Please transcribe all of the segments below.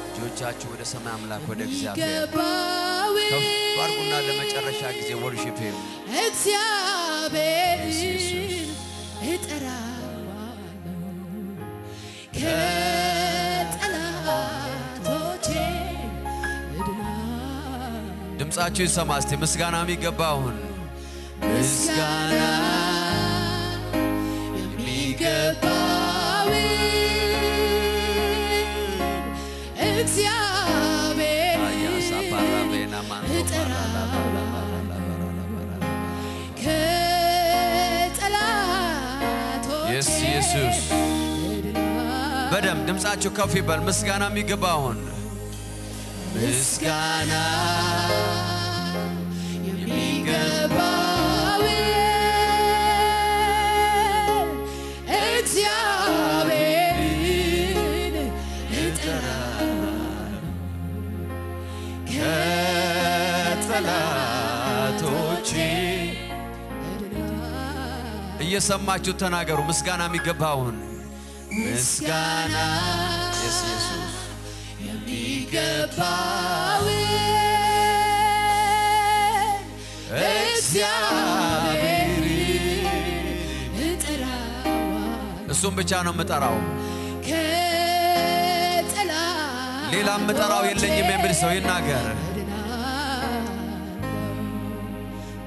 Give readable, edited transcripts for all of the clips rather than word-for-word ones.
እጆቻችሁ ወደ ሰማይ አምላክ ወደ እግዚአብሔር ከፍ አድርጉና ለመጨረሻ ጊዜ ወርሺፕ ሂም እግዚአብሔርን እጠራዋለሁ ከጠላቶቼ እድናለሁ። ድምጻችሁ ይሰማ እስቲ ምስጋና የሚገባውን ምስጋና የሚገባውን እግዚአብሔር ከጠላቶቼ ኢየሱስ በደም ድምጻችሁ ከፍ ይበል። ምስጋና የሚገባውን ምስጋና የሚገባውን እግዚአብሔርን እጠራለሁ ከጠላቶቼ እድናለሁ። እየሰማችሁ ተናገሩ። ምስጋና የሚገባውን ምስጋና ኢየሱስ የሚገባውን እግዚአብሔርን እጠራዋለሁ። እሱም ብቻ ነው የምጠራው፣ ሌላ የምጠራው የለኝም የሚል ሰው ይናገር።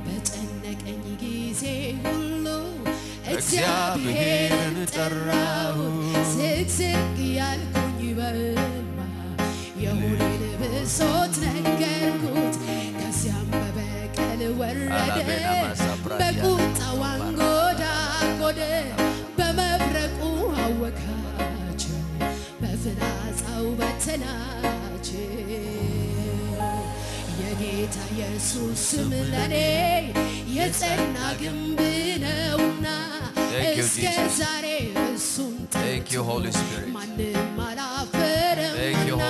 በጨነቀኝ ጊዜ ሁሉ እግዚአብሔርን ጠራሁ፣ ስቅስቅ ያልኩኝ በእንባ የሆዴን ብሶት ነገርኩት። ከዚያም በበቀል ወረደ፣ በቁጣው አንጎዳጎደ፣ በመብረቁ አወካቸው፣ በፍላጻው በተናቸው። የጌታ ኢየሱስ ስም ለኔ የጸና ግንብ ነውና እስከ ዛሬ እሱን ጠርቶ ማንም አላፈረምና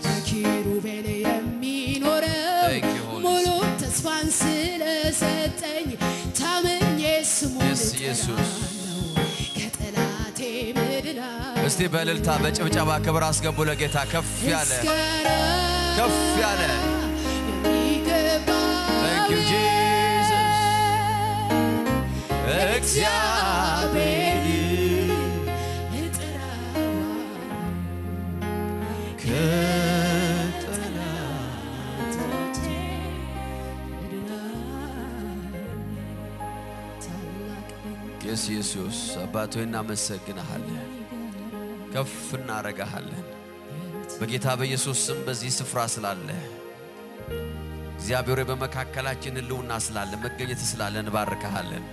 በኪሩቤል የሚኖረው ሙሉ ተስፋን ስለሰጠኝ ታምኜ ስሙን እጠራለሁ ከጠላቴ እድናለሁ። እስቲ በእልልታ በጭብጨባ ክብር አስገቡ ለጌታ ከፍ ያለ ከፍ ያለ Thank you Jesus እግዚአብሔርን እጠራዋለሁ ከጠላቶቼ እድናለሁ። ታላቅ ድንቅ ኢየሱስ አባት ሆይ እናመሰግንሃለን፣ ከፍ እናረጋሃለን በጌታ በኢየሱስ ስም በዚህ ስፍራ ስላለ እግዚአብሔር በመካከላችን ህልውና ስላለ መገኘት ስላለ እንባርካለን።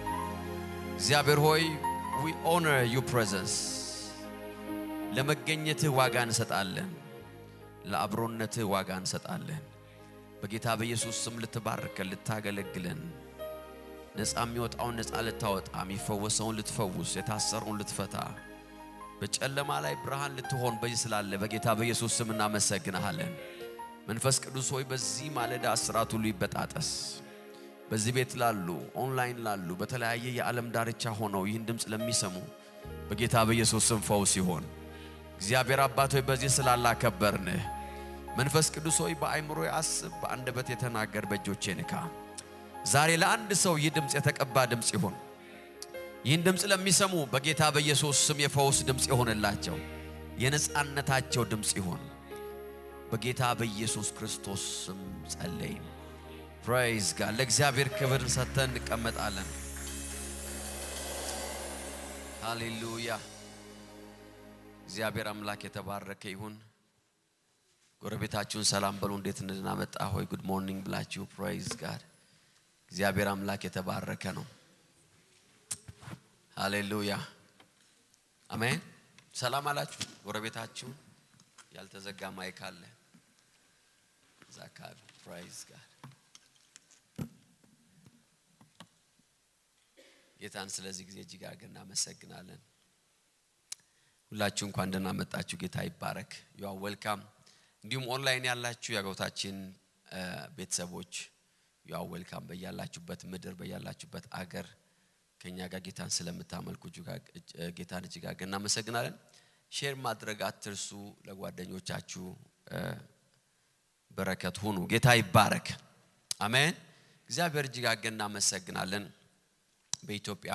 እግዚአብሔር ሆይ we honor your presence ለመገኘትህ ዋጋ እንሰጣለን፣ ለአብሮነትህ ዋጋ እንሰጣለን። በጌታ በኢየሱስ ስም ልትባርከን ልታገለግለን ነፃ የሚወጣውን ነፃ ልታወጣ የሚፈወሰውን ልትፈውስ የታሰረውን ልትፈታ በጨለማ ላይ ብርሃን ልትሆን በዚህ ስላለ በጌታ በኢየሱስ ስም እናመሰግንሃለን። መንፈስ ቅዱስ ሆይ በዚህ ማለዳ እስራት ሁሉ ይበጣጠስ። በዚህ ቤት ላሉ ኦንላይን ላሉ በተለያየ የዓለም ዳርቻ ሆነው ይህን ድምጽ ለሚሰሙ በጌታ በኢየሱስ ስም ፈውስ ይሁን። እግዚአብሔር አባት ሆይ በዚህ ስላላከበርንህ መንፈስ ቅዱስ ሆይ በአይምሮዬ አስብ፣ በአንደበት የተናገር፣ በእጆቼ ንካ። ዛሬ ለአንድ ሰው ይህ ድምጽ የተቀባ ድምጽ ይሁን። ይህን ድምጽ ለሚሰሙ በጌታ በኢየሱስ ስም የፈውስ ድምጽ ይሆንላቸው፣ የነጻነታቸው ድምጽ ይሁን። በጌታ በኢየሱስ ክርስቶስ ስም ጸለይን። ፕሬዝ ጋድ። ለእግዚአብሔር ክብር ሰጥተን እንቀመጣለን። ሃሌሉያ። እግዚአብሔር አምላክ የተባረከ ይሁን። ጎረቤታችሁን ሰላም በሉ። እንዴት እንደናመጣ ሆይ ጉድ ሞርኒንግ ብላችሁ ፕሬዝ ጋድ። እግዚአብሔር አምላክ የተባረከ ነው። ሃሌሉያ አሜን። ሰላም አላችሁ ጎረቤታችሁ? ያልተዘጋ ማይክ አለ ዛካብ ፕሬዝ ጋድ። ጌታን ስለዚህ ጊዜ እጅግ አድርገን እናመሰግናለን። ሁላችሁ እንኳን ደህና መጣችሁ። ጌታ ይባረክ። you are welcome። እንዲሁም ኦንላይን ያላችሁ ያገውታችን ቤተሰቦች you are welcome። በያላችሁበት ምድር በያላችሁበት አገር ከኛ ጋር ጌታን ስለምታመልኩ ጌታን እጅግ አድርገን እናመሰግናለን። ሼር ማድረግ አትርሱ። ለጓደኞቻችሁ በረከት ሁኑ። ጌታ ይባረክ። አሜን። እግዚአብሔር እጅግ አድርገን እናመሰግናለን። በኢትዮጵያ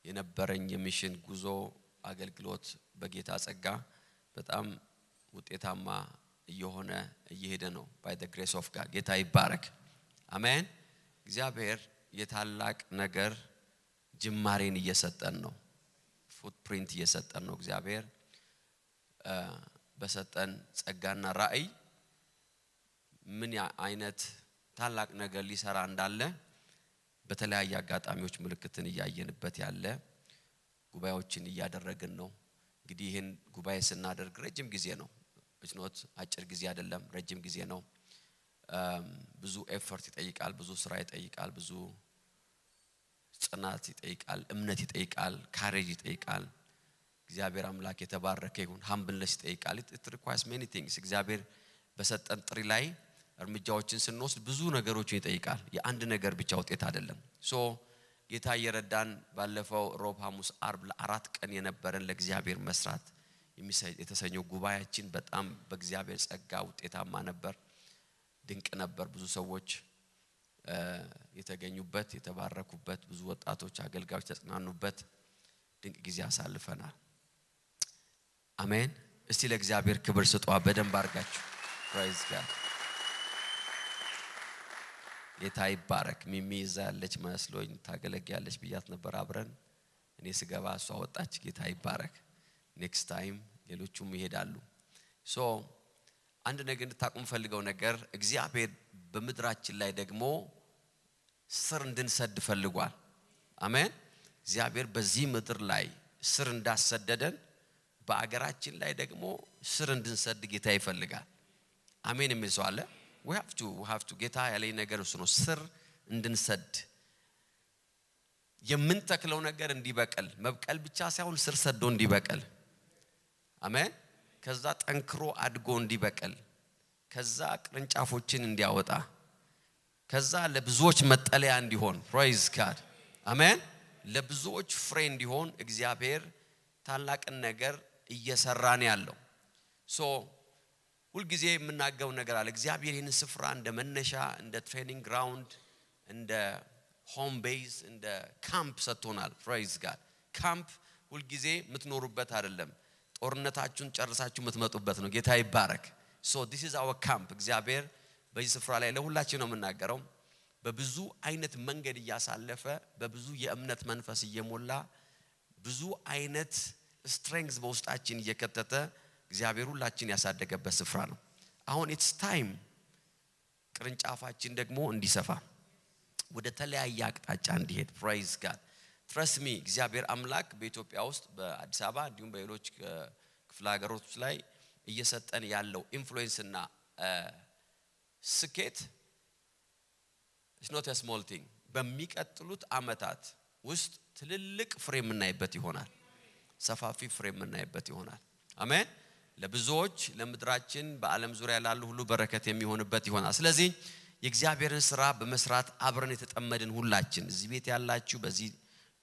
የነበረኝ የሚሽን ጉዞ አገልግሎት በጌታ ጸጋ በጣም ውጤታማ እየሄደ ነው by the grace of God። ጌታ ይባረክ። አሜን። እግዚአብሔር የታላቅ ነገር ጅማሬን እየሰጠን ነው። ፉትፕሪንት እየሰጠን ነው። እግዚአብሔር በሰጠን ጸጋና ራእይ ምን አይነት ታላቅ ነገር ሊሰራ እንዳለ በተለያየ አጋጣሚዎች ምልክትን እያየንበት ያለ ጉባኤዎችን እያደረግን ነው። እንግዲህ ይሄን ጉባኤ ስናደርግ ረጅም ጊዜ ነው። እዝኖት አጭር ጊዜ አይደለም፣ ረጅም ጊዜ ነው። ብዙ ኤፈርት ይጠይቃል፣ ብዙ ስራ ይጠይቃል፣ ብዙ ጽናት ይጠይቃል፣ እምነት ይጠይቃል፣ ካሬጅ ይጠይቃል። እግዚአብሔር አምላክ የተባረከ ይሁን። ሃምብልነስ ይጠይቃል። it requires many things። እግዚአብሔር በሰጠን ጥሪ ላይ እርምጃዎችን ስንወስድ ብዙ ነገሮችን ይጠይቃል። የአንድ ነገር ብቻ ውጤት አይደለም። ጌታ እየረዳን ባለፈው ሮብ ሐሙስ አርብ ለ4 ቀን የነበረን ለእግዚአብሔር መስራት የተሰኘው ጉባኤያችን በጣም በእግዚአብሔር ጸጋ ውጤታማ ነበር። ድንቅ ነበር። ብዙ ሰዎች የተገኙበት የተባረኩበት፣ ብዙ ወጣቶች አገልጋዮች ተጽናኑበት ድንቅ ጊዜ አሳልፈናል። አሜን። እስቲ ለእግዚአብሔር ክብር ስጡ በደንብ አድርጋችሁ። praise God። ጌታ ይባረክ። ሚሚ እዛ ያለች መስሎኝ ታገለግያለች ብያት ነበር። አብረን እኔ ስገባ እሷ ወጣች። ጌታ ይባረክ። ኔክስት ታይም ሌሎቹም ይሄዳሉ። አንድ ነገር እንድታቁም ፈልገው ነገር እግዚአብሔር በምድራችን ላይ ደግሞ ስር እንድንሰድ ፈልጓል። አሜን። እግዚአብሔር በዚህ ምድር ላይ ስር እንዳሰደደን በአገራችን ላይ ደግሞ ስር እንድንሰድ ጌታ ይፈልጋል። አሜን የሚል ሰው አለ? we have to ጌታ ያለኝ ነገር እሱ ነው። ስር እንድንሰድ የምንተክለው ነገር እንዲበቀል መብቀል ብቻ ሳይሆን ስር ሰዶ እንዲበቀል። አሜን። ከዛ ጠንክሮ አድጎ እንዲበቀል፣ ከዛ ቅርንጫፎችን እንዲያወጣ፣ ከዛ ለብዙዎች መጠለያ እንዲሆን praise God። አሜን። ለብዙዎች ፍሬ እንዲሆን እግዚአብሔር ታላቅን ነገር እየሰራን ያለው። ሁል ጊዜ የምናገረው ነገር አለ። እግዚአብሔር ይህን ስፍራ እንደ መነሻ እንደ ትሬኒንግ ግራውንድ እንደ ሆም ቤዝ እንደ ካምፕ ሰጥቶናል። praise God። ካምፕ ሁል ጊዜ የምትኖሩበት አይደለም፣ ጦርነታችሁን ጨርሳችሁ የምትመጡበት ነው። ጌታ ይባረክ። this is our camp። እግዚአብሔር በዚህ ስፍራ ላይ ለሁላችን ነው የምናገረው። በብዙ አይነት መንገድ እያሳለፈ በብዙ የእምነት መንፈስ እየሞላ ብዙ አይነት ስትሬንግዝ በውስጣችን እየከተተ እግዚአብሔር ሁላችን ያሳደገበት ስፍራ ነው። አሁን it's time ቅርንጫፋችን ደግሞ እንዲሰፋ ወደ ተለያየ አቅጣጫ እንዲሄድ praise God። trust me እግዚአብሔር አምላክ በኢትዮጵያ ውስጥ በአዲስ አበባ እንዲሁም በሌሎች ክፍለ ሀገሮች ላይ እየሰጠን ያለው ኢንፍሉዌንስ እና ስኬት it's not a small thing። በሚቀጥሉት አመታት ውስጥ ትልልቅ ፍሬ የምናይበት ይሆናል። ሰፋፊ ፍሬ የምናይበት ይሆናል። አሜን። ለብዙዎች ለምድራችን በዓለም ዙሪያ ላሉ ሁሉ በረከት የሚሆንበት ይሆናል። ስለዚህ የእግዚአብሔርን ስራ በመስራት አብረን የተጠመድን ሁላችን እዚህ ቤት ያላችሁ፣ በዚህ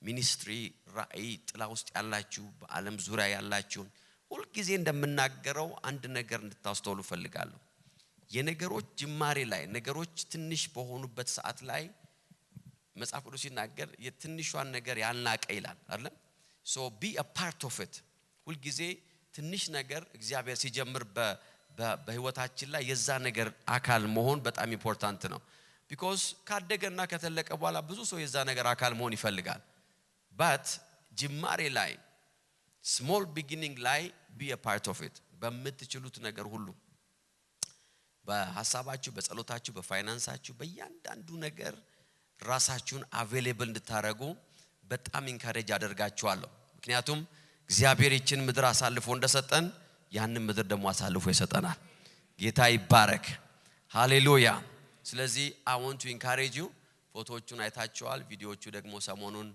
ሚኒስትሪ ራእይ ጥላ ውስጥ ያላችሁ፣ በዓለም ዙሪያ ያላችሁ ሁሉ ጊዜ እንደምናገረው አንድ ነገር እንድታስተውሉ ፈልጋለሁ። የነገሮች ጅማሬ ላይ ነገሮች ትንሽ በሆኑበት ሰዓት ላይ መጽሐፍ ቅዱስ ሲናገር የትንሿን ነገር ያልናቀ ይላል አይደል? be a part of it። ሁሉ ጊዜ ትንሽ ነገር እግዚአብሔር ሲጀምር በህይወታችን ላይ የዛ ነገር አካል መሆን በጣም ኢምፖርታንት ነው። because ካደገና ከተለቀ በኋላ ብዙ ሰው የዛ ነገር አካል መሆን ይፈልጋል። but ጅማሬ ላይ small beginning ላይ be a part of it። በምትችሉት ነገር ሁሉ በሐሳባችሁ፣ በጸሎታችሁ፣ በፋይናንሳችሁ፣ በእያንዳንዱ ነገር ራሳችሁን available እንድታረጉ በጣም ኢንካሬጅ አደርጋችኋለሁ። ምክንያቱም እግዚአብሔር ይችን ምድር አሳልፎ እንደሰጠን ያንን ምድር ደግሞ አሳልፎ ይሰጠናል። ጌታ ይባረክ። ሃሌሉያ። ስለዚህ I want to encourage you። ፎቶዎቹን አይታችኋል። ቪዲዮዎቹ ደግሞ ሰሞኑን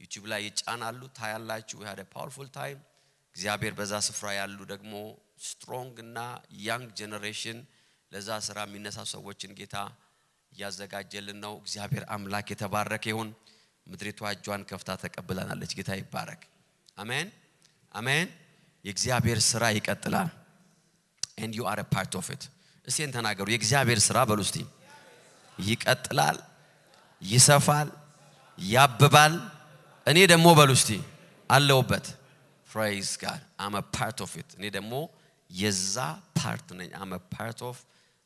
ዩቲዩብ ላይ ይጫናሉ፣ ታያላችሁ። we had a powerful time። እግዚአብሔር በዛ ስፍራ ያሉ ደግሞ ስትሮንግ እና ያንግ ጄነሬሽን ለዛ ስራ የሚነሳው ሰዎችን ጌታ ያዘጋጀልን ነው። እግዚአብሔር አምላክ የተባረከ ይሁን። ምድሪቷ እጇን ከፍታ ተቀበላናለች። ጌታ ይባረክ። አሜን አሜን። የእግዚአብሔር ስራ ይቀጥላል and you are a part of it። እስቲ ተናገሩ የእግዚአብሔር ስራ በሉ እስቲ። ይቀጥላል፣ ይሰፋል፣ ያብባል። እኔ ደግሞ በሉ እስቲ አለውበት። praise God, I'm a part of it። እኔ ደግሞ የዛ ፓርት ነኝ። I'm a part of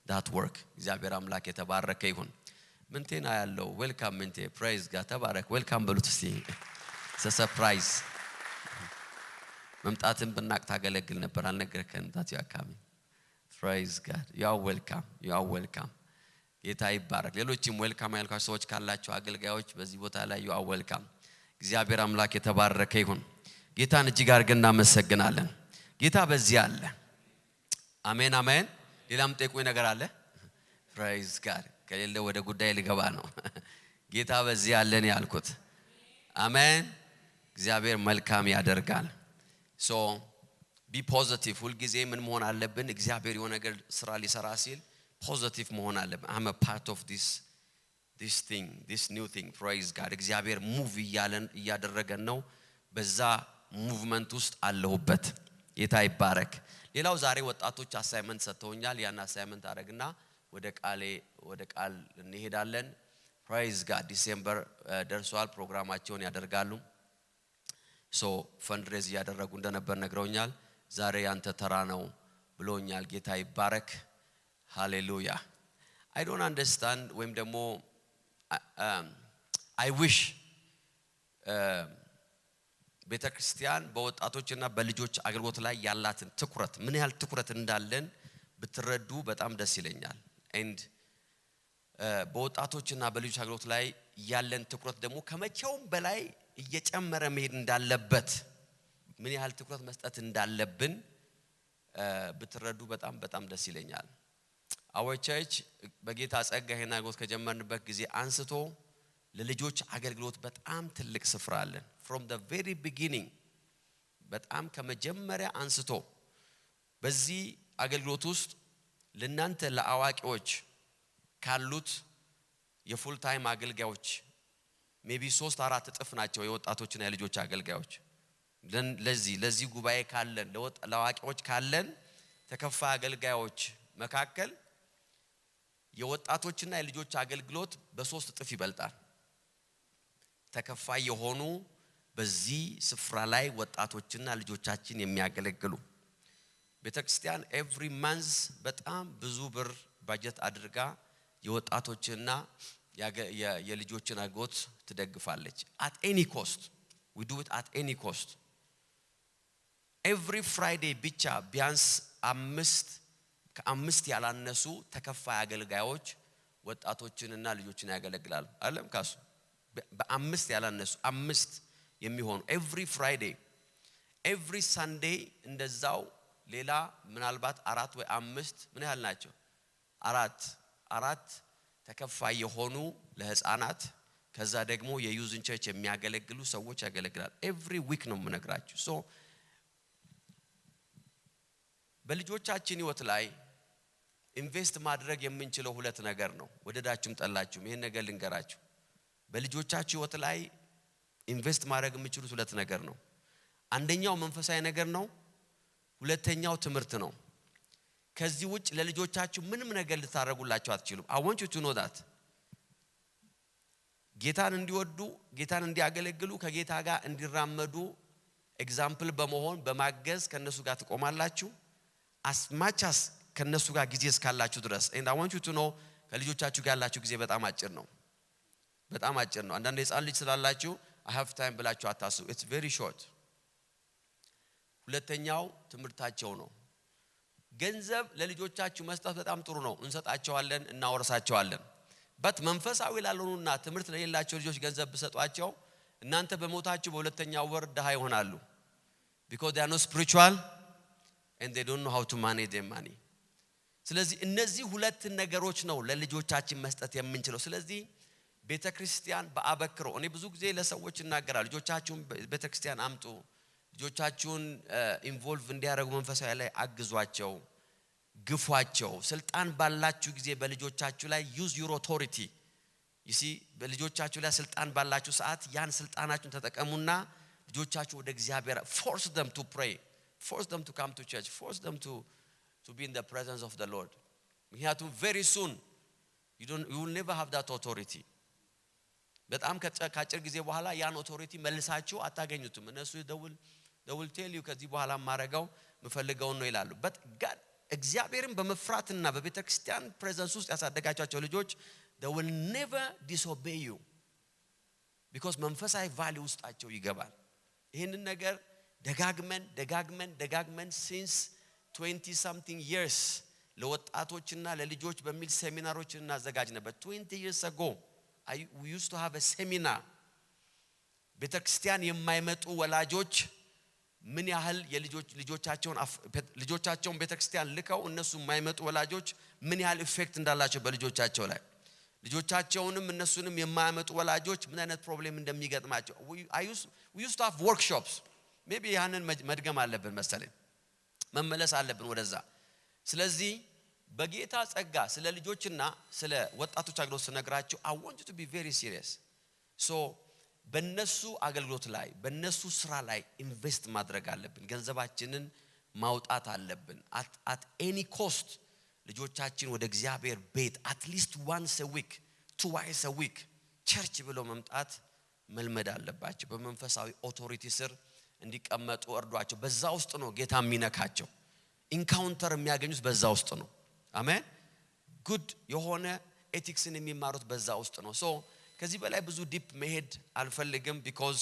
that work። እግዚአብሔር አምላክ የተባረከ ይሁን። ምንቴና ያለው ዌልካም ምንቴ praise God ተባረክ። ዌልካም በሉት እስቲ። it's a surprise። መምጣትን ብናቅ ታገለግል ነበር አልነገርከንም። that you are coming። praise God, you are welcome, you are welcome። ጌታ ይባረክ። ሌሎችም ዌልካም ያልኳችሁ ሰዎች ካላችሁ አገልጋዮች በዚህ ቦታ ላይ you are welcome። እግዚአብሔር አምላክ የተባረከ ይሁን። ጌታን እጅግ አድርገን እናመሰግናለን። ጌታ በዚህ አለ። አሜን አሜን። ሌላም ጠይቁኝ ነገር አለ? praise God። ከሌለ ወደ ጉዳይ ልገባ ነው። ጌታ በዚህ አለ ነው ያልኩት። አሜን። እግዚአብሔር መልካም ያደርጋል። so be positive። ሁሉ ጊዜ ምን መሆን አለብን? እግዚአብሔር የሆነ ነገር ስራ ሊሰራ ሲል ፖዚቲቭ መሆን አለብን። I'm a part of this thing, this new thing። praise God። እግዚአብሔር ሙቭ እያደረገን ነው። በዛ ሙቭመንት ውስጥ አለሁበት። ጌታ ይባረክ። ሌላው ዛሬ ወጣቶች አሳይመንት ሰጥተውኛል። ያን አሳይመንት አረግና ወደ ቃል እንሄዳለን። praise God። ዲሴምበር ደርሷል። ፕሮግራማቸውን ያደርጋሉ። so ፈንድሬዝ ያደረጉ እንደነበር ነግረውኛል። ዛሬ ያንተ ተራ ነው ብሎኛል። ጌታ ይባረክ። ሃሌሉያ። I don't understand ወይም ደግሞ I wish ቤተክርስቲያን በወጣቶችና በልጆች አገልግሎት ላይ ያላትን ትኩረት ምን ያህል ትኩረት እንዳለን ብትረዱ በጣም ደስ ይለኛል። and በወጣቶችና በልጆች አገልግሎት ላይ ያለን ትኩረት ደግሞ ከመቼውም በላይ እየጨመረ መሄድ እንዳለበት ምን ያህል ትኩረት መስጠት እንዳለብን ብትረዱ በጣም ደስ ይለኛል። our church በጌታ ጸጋ ይሄን አገልግሎት ከጀመርንበት ጊዜ አንስቶ ለልጆች አገልግሎት በጣም ትልቅ ስፍራ አለን። from the very beginning በጣም ከመጀመሪያ አንስቶ በዚህ አገልግሎት ውስጥ ለናንተ ለአዋቂዎች ካሉት የፉል ታይም አገልጋዮች ሜቢ 3-4 እጥፍ ናቸው የወጣቶችና የልጆች አገልጋዮች። ለዚህ ጉባኤ ካለን ለአዋቂዎች ካለን ተከፋይ አገልጋዮች መካከል የወጣቶችና የልጆች አገልግሎት በ3 እጥፍ ይበልጣል። ተከፋይ የሆኑ በዚህ ስፍራ ላይ ወጣቶችና ልጆቻችን የሚያገለግሉ ቤተክርስቲያን ኤቭሪ ማንዝ በጣም ብዙ ብር ባጀት አድርጋ የወጣቶችና የልጆችን አገልግሎት ትደግፋለች። at any cost we do it at any cost። every friday ብቻ ቢያንስ 5 ያላነሱ ተከፋይ አገልጋዮች ወጣቶችንና ልጆችን ያገለግላሉ። አለም ካሱ በ5 ያላነሱ 5 የሚሆኑ every friday every sunday እንደዛው ሌላ ምናልባት 4 ወይ 5 ምን ያህል ናቸው? 4 ተከፋይ የሆኑ ለህፃናት ከዛ ደግሞ የዩዝን ቸርች የሚያገለግሉ ሰዎች ያገለግላል። every week ነው የምነግራችሁ። so በልጆቻችን ህይወት ላይ ኢንቨስት ማድረግ የምንችለው 2 ነገር ነው። ወደዳችሁም ጠላችሁም ይሄን ነገር ልንገራችሁ። በልጆቻችሁ ህይወት ላይ ኢንቨስት ማድረግ የምትችሉት 2 ነገር ነው። አንደኛው መንፈሳዊ ነገር ነው። ሁለተኛው ትምህርት ነው። ከዚህ ውጭ ለልጆቻችሁ ምንም ነገር ልታረጉላችሁ አትችሉም። I want you to know that። ጌታን እንዲወዱ ጌታን እንዲያገለግሉ ከጌታ ጋር እንዲራመዱ ኤግዛምፕል በመሆን በማገዝ ከነሱ ጋር ትቆማላችሁ as much as ከነሱ ጋር ጊዜ እስካላችሁ ድረስ። and I want you to know ከልጆቻችሁ ጋር ያላችሁ ጊዜ በጣም አጭር ነው። በጣም አጭር ነው። አንዳንድ የጻን ልጅ ስላላችሁ I have time ብላችሁ አታስቡ። it's very short። ሁለተኛው ትምህርታቸው ነው። ገንዘብ ለልጆቻችሁ መስጠት በጣም ጥሩ ነው። እንሰጣቸዋለን፣ እናወርሳቸዋለን። በት መንፈሳዊ ላልሆኑና ትምህርት ለሌላቸው ልጆች ገንዘብ ብሰጧቸው እናንተ በሞታችሁ በሁለተኛው ወር ድሃ ይሆናሉ። because they are not spiritual and they don't know how to manage their money። ስለዚህ እነዚህ 2 ነገሮች ነው ለልጆቻችን መስጠት የምንችለው። ስለዚህ ቤተክርስቲያን በአበክሮ እኔ ብዙ ጊዜ ለሰዎች እናገራለሁ ልጆቻችሁን ቤተክርስቲያን አምጡ ልጆቻችሁን ኢንቮልቭ እንዲያደርጉ መንፈሳዊ ላይ አግዟቸው ግፏቸው ስልጣን ባላችሁ ጊዜ በልጆቻችሁ ላይ ዩዝ ዩር ኦቶሪቲ ይሲ በልጆቻችሁ ላይ ስልጣን ባላችሁ ሰዓት ያን ስልጣናችሁን ተጠቀሙና ልጆቻችሁ ወደ እግዚአብሔር force them to pray force them to come to church force them to be in the presence of the Lord ምክንያቱም very soon you will never have that authority በጣም ከአጭር ጊዜ በኋላ ያን ኦቶሪቲ መልሳችሁ አታገኙትም እነሱ they will tell you ከዚህ በኋላ ማረጋው መፈልገው ነው ይላሉ but God እግዚአብሔርን በመፍራትና በቤተክርስቲያን ፕሬዘንስ ውስጥ ያሳደጋቸው ልጆች they will never disobey you because መንፈሳዊ ቫልዩ ውስጣቸው ይገባል ይሄንን ነገር ደጋግመን since 20 something years ለወጣቶችና ለልጆች በሚል ሴሚናሮች እናዘጋጅ ነበር 20 years ago we used to have a seminar ቤተክርስቲያን የማይመጡ ወላጆች ምን ያህል ልጆቻቸውን ቤተክርስቲያን ልከው እነሱ የማይመጡ ወላጆች ምን ያህል ኢፌክት እንዳላቸው በልጆቻቸው ላይ ልጆቻቸውንም እነሱንም የማያመጡ ወላጆች ምን አይነት ፕሮብሌም እንደሚገጥማቸው we used to have workshops maybe ያንን መድገም አለብን መሰለኝ መመለስ አለብን ወደዛ ስለዚህ በጌታ ጸጋ ስለ ልጆችና ስለ ወጣቶች አገልግሎት ስነግራችሁ I want you to be very serious so በነሱ አገልግሎት ላይ በነሱ ስራ ላይ ኢንቨስት ማድረግ አለብን ገንዘባችንን ማውጣት አለብን at any cost ልጆቻችን ወደ እግዚአብሔር ቤት at least once a week twice a week ቸርች ብሎ መምጣት መልመድ አለባቸው በመንፈሳዊ ኦቶሪቲ ስር እንዲቀመጡ እርዷቸው በዛ ውስጥ ነው ጌታ የሚነካቸው ኢንካውንተር የሚያገኙት በዛ ውስጥ ነው አሜን ጉድ የሆነ ኤቲክስን የሚማሩት በዛ ውስጥ ነው ሶ ከዚህ በላይ ብዙ ዲፕ መሄድ አልፈልግም because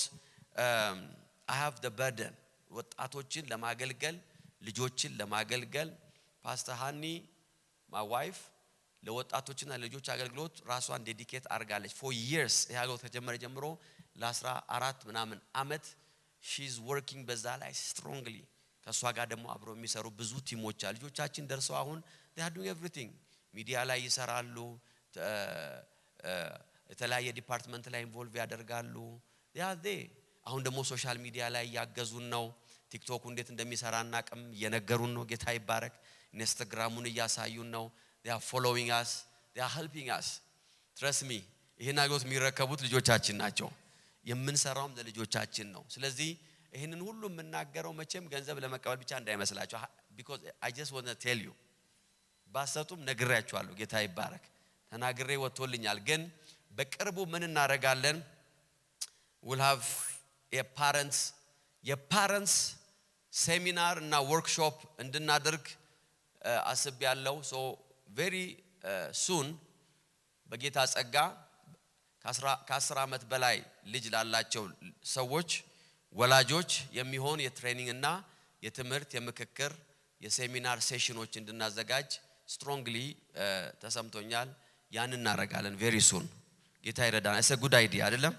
I have the burden ወጣቶችን ለማገልገል ልጆችን ለማገልገል ፓስተር ሃኒ my wife ለወጣቶችና ለልጆች አገልግሎት ራሷን ዴዲኬት አርጋለች for years ያለው ተጀመረ ጀምሮ ለ14 ምናምን አመት she is working በዛ ላይ strongly ከሷ ጋር ደግሞ አብሮ የሚሰሩ ብዙ ቲሞች አሉ ልጆቻችን ደርሰው አሁን they are doing everything ሚዲያ ላይ ይሰራሉ የተለያየ ዲፓርትመንት ላይ ኢንቮልቭ ያደርጋሉ አሁን ደግሞ ሶሻል ሚዲያ ላይ ያገዙን ነው ቲክቶክ እንዴት እንደሚሰራና አቅም የነገሩን ነው ጌታ ይባረክ ኢንስታግራሙን ያሳዩን ነው they are following us they are helping us trust me ይሄን አገልግሎት የሚረከቡት ልጆቻችን ናቸው የምንሰራውም ለልጆቻችን ነው ስለዚህ ይሄንን ሁሉ የምናገረው መቼም ገንዘብ ለመቀበል ብቻ እንዳይመስላችሁ because I just want to tell you ባሰጡም ነግሬያችኋለሁ ጌታ ይባረክ ተናግሬ ወጥቶልኛል ግን በቅርቡ ምን እናረጋለን we'll have a parents seminar እና workshop እንድናደርግ አስቤያለሁ so very soon በጌታ ጸጋ ከ10 አመት በላይ ልጅ ላላቸው ሰዎች ወላጆች የሚሆን የትሬኒንግ እና የትምህርት የምክክር የሴሚናር ሴሽኖች እንድናዘጋጅ strongly ተሰምቶኛል ያን እናረጋለን very soon ጌታ ይረዳና it's a good idea አይደለም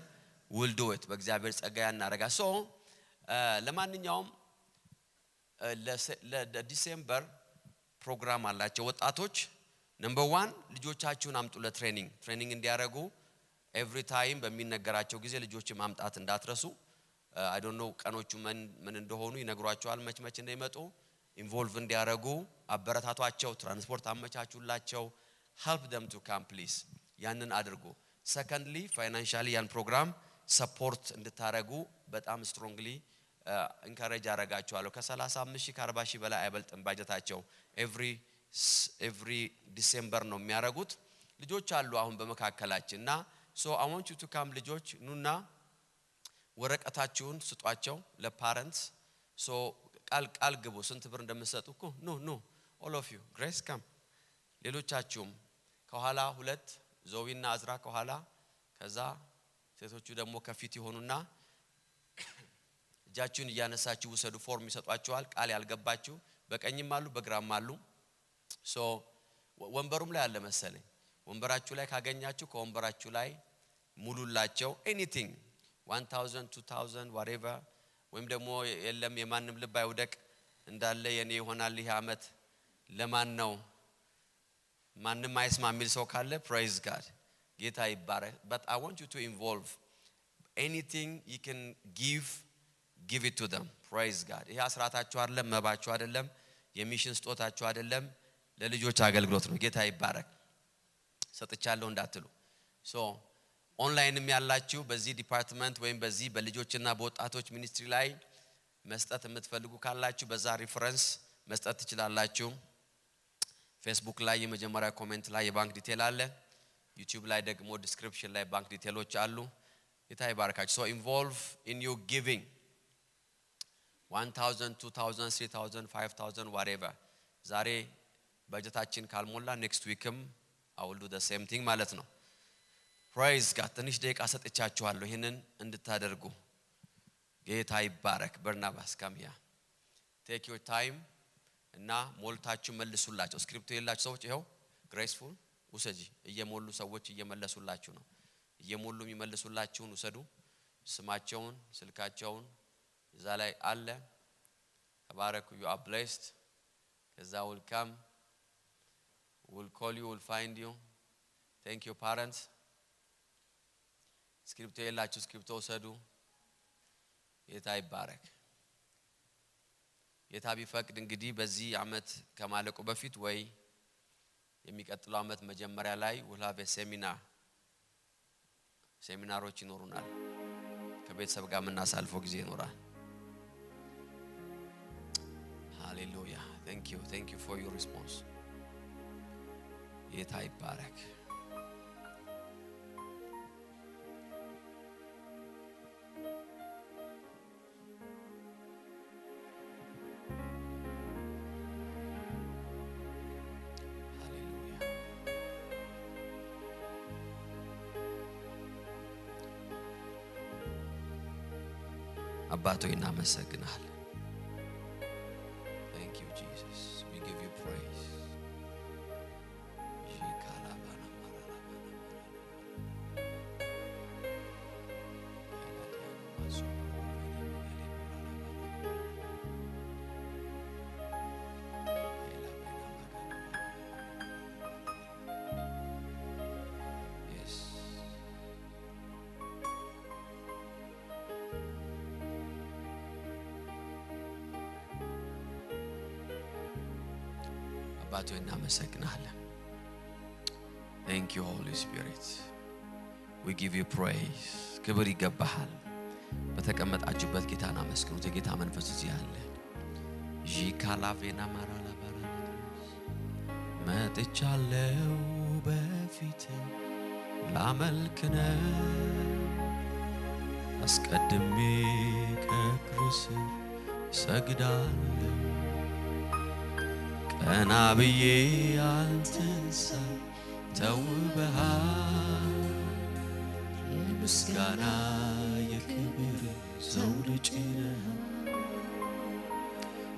we'll do it በእግዚአብሔር ጸጋ ያን እናረጋ so ለማንኛውም ለዲሴምበር ፕሮግራም አላቸው ወጣቶች number 1 ልጆቻችሁን አምጡ ለትሬኒንግ እንዲያረጉ every time በሚነገራቸው ጊዜ ልጆች ማምጣት እንዳትረሱ I don't know ቀኖቹ ምን እንደሆኑ ይነግሯቸዋል መች እንደሚመጡ ኢንቮልቭ እንዲያረጉ አበረታቷቸው ትራንስፖርት አመቻቹላቸው help them to come please ያንን አድርጉ secondly financially ያን ፕሮግራም support እንድታረጉ በጣም strongly encourage አረጋቸዋለሁ ከ35 ሺህ ከ40 ሺህ በላይ አይበልጥም ባጀታቸው every December ነው የሚያረጉት ልጆች አሉ አሁን በመካከላችንና so I want you to come ልጆች ኑና ወረቀታችሁን ስጧቸው ለፓረንትስ so ቃል ግቡ ስንት ብር እንደምትሰጡ እኮ ኑ all of you grace come ሌሎቻችሁም ከኋላ ሁለት ዞዊና አዝራ ከኋላ ከዛ ሴቶቹ ደግሞ ከፊት ይሆኑና እጃችሁን እያነሳችሁ ወሰዱ ፎርም ይሰጧችኋል ቃል ያልገባችሁ በቀኝም አሉ በግራም አሉ so ወንበሩም ላይ አለ መሰለኝ ወንበራችሁ ላይ ካገኛችሁ ከወንበራችሁ ላይ ሙሉላቸው anything 1000 2000 whatever ወይም ደግሞ የለም የማንም ልብ አይውደቅ እንዳለ የኔ ይሆናል ይሄ አመት ለማን ነው ማንም አይስማ የሚል ሰው ካለ praise God ጌታ ይባረክ but I want you to involve anything you can give give it to them. Praise God. ይሄ አስራታችሁ አይደለም መባችሁ አይደለም የሚሽን ስጦታችሁ አይደለም ለልጆች አገልግሎት ነው ጌታ ይባረክ ሰጥቻለሁ እንዳትሉ so ኦንላይንም ያላችሁ በዚህ ዲፓርትመንት ወይም በዚህ በልጆችና በወጣቶች ሚኒስትሪ ላይ መስጠት የምትፈልጉ ካላችሁ በዛ ሪፈረንስ መስጠት ትችላላችሁ ፌስቡክ ላይ የመጀመሪያ ኮሜንት ላይ የባንክ ዲቴል አለ ዩቲዩብ ላይ ደግሞ ዲስክሪፕሽን ላይ ባንክ ዲቴሎች አሉ ጌታ ይባርካችሁ so involve in your giving 1000 2000 3000 5000 whatever ዛሬ በጀታችን ካልሞላ next weekም I will do the same thing ማለት ነው praise God ትንሽ ደቂቃ ሰጥቻችኋለሁ ይሄንን እንድታደርጉ ጌታ ይባረክ በርናባስ ካሚያ take your time እና ሞልታችሁ መልሱላችሁ ስክሪፕቱ የላችሁ ሰዎች ይሄው graceful ውሰጂ እየሞሉ ሰዎች እየመለሱላችሁ ነው እየሞሉ የሚመልሱላችሁን ውሰዱ ስማቸውን ስልካቸውን እዛ ላይ አለ ተባረኩ you are blessed ከዛ will come will call you will find you thank you parents ስክሪፕቱ የላችሁ ስክሪፕቱ ውሰዱ ጌታ ይባረክ ጌታ ቢፈቅድ እንግዲህ በዚህ አመት ከማለቁ በፊት ወይ የሚቀጥለው አመት መጀመሪያ ላይ we'll have a ሴሚናሮች ይኖሩናል ከቤተሰብ ጋር እናሳልፈው ጊዜ ይኖራል hallelujah thank you for your response ጌታ ይባረክ አባቶ እናመሰግናለን thank you Jesus we give you praise አባቶ እናመሰግናለን thank you Holy Spirit we give you praise ክብር ይገባሃል በተቀመጣችሁበት ጌታን አመስግኑት የጌታ መንፈስ እዚህ አለ ጂካላቬና ማራላባራ መጥቻለሁ በፊት ላመልክ ነው አስቀድሜ ከክርስቶስ ሰግዳለሁ ቀና ብዬ አንተን ሳይ ተውበሃል የምስጋና የክብር ዘውድ ጭነህ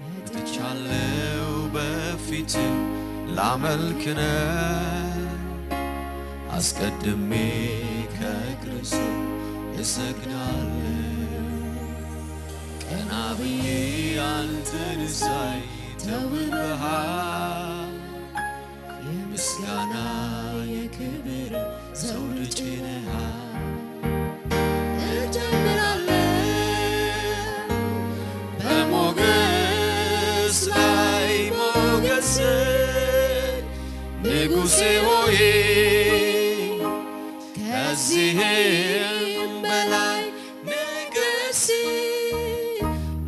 መጥቻለሁ በፊት ላመልክ ነው አስቀድሜ ከእግርህ ስር እሰግዳለሁ ቀና ብዬ አንተን ሳይ ተውበሃል የምስጋና የክብር ዘውድ ጭነሃል እጨምራለሁ በሞገስ ላይ ሞገስ ንጉሴ ሆይ ከዚህም በላይ ንገስ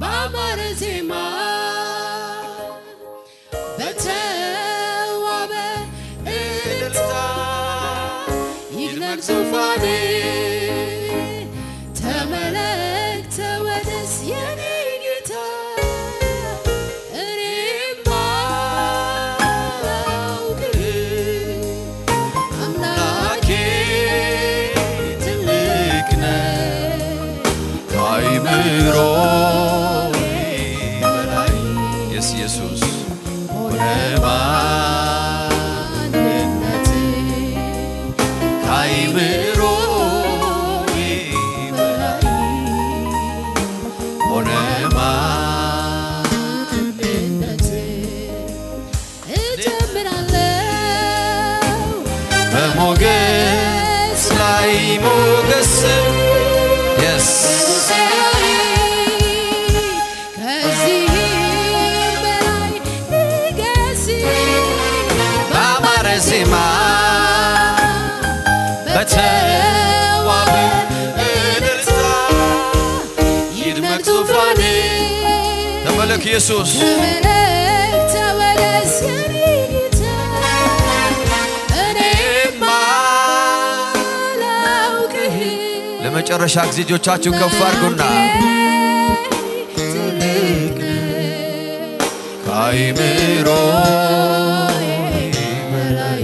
ባማረ ዜማ በተዋበ እልልታ ይድመቅ ዙፋኔ ተመለክ ተወደስ የኔ ጌታ እኔማ ላውቅህ አምላኬ ትልቅ ነህ ከአእምሮዬ በላይ ኢየሱስ ማንነት ከአእምሮዬ በላይ ሆነ ማንነት እጨምራለሁ በሞገስ ላይ ሞገስ በዜማ በተዋበ እልልታ ይድመቅ ዙፋኔ ተመለክ ኢየሱስ ተመለስ የኔ ጌታ እኔማ ላውቅህ ለመጨረሻ ጊዜ እጆቻችሁን ከፍ አድርጉና ትልቅ ከአእምሮ በላይ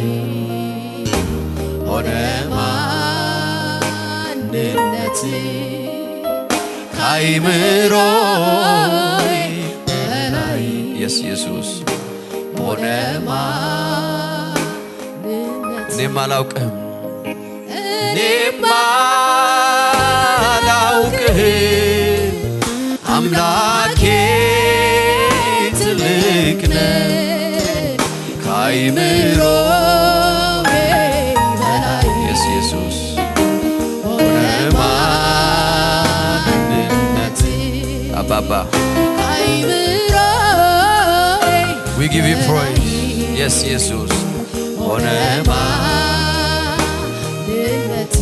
ሆነ ማንነት ከአእምሮ በላይ ኢየሱስ ሆነ ማንነት እኔማ አላውቅህም እኔማ አላውቅህም አምላኬ ትልቅ ነህ ከአእምሮ በላይ ኢየሱስ ሆነ ማንነት አባባ we give you praise yes ኢየሱስ ሆነ ማንነት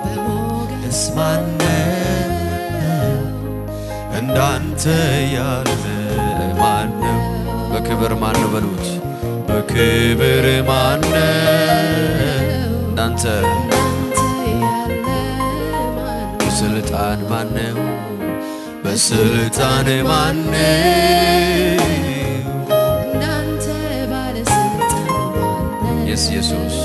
በሞገስ ማነው እንዳንተ ያለ ማነው በክብር ማነው በሉት በክብር ማነው እንዳንተ ያለ ማን በስልጣን ማነው በስልጣን ማነው እንዳንተ ባለስልጣን ማን yes ኢየሱስ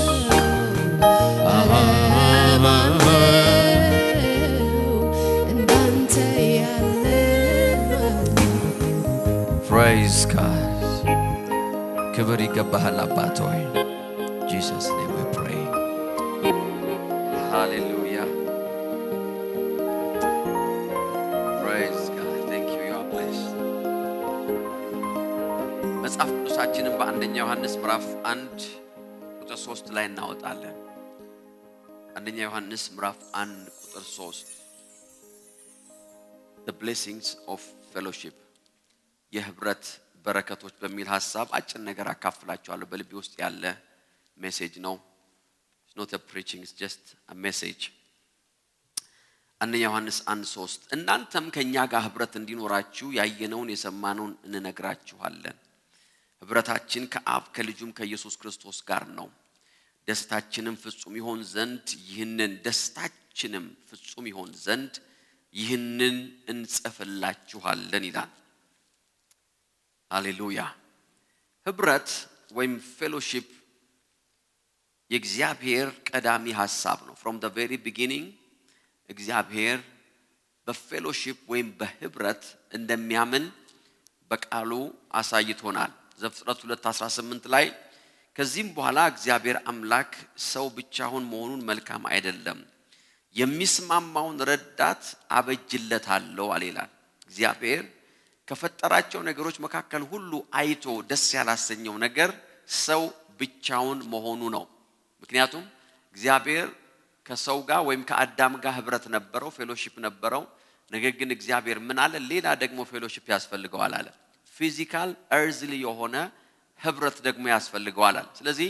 እንዳንተ ያለ ማን praise God ክብር ይገባሃል አባት ሆይ Jesus name we pray hallelujah praise God thank you you are blessed መጽሐፍ ቅዱሳችንን በአንደኛ ዮሐንስ ምዕራፍ 1 ቁጥር 3 ላይ እናወጣለን አንደኛ ዮሐንስ ምዕራፍ 1 ቁጥር 3 the blessings of fellowship የህብረት በረከቶች በሚል ሐሳብ አጭር ነገር አካፍላችኋለሁ በልቤ ውስጥ ያለ ሜሴጅ ነው it's not a preaching it's just a message አንደኛ ዮሐንስ 1:3 እናንተም ከኛ ጋር ህብረት እንዲኖራችሁ ያየነውን የሰማነውን እንነግራችኋለን ህብረታችን ከአብ ከልጁም ከኢየሱስ ክርስቶስ ጋር ነው ደስታችንም ፍጹም ይሆን ዘንድ ይህንን እንጽፍላችኋለን ይላል ሃሌሉያ ህብረት ወይም ፌሎሺፕ የእግዚአብሔር ቀዳሚ ሐሳብ ነው from the very beginning እግዚአብሔር በፌሎሺፕ ወይም በህብረት እንደሚያምን በቃሉ አሳይቶናል ዘፍጥረት 2:18 ላይ ከዚህም በኋላ እግዚአብሔር አምላክ ሰው ብቻውን መሆኑን መልካም አይደለም የሚስማማውን ረዳት አበጅለታለሁ አለይላል እግዚአብሔር ከፈጠራቸው ነገሮች መካከል ሁሉ አይቶ ደስ ያላሰኘው ነገር ሰው ብቻውን መሆኑ ነው ምክንያቱም እግዚአብሔር ከሰው ጋር ወይም ከአዳም ጋር ህብረት ነበረው ፌሎሺፕ ነበረው ነገር ግን እግዚአብሔር ምን አለ ሌላ ደግሞ ፌሎሺፕ ያስፈልገዋል አለ ፊዚካል earthly የሆነ ህብረት ደግሞ ያስፈልገዋል አለ ስለዚህ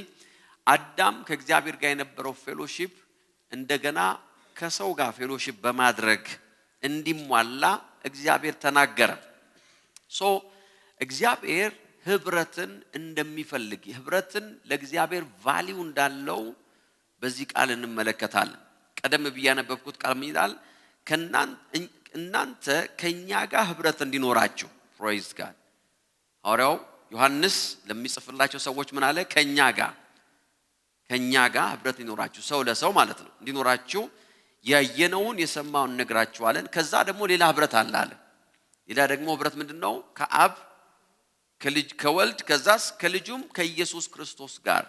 አዳም ከእግዚአብሔር ጋር የነበረው ፌሎሺፕ እንደገና ከሰው ጋር ፌሎሺፕ በማድረግ እንዲሟላ እግዚአብሔር ተናገረ ሶ እግዚአብሔር ህብረትን እንደሚፈልግ ህብረትን ለእግዚአብሔር ቫልዩ እንዳለው በዚህ ቃል እንመለከታለን ቀደም ብያነበብኩት ቃል ምን ይላል እናንተ ከኛ ጋር ህብረት እንዲኖራችሁ praise God ሐዋርያው ዮሐንስ ለሚጽፍላቸው ሰዎች ምን አለ ከኛ ጋር ህብረት እንዲኖራችሁ ሰው ለሰው ማለት ነው እንዲኖራችሁ ያየነውን የሰማውን ነግራችኋለን ከዛ ደግሞ ሌላ ህብረት አለ ሌላ ደግሞ ህብረት ምንድነው ከአብ ከልጅ ከወልድ ከዛስ ከልጁም ከኢየሱስ ክርስቶስ ጋር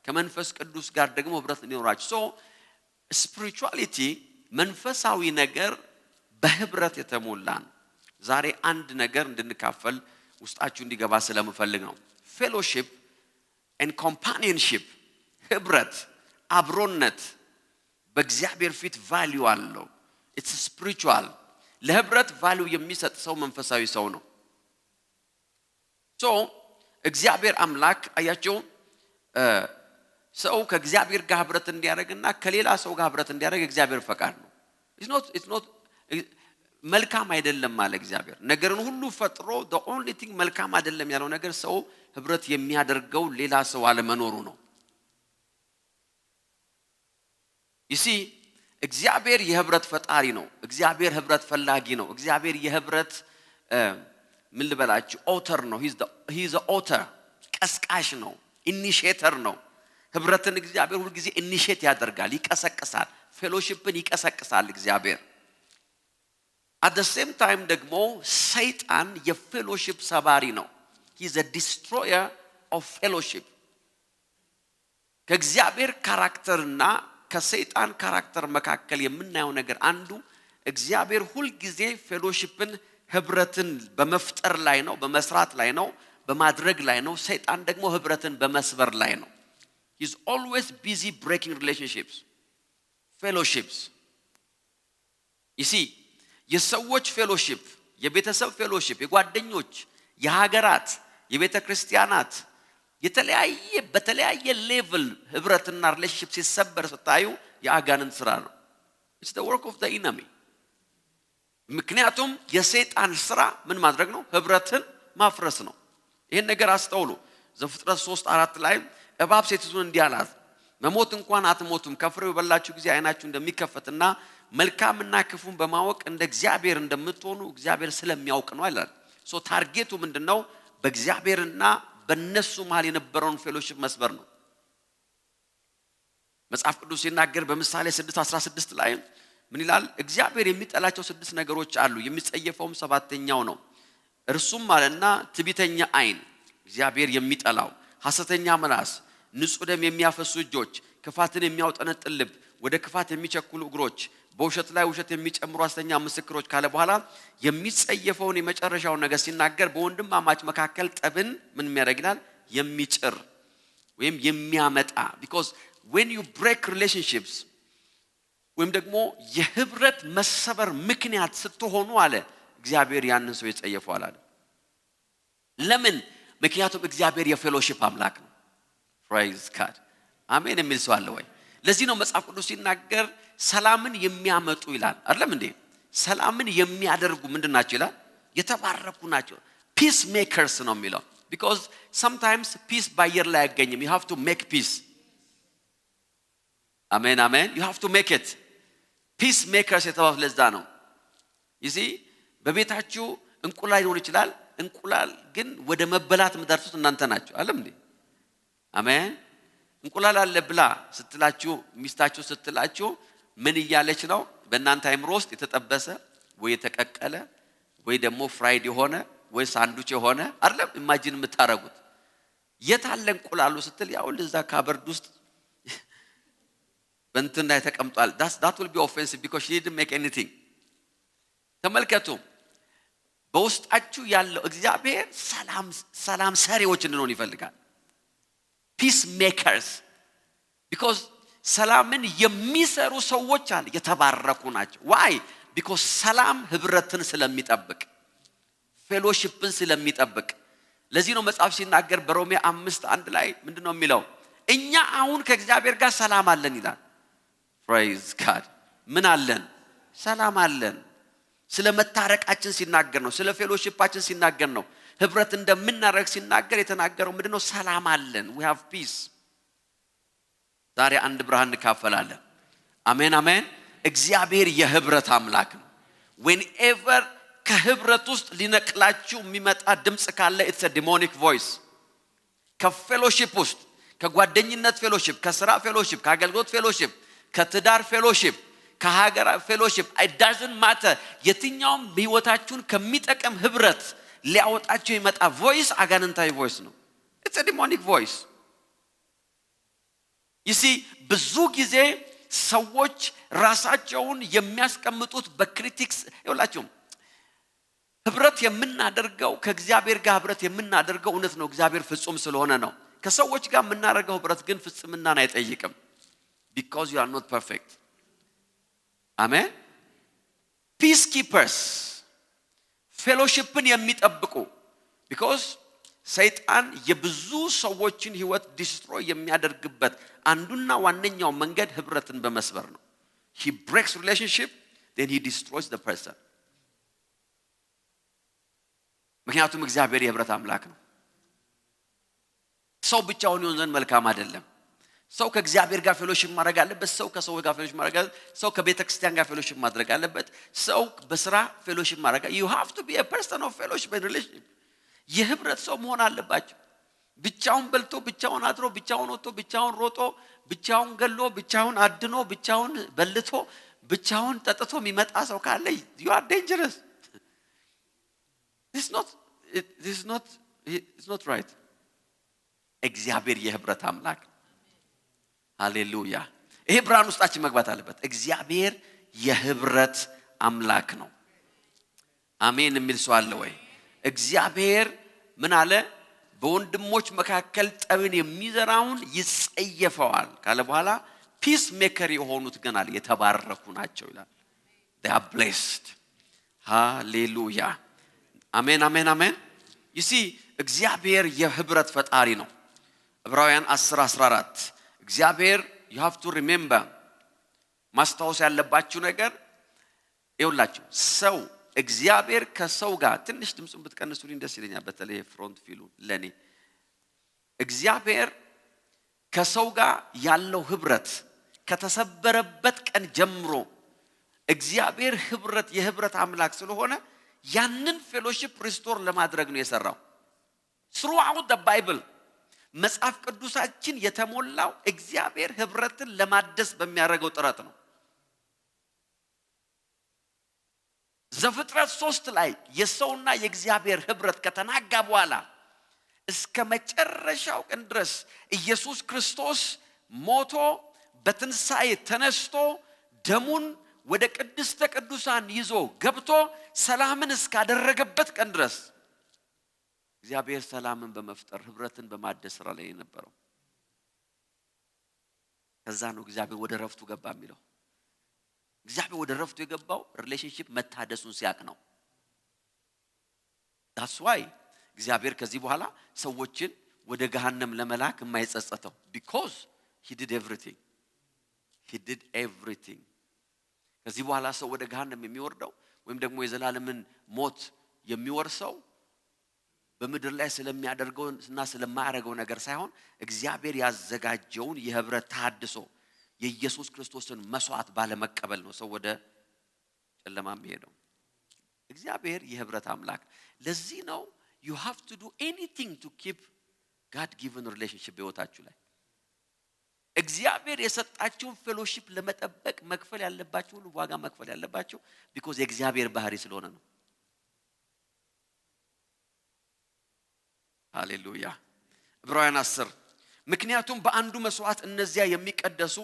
ከመንፈስ ቅዱስ ጋር ደግሞ ህብረት እንዲኖራችሁ ሶ ስፒሪቹዋሊቲ መንፈሳዊ ነገር በህብረት የተሞላ ነው ዛሬ አንድ ነገር እንድንካፈል ውስጣችሁ እንዲገባ ስለምፈልግ ነው ፌሎሺፕ and companionship ህብረት አብሮነት በእግዚአብሔር ፊት ቫልዩ አለው it's spiritual ለህብረት ቫልዩ የሚሰጥ ሰው መንፈሳዊ ሰው ነው ሶ እግዚአብሔር አምላክ አያችሁ ሰው ከእግዚአብሔር ጋር ህብረት እንዲያደርግና ከሌላ ሰው ጋር ህብረት እንዲያደርግ እግዚአብሔር ፈቃድ ነው። it's not መልካም አይደለም ማለት እግዚአብሔር ነገርን ሁሉ ፈጥሮ the only thing መልካም አይደለም ያለው ነገር ሰው ህብረት የሚያደርገው ሌላ ሰው አለመኖሩ ነው። you see እግዚአብሔር የህብረት ፈጣሪ ነው። እግዚአብሔር ህብረት ፈላጊ ነው። እግዚአብሔር የህብረት ምን ልበላችሁ author ነው። he is the author ቀስቃሽ ነው። initiator ነው። ህብረትን እግዚአብሔር ሁሉ ጊዜ ኢኒሺየት ያደርጋል፣ ይቀሰቅሳል፣ ፌሎሺፕን ይቀሰቅሳል እግዚአብሔር። at the same time ደግሞ ሰይጣን የፌሎሺፕ ሰባሪ ነው። he is a destroyer of fellowship። ከእግዚአብሔር ካራክተርና ከሰይጣን ካራክተር መካከል የምናየው ነገር አንዱ እግዚአብሔር ሁሉ ጊዜ ፌሎሺፕን ህብረትን በመፍጠር ላይ ነው፣ በመስራት ላይ ነው፣ በማድረግ ላይ ነው። ሰይጣን ደግሞ ህብረትን በመስበር ላይ ነው። He's always busy breaking relationships, fellowships. You see, የሰዎች ፌሎሺፕ፣ የቤተሰብ ፌሎሺፕ፣ የጓደኞች፣ የሀገራት፣ የቤተክርስቲያናት በተለያየ ሌቭል ህብረትና ሪሌሽንሺፕ ሲሰበር ስታዩ የአጋንንት ስራ ነው። It's the work of the enemy. ምክንያቱም የሰይጣን ስራ ምን ማድረግ ነው? ህብረትን ማፍረስ ነው። ይሄን ነገር አስተውሉ። ዘፍጥረት 3:4 ላይ እባብ ሴቲቱን እንዲህ አላት፣ መሞት እንኳን አትሞቱም፣ ከፍሬው የበላችሁ ጊዜ አይናችሁ እንደሚከፈትና መልካምና ክፉን በማወቅ እንደ እግዚአብሔር እንደምትሆኑ እግዚአብሔር ስለሚያውቅ ነው ይላል። ሶ ታርጌቱ ምንድነው? በእግዚአብሔርና በእነሱ መሃል የነበረውን ፌሎሺፕ መስበር ነው። መጽሐፍ ቅዱስ ሲናገር በምሳሌ 6:16 ላይ ምን ይላል? እግዚአብሔር የሚጠላቸው 6 ነገሮች አሉ፣ የሚጸየፈውም 7ኛው ነው። እርሱም ማለትና ትዕቢተኛ አይን እግዚአብሔር የሚጠላው፣ ሐሰተኛ ምላስ፣ ንጹህ ደም የሚያፈሱ እጆች፣ ክፋትን የሚያውጠነጥል ልብ፣ ወደ ክፋት የሚቸኩሉ እግሮች፣ በውሸት ላይ ውሸት የሚጨምሩ ሐሰተኛ ምስክሮች ካለ በኋላ የሚጸየፈውን የመጨረሻውን ነገር ሲናገር በወንድማማች መካከል ጠብን ምን የሚያደርግናል? የሚጭር ወይም የሚያመጣ because when you break relationships ወይም ደግሞ የህብረት መሰበር ምክንያት ስትሆኑ አለ እግዚአብሔር ያንን ሰው ይጸየፈዋል አለ። ለምን? ምክንያቱም እግዚአብሔር የፌሎሺፕ አምላክ ነው። praise God አሜን የሚል ሰው አለ ወይ? ለዚህ ነው መጽሐፍ ቅዱስ ሲናገር ሰላምን የሚያመጡ ይላል አይደለም እንዴ? ሰላምን የሚያደርጉ ምንድናቸው ይላል? የተባረኩ ናቸው። peace makers ነው የሚለው because sometimes peace ባየር ላይ አይገኝም። you have to make peace አሜን አሜን you have to make it peace makers የተባሉት ለዛ ነው። you see በቤታችሁ እንቁላል ሊሆን ይችላል። እንቁላል ግን ወደ መበላት ምዳርሱት እናንተ ናችሁ አይደል እንዴ? አሜን እንቁላል አለ ብላ ስትላችሁ ሚስታችሁ ስትላችሁ ምን እያለች ነው? በእናንተ አይምሮ ውስጥ የተጠበሰ ወይ የተቀቀለ ወይ ደግሞ ፍራይድ የሆነ ወይ ሳንዱች የሆነ አይደለም ኢማጂን የምታረጉት። የታለ እንቁላሉ ስትል ያው ለዛ ካበርድ ውስጥ በእንትን ላይ ተቀምጧል። that will be offensive because she didn't make anything። ተመልከቱ በውስጣችሁ ያለው እግዚአብሔር ሰላም ሰሪዎች እንድንሆን ይፈልጋል። peace makers because ሰላምን የሚሰሩ ሰዎች አለ የተባረኩ ናቸው። why? because ሰላም ህብረትን ስለሚጠብቅ ፌሎሺፕን ስለሚጠብቅ። ለዚህ ነው መጽሐፍ ሲናገር በሮሜ 5:1 ላይ ምንድነው የሚለው? እኛ አሁን ከእግዚአብሔር ጋር ሰላም አለን ይላል። praise God ምን አለን? ሰላም አለን። ስለ መታረቃችን ሲናገር ነው። ስለ ፌሎሺፓችን ሲናገር ነው። ህብረት እንደምናረግ ሲናገር የተናገረው ምንድነው? ሰላም አለን we have peace። ዛሬ አንድ ብርሃን እንካፈላለን። አሜን አሜን። እግዚአብሔር የህብረት አምላክ ነው። whenever ከህብረት ውስጥ ሊነቅላችሁ የሚመጣ ድምጽ ካለ it's a demonic voice። ከፌሎሺፕ ውስጥ ከጓደኝነት ፌሎሺፕ፣ ከሥራ ፌሎሺፕ፣ ከአገልግሎት ፌሎሺፕ፣ ከትዳር ፌሎሺፕ፣ ከሀገር ፌሎሺፕ it doesn't matter የትኛውም ህይወታችሁን ከሚጠቅም ህብረት ሊያወጣችሁ ይመጣ ቮይስ አጋንንታዊ ቮይስ ነው። it's a demonic voice። you see ብዙ ጊዜ ሰዎች ራሳቸውን የሚያስቀምጡት በክሪቲክስ ይውላችሁ። ህብረት የምናደርገው ከእግዚአብሔር ጋር ህብረት የምናደርገው እውነት ነው እግዚአብሔር ፍጹም ስለሆነ ነው። ከሰዎች ጋር የምናደርገው ህብረት ግን ፍጹምናን አይጠይቅም because you are not perfect። አሜን። peacekeepers ፌሎሺፕን የሚጠብቁ because ሰይጣን የብዙ ሰዎችን ህይወት ዲስትሮይ የሚያደርግበት አንዱና ዋነኛው መንገድ ህብረትን በመስበር ነው። he breaks relationship, then he destroys the person. ምክንያቱም እግዚአብሔር የህብረት አምላክ ነው። ሰው ብቻውን ይሆን ዘንድ መልካም አይደለም። ሰው ከእግዚአብሔር ጋር ፌሎሺፕ ማድረግ አለበት። ሰው ከሰው ጋር ፌሎሺፕ ማድረግ አለበት። ሰው ከቤተ ክርስቲያን ጋር ፌሎሺፕ ማድረግ አለበት። ሰው በስራ ፌሎሺፕ ማድረግ you have to be a person of fellowship and relationship. የህብረት ሰው መሆን አለባችሁ። ብቻውን በልቶ ብቻውን አድሮ ብቻውን ወጥቶ ብቻውን ሮጦ ብቻውን ገሎ ብቻውን አድኖ ብቻውን በልቶ ብቻውን ጠጥቶ የሚመጣ ሰው ካለ you are dangerous. It's not right. እግዚአብሔር የህብረት አምላክ ሃሌሉያ። ይሄ ብርሃን ውስጣችን መግባት አለበት። እግዚአብሔር የህብረት አምላክ ነው። አሜን የሚል ሰው አለ ወይ? እግዚአብሔር ምን አለ? በወንድሞች መካከል ጠብን የሚዘራውን ይጸየፈዋል ካለ በኋላ ፒስ ሜከር የሆኑት ግን አለ የተባረኩ ናቸው ይላል። they are blessed. ሃሌሉያ አሜን አሜን አሜን። you see እግዚአብሔር የህብረት ፈጣሪ ነው። ዕብራውያን 10:14 እግዚአብሔር you have to remember ማስታወስ ያለባችሁ ነገር ይኸውላችሁ ሰው እግዚአብሔር ከሰው ጋር ትንሽ ድምጹን ብትቀንሱልኝ ደስ ይለኛል። በተለይ ፍሮንት ፊሉ ለኔ እግዚአብሔር ከሰው ጋር ያለው ህብረት ከተሰበረበት ቀን ጀምሮ እግዚአብሔር የህብረት አምላክ ስለሆነ ያንን ፌሎሺፕ ሪስቶር ለማድረግ ነው የሰራው። throughout the Bible መጽሐፍ ቅዱሳችን የተሞላው እግዚአብሔር ህብረትን ለማደስ በሚያደርገው ጥረት ነው። ዘፍጥረት 3 ላይ የሰውና የእግዚአብሔር ህብረት ከተናጋ በኋላ እስከ መጨረሻው ቀን ድረስ ኢየሱስ ክርስቶስ ሞቶ በትንሳኤ ተነስቶ ደሙን ወደ ቅድስተ ቅዱሳን ይዞ ገብቶ ሰላምን እስካደረገበት ቀን ድረስ እግዚአብሔር ሰላምን በመፍጠር ህብረትን በማደስ ስራ ላይ የነበረው። ከዛ ነው እግዚአብሔር ወደ ረፍቱ ገባ የሚለው። እግዚአብሔር ወደ ረፍቱ የገባው ሪሌሽንሺፕ መታደሱን ሲያቅ ነው። that's why እግዚአብሔር ከዚህ በኋላ ሰዎችን ወደ ገሃነም ለመላክ የማይጸጸተው because he did everything. ከዚህ በኋላ ሰው ወደ ገሃነም የሚወርደው ወይም ደግሞ የዘላለምን ሞት የሚወርሰው በምድር ላይ ስለሚያደርገውና ስለማያደርገው ነገር ሳይሆን እግዚአብሔር ያዘጋጀውን የህብረት ታድሶ የኢየሱስ ክርስቶስን መስዋዕት ባለመቀበል ነው ሰው ወደ ጨለማ የሚሄደው። እግዚአብሔር የህብረት አምላክ። ለዚህ ነው you have to do anything to keep God given relationship በህይወታችሁ ላይ። እግዚአብሔር የሰጣችሁን ፌሎሺፕ ለመጠበቅ መክፈል ያለባችሁ ሁሉ ዋጋ መክፈል ያለባችሁ because የእግዚአብሔር ባህሪ ስለሆነ ነው። ሃሌሉያ። ዕብራውያን 10 ምክንያቱም በአንዱ መስዋዕት እነዚያ የሚቀደሱ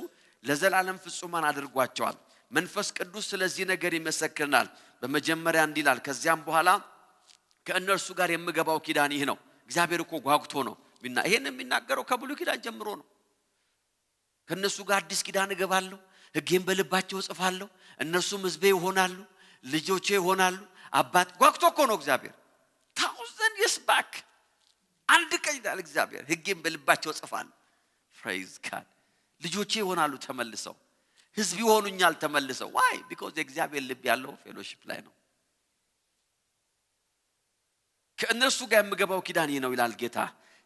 ለዘላለም ፍጹማን አድርጓቸዋል። መንፈስ ቅዱስ ስለዚህ ነገር ይመሰክርናል። በመጀመሪያ እንዲላል ከዚያም በኋላ ከእነርሱ ጋር የምገባው ኪዳን ይህ ነው። እግዚአብሔር እኮ ጓጉቶ ነው ይሄን የሚናገረው ከብሉይ ኪዳን ጀምሮ ነው። ከነሱ ጋር አዲስ ኪዳን እገባለሁ፣ ሕጌን በልባቸው እጽፋለሁ፣ እነሱም ሕዝቤ ይሆናሉ፣ ልጆቼ ይሆናሉ። አባት ጓጉቶ እኮ ነው እግዚአብሔር 1000 years back አንድ ቀን ይላል እግዚአብሔር ሕጌን በልባቸው እጽፋለሁ። praise God ልጆቼ ይሆናሉ ተመልሰው፣ ሕዝብ ይሆኑኛል ተመልሰው። why? because የእግዚአብሔር ልብ ያለው ፌሎሺፕ ላይ ነው። ከእነርሱ ጋር የምገባው ኪዳን ይህ ነው ይላል ጌታ፣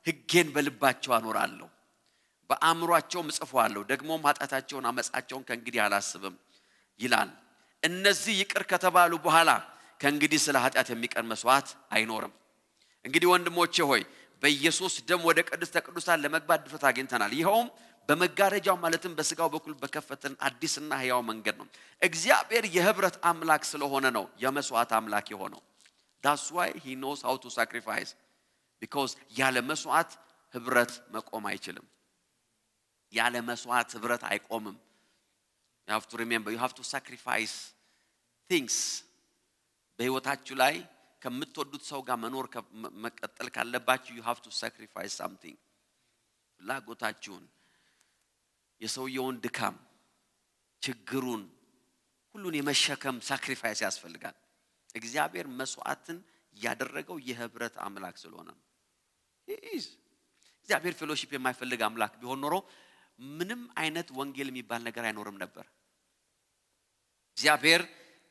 ሕጌን በልባቸው አኖራለሁ፣ በአእምሮአቸው እጽፈዋለሁ፣ ደግሞ ኃጢአታቸውን አመጻቸውን ከእንግዲህ አላስብም ይላል። እነዚህ ይቅር ከተባሉ በኋላ ከእንግዲህ ስለ ኃጢአት የሚቀር መስዋዕት አይኖርም። እንግዲህ ወንድሞቼ ሆይ በኢየሱስ ደም ወደ ቅድስተ ቅዱሳን ለመግባት ድፍረት አግኝተናል። ይኸውም በመጋረጃው ማለትም በስጋው በኩል በከፈተን አዲስና ሕያው መንገድ ነው። እግዚአብሔር የህብረት አምላክ ስለሆነ ነው የመስዋዕት አምላክ የሆነው። that's why he knows how to sacrifice because ያለ መስዋዕት ህብረት መቆም አይችልም። ያለ መስዋዕት ህብረት አይቆምም። you have to remember you have to sacrifice things በህይወታችሁ ላይ ከምትወዱት ሰው ጋር መኖር መቀጠል ካለባችሁ you have to sacrifice something። ፍላጎታችሁን፣ የሰውየውን ድካም፣ ችግሩን ሁሉን የመሸከም ሳክሪፋይስ ያስፈልጋል። እግዚአብሔር መስዋዕትን ያደረገው የህብረት አምላክ ስለሆነ ነው። is እግዚአብሔር ፌሎሺፕ የማይፈልግ አምላክ ቢሆን ኖሮ ምንም አይነት ወንጌል የሚባል ነገር አይኖርም ነበር። እግዚአብሔር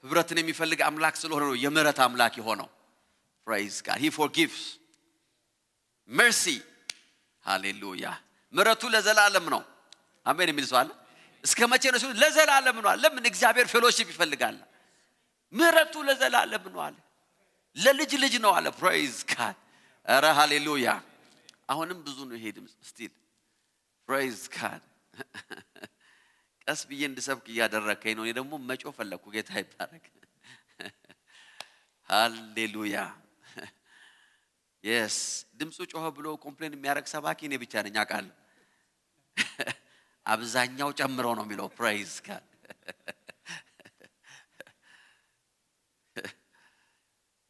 ህብረትን የሚፈልግ አምላክ ስለሆነ ነው የምህረት አምላክ የሆነው። praise God, he forgives. mercy, hallelujah. ምህረቱ ለዘላለም ነው። አሜን የሚል ሰው አለ? እስከ መቼ ነው? ለዘላለም ነው። ለምን? እግዚአብሔር ፌሎሺፕ ይፈልጋል። ምህረቱ ለዘላለም ነው አለ። ለልጅ ልጅ ነው አለ። praise God. ኧረ ሃሌሉያ። አሁንም ብዙ ነው ይሄ ድምጽ still praise God. ቀስ ብዬ እንድሰብክ እያደረከኝ ነው። እኔ ደግሞ መጮህ ፈለኩ። ጌታ ይባረክ። ሃሌሉያ። yes ድምጹ ጮኸ ብሎ ኮምፕሌን የሚያረግ ሰባኪ እኔ ብቻ ነኝ አውቃለሁ። አብዛኛው ጨምረው ነው የሚለው praise God.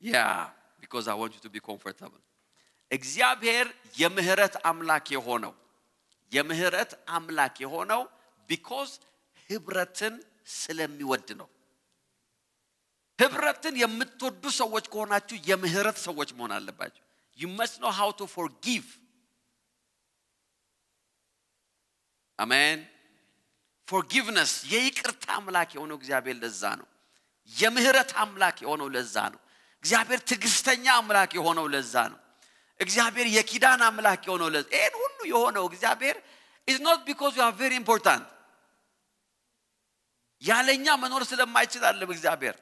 yeah because I want you to be comfortable. እግዚአብሔር የምህረት አምላክ የሆነው because ህብረትን ስለሚወድ ነው። ህብረትን የምትወዱ ሰዎች ከሆናችሁ የምህረት ሰዎች መሆን አለባችሁ። you must know how to forgive. amen. forgiveness የይቅርታ አምላክ የሆነው እግዚአብሔር ለዛ ነው። የምህረት አምላክ የሆነው ለዛ ነው። እግዚአብሔር ትዕግስተኛ አምላክ የሆነው ለዛ ነው። እግዚአብሔር የኪዳን አምላክ የሆነው ለዛ ይሄን ሁሉ የሆነው እግዚአብሔር is not because you are very important. ያለኛ መኖር ስለማይችል አይደለም እግዚአብሔር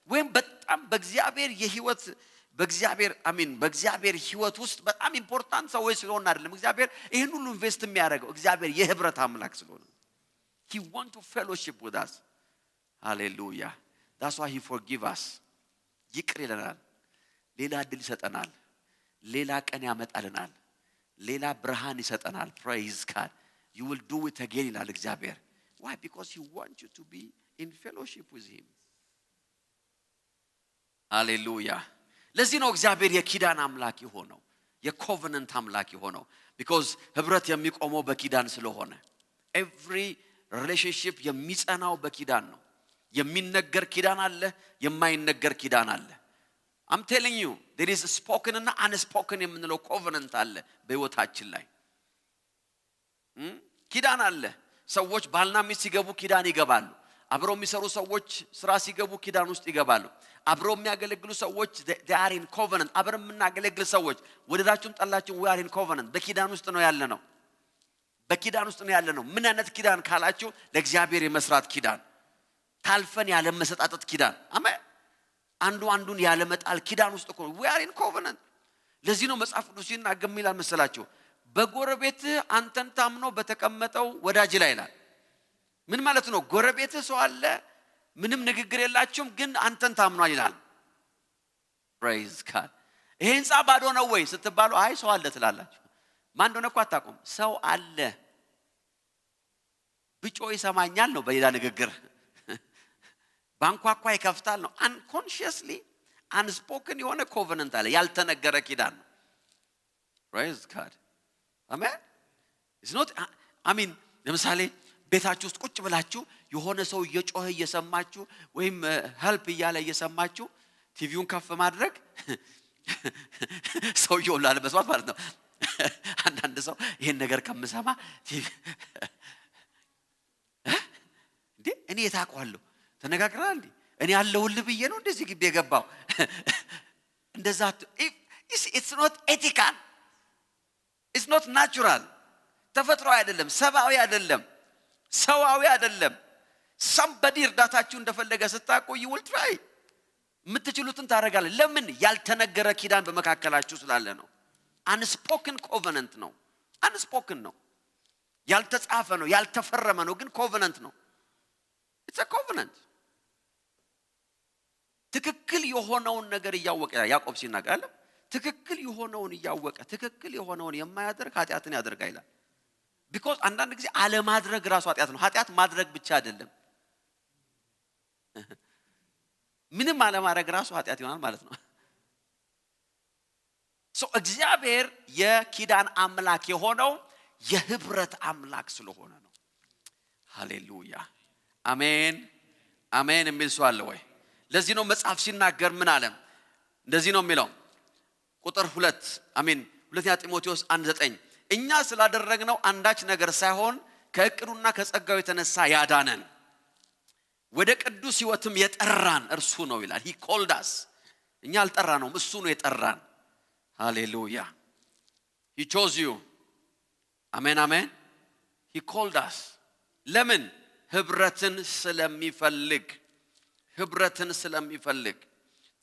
ወይም በጣም በእግዚአብሔር የህይወት በእግዚአብሔር ህይወት ውስጥ በጣም ኢምፖርታንት ሰዎች ስለሆነ አይደለም እግዚአብሔር ይሄን ሁሉ ኢንቨስት የሚያደርገው። እግዚአብሔር የህብረት አምላክ ስለሆነ he want to fellowship with us. hallelujah. that's why he forgive us. ይቅር ይለናል። ሌላ እድል ይሰጠናል። ሌላ ቀን ያመጣልናል። ሌላ ብርሃን ይሰጠናል። praise God. you will do it again ይላል እግዚአብሔር። why? because he wants you to be in fellowship with him. hallelujah. ለዚህ ነው እግዚአብሔር የኪዳን አምላክ የሆነው የኮቨናንት አምላክ የሆነው because ህብረት የሚቆመው በኪዳን ስለሆነ every relationship የሚጸናው በኪዳን ነው። የሚነገር ኪዳን አለ፣ የማይነገር ኪዳን አለ። I'm telling you there is a spoken and unspoken የምንለው covenant አለ በህይወታችን ላይ ኪዳን አለ። ሰዎች ባልና ሚስት ሲገቡ ኪዳን ይገባሉ። አብረው የሚሰሩ ሰዎች ስራ ሲገቡ ኪዳን ውስጥ ይገባሉ። አብረው የሚያገለግሉ ሰዎች they are in covenant. አብረው የምናገለግል ሰዎች ወደዳችሁም ጠላችሁም we are in covenant. በኪዳን ውስጥ ነው ያለነው። በኪዳን ውስጥ ነው ያለነው። ምን አይነት ኪዳን ካላችሁ ለእግዚአብሔር የመስራት ኪዳን፣ ታልፈን ያለ መሰጣጠት ኪዳን። አሜን። አንዱ አንዱን ያለ መጣል ኪዳን ውስጥ እኮ we are in covenant. ለዚህ ነው መጽሐፍ ቅዱስ ሲናገር ምን ይላል መሰላችሁ? በጎረቤት አንተን ታምኖ በተቀመጠው ወዳጅ ላይ ይላል። ምን ማለት ነው? ጎረቤት ሰው አለ ምንም ንግግር የላችሁም ግን አንተን ታምኗል ይላል። praise God. ይሄ ህንጻ ባዶ ነው ወይ ስትባሉ አይ ሰው አለ ትላላችሁ። ማን እንደሆነ እኮ አታውቁም። ሰው አለ ብጮ ይሰማኛል ነው በሌላ ንግግር። ባንኳኳ ይከፍታል ነው። unconsciously unspoken የሆነ covenant አለ፣ ያልተነገረ ኪዳን ነው። praise God. amen. it's not ለምሳሌ ቤታችሁ ውስጥ ቁጭ ብላችሁ የሆነ ሰው እየጮኸ እየሰማችሁ ወይም ሄልፕ እያለ እየሰማችሁ ቲቪውን ከፍ ማድረግ ሰው ይወላል በስዋት ማለት ነው። አንዳንድ ሰው ይሄን ነገር ከምሰማ እንዴ እኔ የታውቀዋለሁ ተነጋግረናል እንዴ እኔ ያለሁልህ ብዬ ነው እንደዚህ ግቢ የገባው እንደዛ it's not ethical, it's not natural. ተፈጥሮ አይደለም፣ ሰባዊ አይደለም፣ ሰዋዊ አይደለም። somebody እርዳታችሁ እንደፈለገ ስታውቁ you will try የምትችሉትን ታደርጋለህ። ለምን? ያልተነገረ ኪዳን በመካከላችሁ ስላለ ነው። unspoken covenant ነው። unspoken ነው፣ ያልተጻፈ ነው፣ ያልተፈረመ ነው፣ ግን covenant ነው። it's a covenant. ትክክል የሆነውን ነገር ያወቀ ያዕቆብ ሲናገር አለ ትክክል የሆነውን ያወቀ ትክክል የሆነውን የማያደርግ ኃጢአትን ያደርጋል ይላል። because አንዳንድ ጊዜ አለማድረግ ራሱ ኃጢአት ነው። ኃጢአት ማድረግ ብቻ አይደለም፣ ምንም አለማድረግ ራሱ ኃጢአት ይሆናል ማለት ነው። እግዚአብሔር የኪዳን አምላክ የሆነው የህብረት አምላክ ስለሆነ ነው። ሃሌሉያ አሜን አሜን የሚል ሰው አለ ወይ? ለዚህ ነው መጽሐፍ ሲናገር ምን አለ? እንደዚህ ነው የሚለው ቁጥር 2 ሁለተኛ ጢሞቴዎስ 1:9 እኛ ስላደረግነው አንዳች ነገር ሳይሆን ከእቅዱና ከጸጋው የተነሳ ያዳነን ወደ ቅዱስ ሕይወትም የጠራን እርሱ ነው ይላል። he called us እኛ አልጠራነውም እሱ ነው የጠራን። ሃሌሉያ he chose you አሜን አሜን he called us ለምን ህብረትን ስለሚፈልግ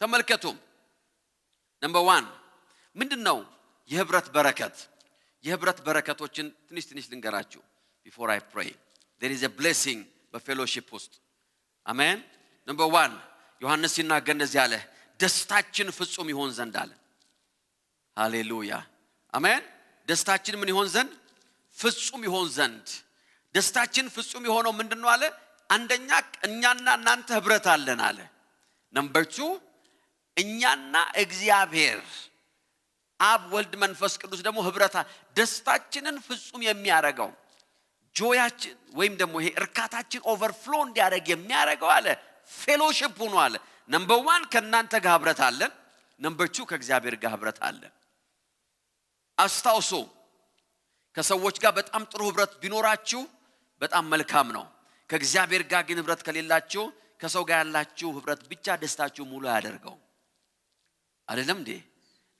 ተመልከቱ number 1 ምንድነው የህብረት በረከቶችን ትንሽ ልንገራችሁ before I pray. There is a blessing በፌሎሺፕ ውስጥ አሜን። number 1 ዮሐንስ ሲናገር እንደዚህ አለ ደስታችን ፍጹም ይሆን ዘንድ አለ። ሃሌሉያ አሜን። ደስታችን ምን ይሆን ዘንድ ፍጹም ይሆን ዘንድ ደስታችን ፍጹም የሆነው ምንድነው አለ አንደኛ እኛና እናንተ ህብረት አለን አለ። number 2 እኛና እግዚአብሔር አብ ወልድ መንፈስ ቅዱስ ደግሞ ህብረታ ደስታችንን ፍጹም የሚያረጋው ጆያችን ወይም ደግሞ ይሄ እርካታችን ኦቨርፍሎ እንዲያደርግ የሚያረጋው አለ ፌሎሺፕ ሆኖ አለ። number 1 ከናንተ ጋር ህብረት አለን። number 2 ከእግዚአብሔር ጋር ህብረት አለን። አስታውሱ ከሰዎች ጋር በጣም ጥሩ ህብረት ቢኖራችሁ በጣም መልካም ነው። ከእግዚአብሔር ጋር ግን ህብረት ከሌላችሁ ከሰው ጋር ያላችሁ ህብረት ብቻ ደስታችሁ ሙሉ ያደርገው አይደለም እንዴ?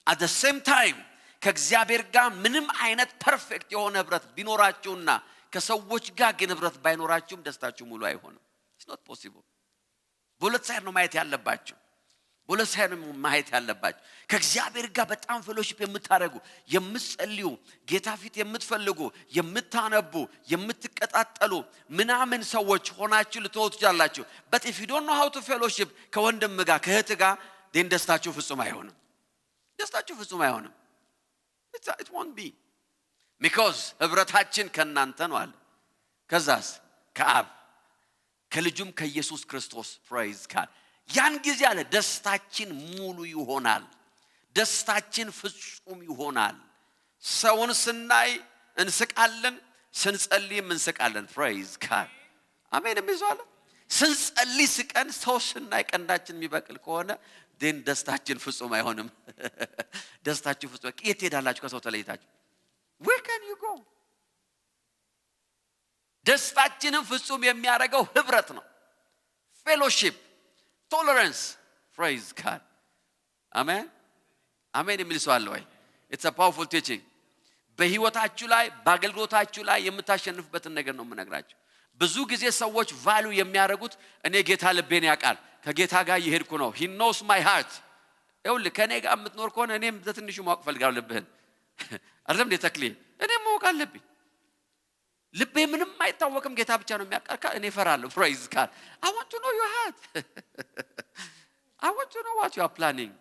at the same time ከእግዚአብሔር ጋር ምንም አይነት ፐርፌክት የሆነ ህብረት ቢኖራችሁና ከሰዎች ጋር ግን ህብረት ባይኖራችሁም ደስታችሁ ሙሉ አይሆንም። it's not possible። በሁለት ሳይድ ነው ማየት ያለባችሁ። ከእግዚአብሔር ጋር በጣም ፌሎሺፕ የምታደርጉ የምትጸልዩ ጌታ ፊት የምትፈልጉ የምታነቡ የምትቀጣጠሉ ምናምን ሰዎች ሆናችሁ ልትወጡ ትችላላችሁ። but if you don't know how to fellowship ከወንድም ጋር ከእህት ጋር ደስታችሁ ፍጹም አይሆንም። it won't be because ህብረታችን ከናንተ ነው አለ። ከዛስ ከአብ ከልጁም ከኢየሱስ ክርስቶስ praise God ያን ጊዜ አለ ደስታችን ሙሉ ይሆናል። ደስታችን ፍጹም ይሆናል። ሰውን ስናይ እንስቃለን፣ ስንጸልይም እንስቃለን። praise God አሜን። የሚዟል ስንጸልይ ስቀን ሰው ስናይ ቀንዳችን የሚበቅል ከሆነ ደስታችን ፍጹም አይሆንም። ደስታችሁ ፍጹም የት ሄዳላችሁ ከሰው ተለይታችሁ? where can you go? ደስታችንን ፍጹም የሚያደርገው ህብረት ነው። ፌሎሺፕ tolerance praise God አሜን አሜን። የሚል ሰው አለ ወይ? it's a powerful teaching። በህይወታችሁ ላይ በአገልግሎታችሁ ላይ የምታሸንፉበትን ነገር ነው የምነግራችሁ። ብዙ ጊዜ ሰዎች ቫልዩ የሚያደርጉት እኔ ጌታ ልቤን ያውቃል ከጌታ ጋር እየሄድኩ ነው he knows my heart። ይኸውልህ ከኔ ጋር የምትኖር ከሆነ እኔም በትንሹ ማወቅ ፈልጋለሁ ልብህን አይደለም እንደ ተክሌ እኔም ማወቅ አለብኝ። ልቤ ምንም አይታወቅም ጌታ ብቻ ነው የሚያውቃል። እኔ እፈራለሁ praise God I want to know your heart I want to know what you are planning።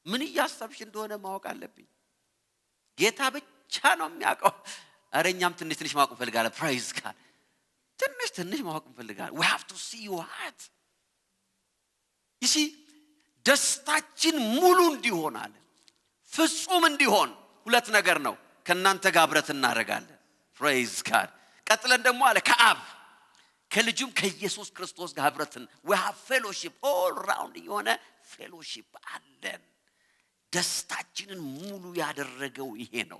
ምን እያሰብሽ እንደሆነ ማወቅ አለብኝ። ጌታ ብቻ ነው የሚያውቀው። አረኛም ትንሽ ማወቅ ፈልጋለሁ praise God ትንሽ ማወቅ ፈልጋለሁ። we have to see your heart you see ደስታችን ሙሉ እንዲሆን አለ ፍጹም እንዲሆን ሁለት ነገር ነው ከናንተ ጋር ህብረት እናደርጋለን praise God ቀጥለን ደግሞ አለ ከአብ ከልጁም ከኢየሱስ ክርስቶስ ጋር ህብረትን we have fellowship all round የሆነ fellowship አለን። ደስታችንን ሙሉ ያደረገው ይሄ ነው።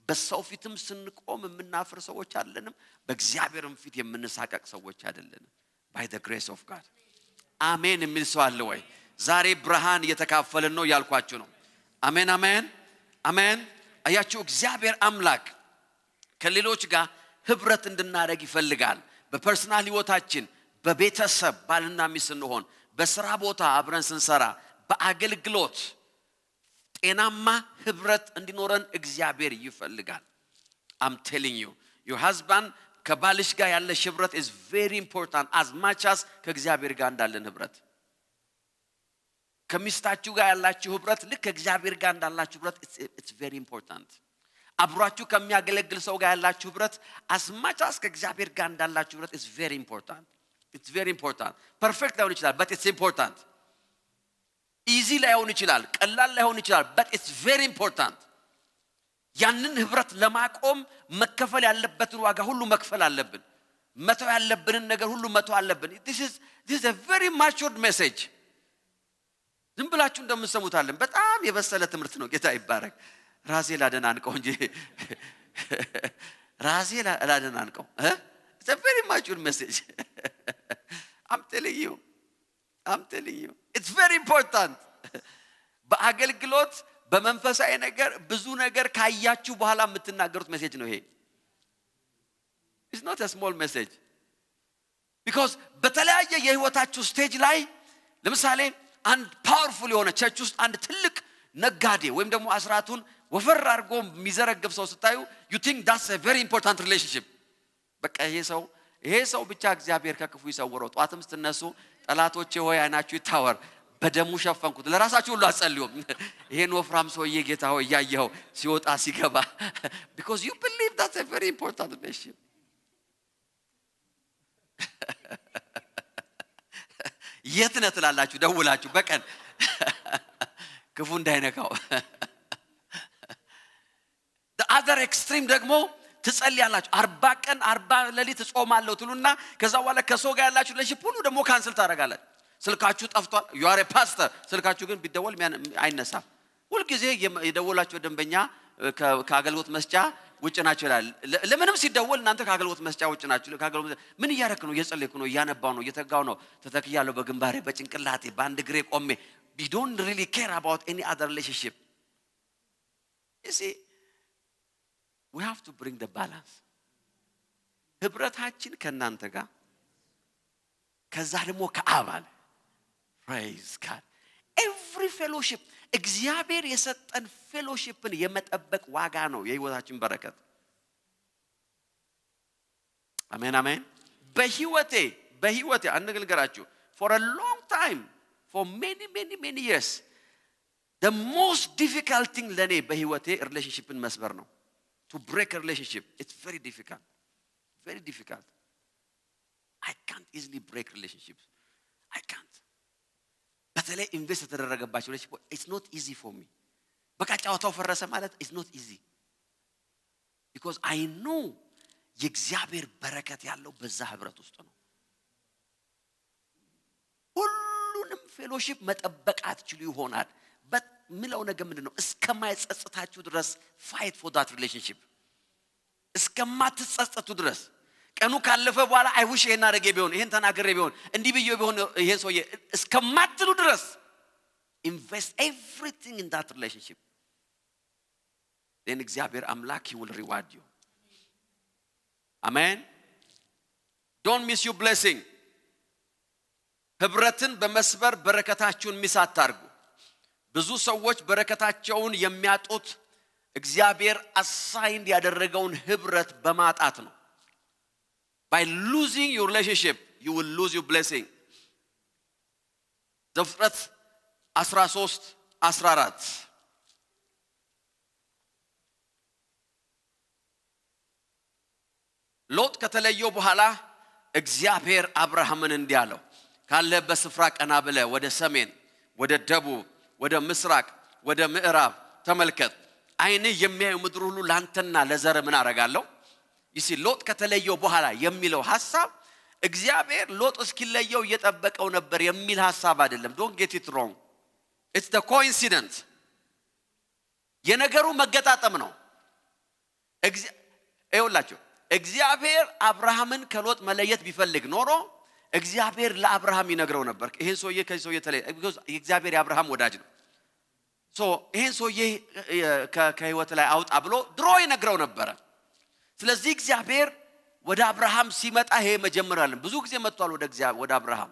በሰው ፊትም ስንቆም የምናፍር ሰዎች አይደለንም። በእግዚአብሔርም ፊት የምንሳቀቅ ሰዎች አይደለንም። by the grace of God አሜን። የሚል ሰው አለ ወይ? ዛሬ ብርሃን እየተካፈልን ነው ያልኳችሁ ነው። አሜን አሜን አሜን። አያችሁ እግዚአብሔር አምላክ ከሌሎች ጋር ህብረት እንድናደርግ ይፈልጋል። በፐርሰናል ህይወታችን በቤተሰብ ባልና ሚስት እንሆን በስራ ቦታ አብረን ስንሰራ በአገልግሎት ጤናማ ህብረት እንዲኖረን እግዚአብሔር ይፈልጋል። I'm telling you your husband ከባልሽ ጋር ያለ ህብረት is very important as much as ከእግዚአብሔር ጋር እንዳለን ህብረት። ከሚስታችሁ ጋር ያላችሁ ህብረት ልክ ከእግዚአብሔር ጋር እንዳላችሁ ህብረት it's very important። አብራችሁ ከሚያገለግል ሰው ጋር ያላችሁ ህብረት as much as ከእግዚአብሔር ጋር እንዳላችሁ ህብረት is very important። it's very important። perfect ላይሆን ይችላል but it's important። easy ላይሆን ይችላል ቀላል ላይሆን ይችላል but it's very important። ያንን ህብረት ለማቆም መከፈል ያለበትን ዋጋ ሁሉ መክፈል አለብን። መተው ያለብንን ነገር ሁሉ መተው አለብን። this is a very matured message። ዝም ብላችሁ እንደምትሰሙታለን በጣም የበሰለ ትምህርት ነው። ጌታ ይባረክ። ራሴ ላደናንቀው እንጂ ራሴ ላደናንቀው It's a very mature message. I'm telling you. It's very important. በአገልግሎት በመንፈሳዊ ነገር ብዙ ነገር ካያችሁ በኋላ የምትናገሩት ሜሴጅ ነው ይሄ It's not a small message. Because በተለያየ የህይወታችሁ ስቴጅ ላይ ለምሳሌ አንድ ፓወርፉል የሆነ ቸርች ውስጥ አንድ ትልቅ ነጋዴ ወይም ደግሞ አስራቱን ወፈር አድርጎ የሚዘረግፍ ሰው ስታዩ you think that's a very important relationship. በቃ ይሄ ሰው ብቻ እግዚአብሔር ከክፉ ይሰውረው ጧትም ስትነሱ ጠላቶቼ ሆይ አይናችሁ ይታወር በደሙ ሸፈንኩት ለራሳችሁ ሁሉ አጸልዩ ይሄን ወፍራም ሰውዬ ጌታ ሆይ ያያየው ሲወጣ ሲገባ because you believe that's a very important relationship. የት ነህ ትላላችሁ ደውላችሁ በቀን ክፉ እንዳይነካው the other extreme ደግሞ ትጸልያላችሁ 40 ቀን 40 ሌሊት ጾማለሁ ትሉና ከዛ በኋላ ከሰው ጋር ያላችሁ ለሽፕ ሁሉ ደግሞ ካንሰል ታደርጋላችሁ ስልካችሁ ጠፍቷል you are a pastor ስልካችሁ ግን ቢደወል አይነሳም ሁሉ ጊዜ የደወላችሁ ደንበኛ ከአገልግሎት መስጫ ውጭ ናቸው ይላል ለምንም ሲደወል እናንተ ከአገልግሎት መስጫ ውጭ ናችሁ ከአገልግሎት ምን እያረክ ነው እየጸለይኩ ነው እያነባው ነው እየተጋው ነው ተተክያለሁ በግንባሬ በጭንቅላቴ በአንድ ግሬ ቆሜ we don't really care about any other relationship. You see we have to bring the balance. ህብረታችን ከናንተ ጋር ከዛ ደግሞ ከአባል praise God. Every fellowship እግዚአብሔር የሰጠን ፌሎሺፕን የመጠበቅ ዋጋ ነው የህይወታችን በረከት አሜን አሜን በህይወቴ አንገልገራችሁ for a long time for many years the most difficult thing ለኔ በህይወቴ ሪሌሽንሺፕን መስበር ነው to break a relationship it's very difficult I can't easily break relationships I can't በተለይ ኢንቨስት ተደረገባቸው ለሽ it's not easy for me በቃ ጫዋታው ፈረሰ ማለት it's not easy because I know የእግዚአብሔር በረከት ያለው በዛ ህብረት ውስጥ ነው ሁሉንም ፌሎሺፕ መጠበቅ አትችሉ ይሆናል በሚለው ነገር ምንድነው እስከማይጸጽታችሁ ድረስ fight for that relationship እስከማትጸጽቱ ድረስ ቀኑ ካለፈ በኋላ አይ wish ይሄን አድርጌ ቢሆን ይሄን ተናግሬ ቢሆን እንዲህ ብዬ ቢሆን ይሄ ሰውዬ እስከማትሉ ድረስ invest everything in that relationship then እግዚአብሔር አምላክ he will reward you amen don't miss your blessing ህብረትን በመስበር በረከታችሁን ሚስ አታርጉ ብዙ ሰዎች በረከታቸውን የሚያጡት እግዚአብሔር አሳይንድ ያደረገውን ህብረት በማጣት ነው By losing your relationship, you will lose your blessing. ዘፍጥረት 13:14 ሎጥ ከተለየው በኋላ እግዚአብሔር አብርሃምን እንዲህ አለው ካለበት ስፍራ ቀና ብለህ ወደ ሰሜን ወደ ደቡብ ወደ ምስራቅ ወደ ምዕራብ ተመልከት አይንህ የሚያዩ ምድር ሁሉ ላንተና ለዘር ምን አረጋለሁ ይሲ ሎጥ ከተለየው በኋላ የሚለው ሐሳብ እግዚአብሔር ሎጥ እስኪለየው እየጠበቀው ነበር የሚል ሐሳብ አይደለም don't get it wrong it's the የነገሩ መገጣጠም ነው አይውላችሁ እግዚአብሔር አብርሃምን ከሎጥ መለየት ቢፈልግ ኖሮ እግዚአብሔር ለአብርሃም ይነግረው ነበር ይሄን ሰውዬ ከሰውዬ ተለየ because እግዚአብሔር የአብርሃም ወዳጅ ነው so ይሄን ሰውዬ ከህይወት ላይ አውጣ ብሎ ድሮ ይነግረው ነበር ስለዚህ እግዚአብሔር ወደ አብርሃም ሲመጣ ይሄ መጀመሪያ ብዙ ጊዜ መጥቷል ወደ አብርሃም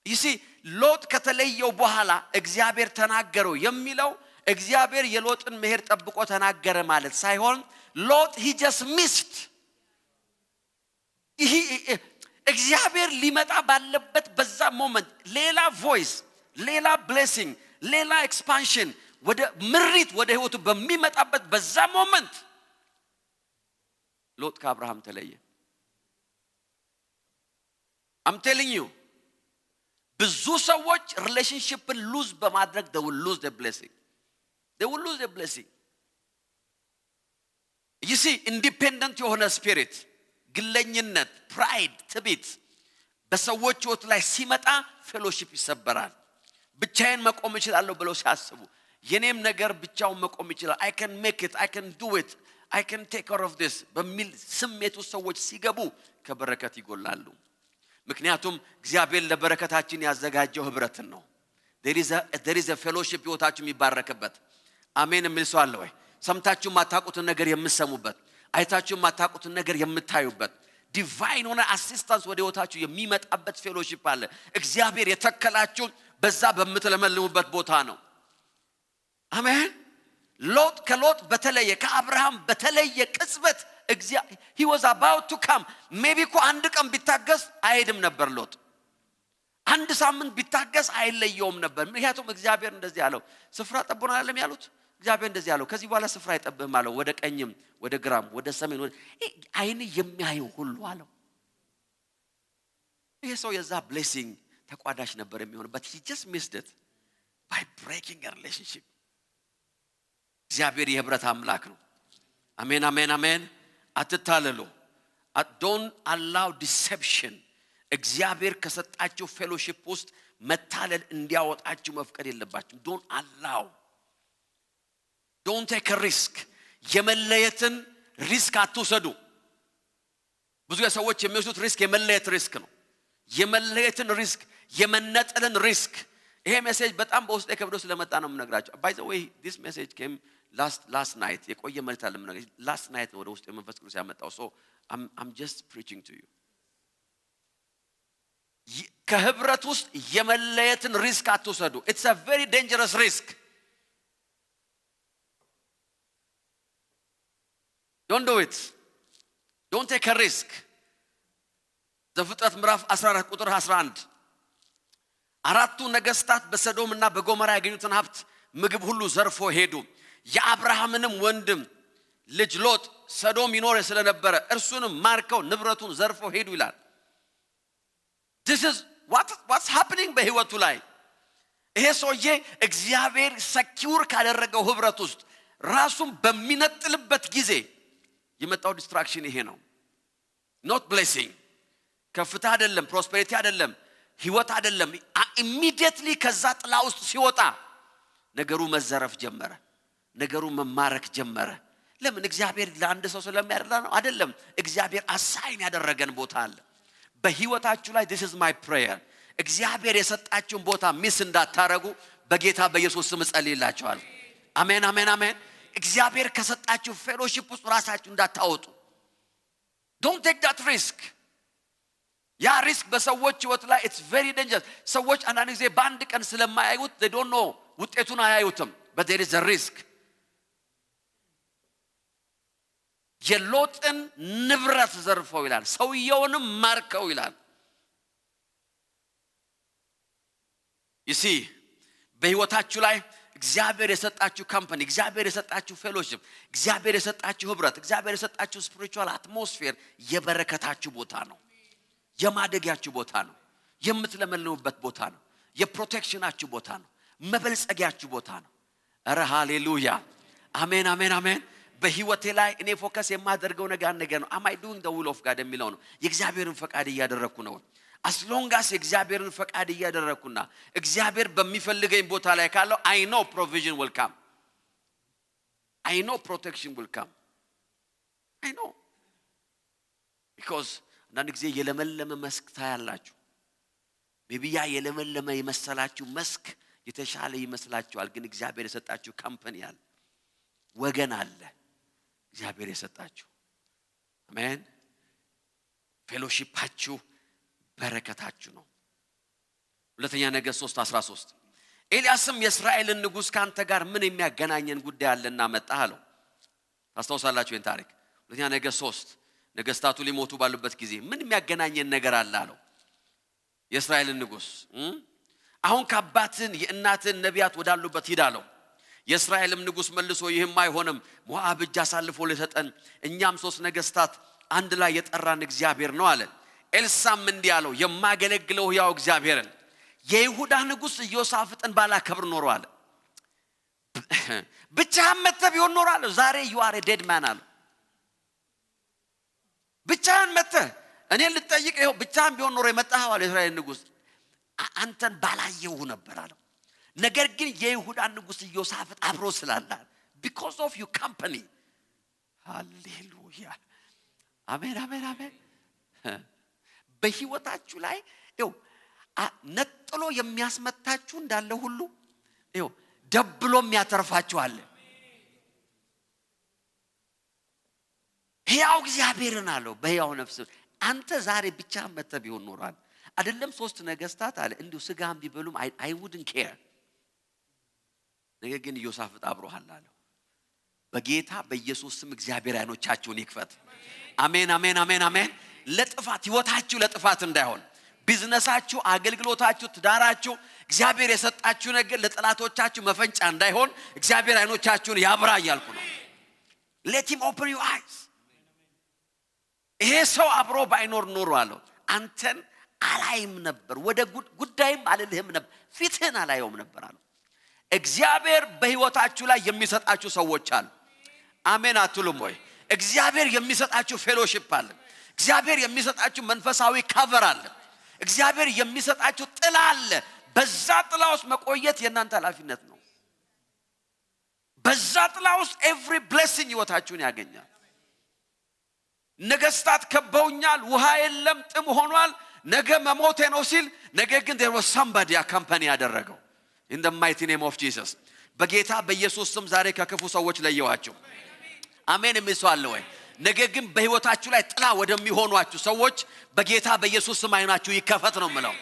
you see ሎጥ ከተለየው በኋላ እግዚአብሔር ተናገረው የሚለው እግዚአብሔር የሎጥን መሄድ ጠብቆ ተናገረ ማለት ሳይሆን ሎጥ he just missed እግዚአብሔር ሊመጣ ባለበት በዛ ሞመንት ሌላ ቮይስ ሌላ ብሌሲንግ ሌላ ኤክስፓንሽን ወደ ምሪት ወደ ህይወቱ በሚመጣበት በዛ ሞመንት ሎጥ ከአብርሃም ተለየ I'm telling you ብዙ ሰዎች ሪሌሽንሺፕን ሉዝ በማድረግ they will lose the blessing you see independent የሆነ spirit ግለኝነት pride ትዕቢት በሰዎች ህይወት ላይ ሲመጣ ፌሎሺፕ ይሰበራል ብቻዬን መቆም እችላለሁ ብለው ሲያስቡ የኔም ነገር ብቻውን መቆም ይችላል I can make it I can do it I can take care of this በሚል ስሜቱ ሰዎች ሲገቡ ከበረከት ይጎላሉ ምክንያቱም እግዚአብሔር ለበረከታችን ያዘጋጀው ህብረትን ነው there is a fellowship ህይወታችሁ የሚባረክበት አሜን የሚል ሰው አለ ወይ ሰምታችሁ ማታውቁትን ነገር የምትሰሙበት አይታችሁ ማታውቁትን ነገር የምታዩበት ዲቫይን ሆነ አሲስታንስ ወደ ህይወታችሁ የሚመጣበት ፌሎሺፕ አለ እግዚአብሔር የተከላችሁ በዛ በመተለመልሙበት ቦታ ነው አሜን ሎጥ ከሎጥ በተለየ ከአብርሃም በተለየ ቅጽበት he was about to come maybe እኮ አንድ ቀን ቢታገስ አይሄድም ነበር ሎጥ አንድ ሳምንት ቢታገስ አይለየውም ነበር ምክንያቱም እግዚአብሔር እንደዚህ አለው ስፍራ ጠብቆና አይደለም ያሉት እግዚአብሔር እንደዚህ አለው ከዚህ በኋላ ስፍራ አይጠብህም አለው ወደ ቀኝም ወደ ግራም ወደ ሰሜን ወደ አይን የሚያየው ሁሉ አለው ይሄ ሰው የዛ blessing ተቋዳሽ ነበር የሚሆነው but he just missed it by breaking a relationship እግዚአብሔር የህብረት አምላክ ነው አሜን አሜን አሜን አትታለሉ don't allow deception እግዚአብሔር ከሰጣችሁ ፌሎሺፕ ውስጥ መታለል እንዲያወጣችሁ መፍቀድ የለባችሁ don't allow don't take a risk የመለየትን ሪስክ አትወሰዱ ብዙ ሰዎች የሚወስዱት ሪስክ የመለየት ሪስክ ነው የመለየትን ሪስክ የመነጠልን ሪስክ ይሄ ሜሴጅ በጣም በውስጤ ከብዶ ስለመጣ ነው የምነግራችሁ by the way this message came last night የቆየ መልእክት አለ የምነግራችሁ last night ነው ወደ ውስጤ መንፈስ ቅዱስ ያመጣው so I'm just preaching to you ከህብረት ውስጥ የመለየትን ሪስክ አትወሰዱ it's a very dangerous risk don't do it don't take a risk ዘፍጥረት ምዕራፍ 14 ቁጥር 11 አራቱ ነገስታት በሰዶምና በጎሞራ ያገኙትን ሀብት ምግብ ሁሉ ዘርፎ ሄዱ የአብርሃምንም ወንድም ልጅ ሎጥ ሰዶም ይኖር ስለነበረ እርሱንም ማርከው ንብረቱን ዘርፎ ሄዱ ይላል this is what's happening በህይወቱ ላይ ይሄ ሰውዬ እግዚአብሔር ሰኪውር ካደረገው ህብረት ውስጥ ራሱን በሚነጥልበት ጊዜ የመጣው ዲስትራክሽን ይሄ ነው not blessing ከፍታ አይደለም prosperity አይደለም ህይወት አይደለም immediately ከዛ ጥላ ውስጥ ሲወጣ ነገሩ መዘረፍ ጀመረ ነገሩ መማረክ ጀመረ ለምን እግዚአብሔር ለአንድ ሰው ስለሚያደርጋ ነው አይደለም እግዚአብሔር አሳይን ያደረገን ቦታ አለ በህይወታችሁ ላይ this is my prayer እግዚአብሔር የሰጣችሁን ቦታ ሚስ እንዳታረጉ በጌታ በኢየሱስ ስም ጸልይላችኋለሁ አሜን አሜን አሜን እግዚአብሔር ከሰጣችሁ ፌሎሺፕ ውስጥ ራሳችሁ እንዳታወጡ don't take that risk ያ ሪስክ በሰዎች ህይወት ላይ it's very dangerous ሰዎች አንዳንድ ጊዜ በአንድ ቀን ስለማያዩት they don't know ውጤቱን አያዩትም but there is a risk የሎጥን ንብረት ዘርፈው ይላል ሰውየውንም ማርከው ይላል you see በህይወታችሁ ላይ እግዚአብሔር የሰጣችሁ ካምፓኒ እግዚአብሔር የሰጣችሁ ፌሎሺፕ እግዚአብሔር የሰጣችሁ ህብረት እግዚአብሔር የሰጣችሁ ስፒሪቹዋል አትሞስፌር የበረከታችሁ ቦታ ነው የማደጊያችሁ ቦታ ነው የምትለመልሙበት ቦታ ነው የፕሮቴክሽናችሁ ቦታ ነው መበልጸጊያችሁ ቦታ ነው አረ ሃሌሉያ አሜን አሜን አሜን በህይወቴ ላይ እኔ ፎከስ የማደርገው ነገር ነው am I doing the will of God የሚለው ነው የእግዚአብሔርን ፈቃድ እያደረኩ ነው as long as የእግዚአብሔርን ፈቃድ እያደረኩና እግዚአብሔር በሚፈልገኝ ቦታ ላይ ካለው I know provision will come I know protection will come I know because አንዳንድ ጊዜ የለመለመ መስክ ታያላችሁ ቢቢያ የለመለመ ይመስላችሁ መስክ የተሻለ ይመስላችኋል ግን እግዚአብሔር የሰጣችሁ ካምፓኒ አለ ወገን አለ እግዚአብሔር የሰጣችሁ አሜን ፌሎሺፓችሁ በረከታችሁ ነው ሁለተኛ ነገሥት 3:13 ኤልያስም የእስራኤልን ንጉስ ካንተ ጋር ምን የሚያገናኘን ጉዳይ አለና መጣህ አለው ታስታውሳላችሁ ይህን ታሪክ ሁለተኛ ነገሥት 3 ነገስታቱ ሊሞቱ ባሉበት ጊዜ ምን የሚያገናኘን ነገር አለ አለው የእስራኤልን ንጉስ አሁን ከአባትን የእናትን ነቢያት ወዳሉበት ሂድ አለው የእስራኤልም ንጉስ መልሶ ይህም አይሆንም ሞዓብ እጅ አሳልፎ ሊሰጠን እኛም 3 ነገስታት አንድ ላይ የጠራን እግዚአብሔር ነው አለ ኤልሳም እንዲህ አለው የማገለግለው ያው እግዚአብሔርን የይሁዳ ንጉስ ኢዮሳፍጥን ባላከብር ኖሮ አለ ብቻህን መጥተህ ቢሆን ኖሮ አለ ዛሬ you are a dead man አለ ብቻህን መጥተህ እኔ ልጠይቅ ይሄው ብቻህን ቢሆን ኖሮ የመጣኸው አለ እስራኤል ንጉስ አንተን ባላየው ነበር አለ ነገር ግን የይሁዳ ንጉሥ ኢዮሳፍጥ አብሮ ስላለ because of your company ሃሌሉያ አሜን አሜን አሜን በህይወታችሁ ላይ ነጥሎ የሚያስመታችሁ እንዳለ ሁሉ ደብሎ የሚያተርፋችሁ አለ ሕያው እግዚአብሔርን አለው በሕያው ነፍስ አንተ ዛሬ ብቻ መጥተህ ቢሆን ኖሯል አይደለም 3 ነገስታት አለ እንዲሁ ስጋም ቢበሉም I wouldn't care ነገር ግን ኢዮሳፍጥ አብሮሃል አለው በጌታ በኢየሱስ ስም እግዚአብሔር አይኖቻችሁን ይክፈት አሜን አሜን አሜን አሜን ለጥፋት ህይወታችሁ ለጥፋት እንዳይሆን ቢዝነሳችሁ አገልግሎታችሁ ትዳራችሁ እግዚአብሔር የሰጣችሁ ነገር ለጠላቶቻችሁ መፈንጫ እንዳይሆን እግዚአብሔር አይኖቻችሁን ያብራ ይያልኩ ነው let him open your eyes ይሄ ሰው አብሮ ባይኖር ኖሮ አለው አንተን አላይም ነበር ወደ ጉዳይም አልልህም ነበር ፊትህን አላየውም ነበር አለው እግዚአብሔር በህይወታችሁ ላይ የሚሰጣችሁ ሰዎች አሉ አሜን አትሉም ወይ እግዚአብሔር የሚሰጣችሁ ፌሎሺፕ አለ እግዚአብሔር የሚሰጣችሁ መንፈሳዊ ከቨር አለ እግዚአብሔር የሚሰጣችሁ ጥላ አለ በዛ ጥላ ውስጥ መቆየት የናንተ ኃላፊነት ነው በዛ ጥላ ውስጥ every blessing ህይወታችሁን ያገኛል ነገስታት ከበውኛል ውሃ የለም ጥም ሆኗል ነገ መሞቴ ነው ሲል ነገ ግን there was somebody accompany ያደረገው in the mighty name of Jesus በጌታ በኢየሱስ ስም ዛሬ ከክፉ ሰዎች ለየዋችሁ አሜን የሚስዋል ወይ ነገ ግን በህይወታችሁ ላይ ጥላ ወደሚሆኗችሁ ሰዎች በጌታ በኢየሱስ ስም አይናችሁ ይከፈት ነው ምለው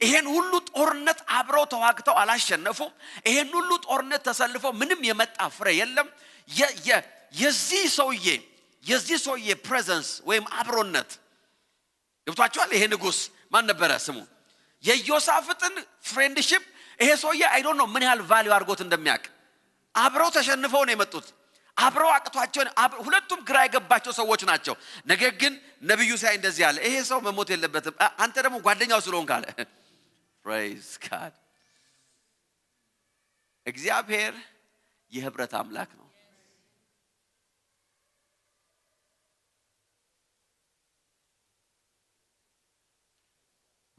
ይሄን ሁሉ ጦርነት አብረው ተዋግተው አላሸነፉም ይሄን ሁሉ ጦርነት ተሰልፈው ምንም የመጣ ፍሬ የለም የዚህ ሰውዬ ፕሬዘንስ ወይም አብሮነት ገብቷችኋል ይሄ ንጉስ ማን ነበረ ስሙ የኢዮሳፍጥን ፍሬንድሺፕ ይሄ ሰውዬ I don't know ምን ያህል ቫልዩ አድርጎት እንደሚያውቅ አብረው ተሸንፈው ነው የመጡት አብረው አቅቷቸው ሁለቱም ግራ የገባቸው ሰዎች ናቸው ነገር ግን ነብዩ ሳይ እንደዚህ ያለ ይሄ ሰው መሞት የለበትም አንተ ደግሞ ጓደኛው ስለሆንክ አለ praise God እግዚአብሔር የህብረት አምላክ ነው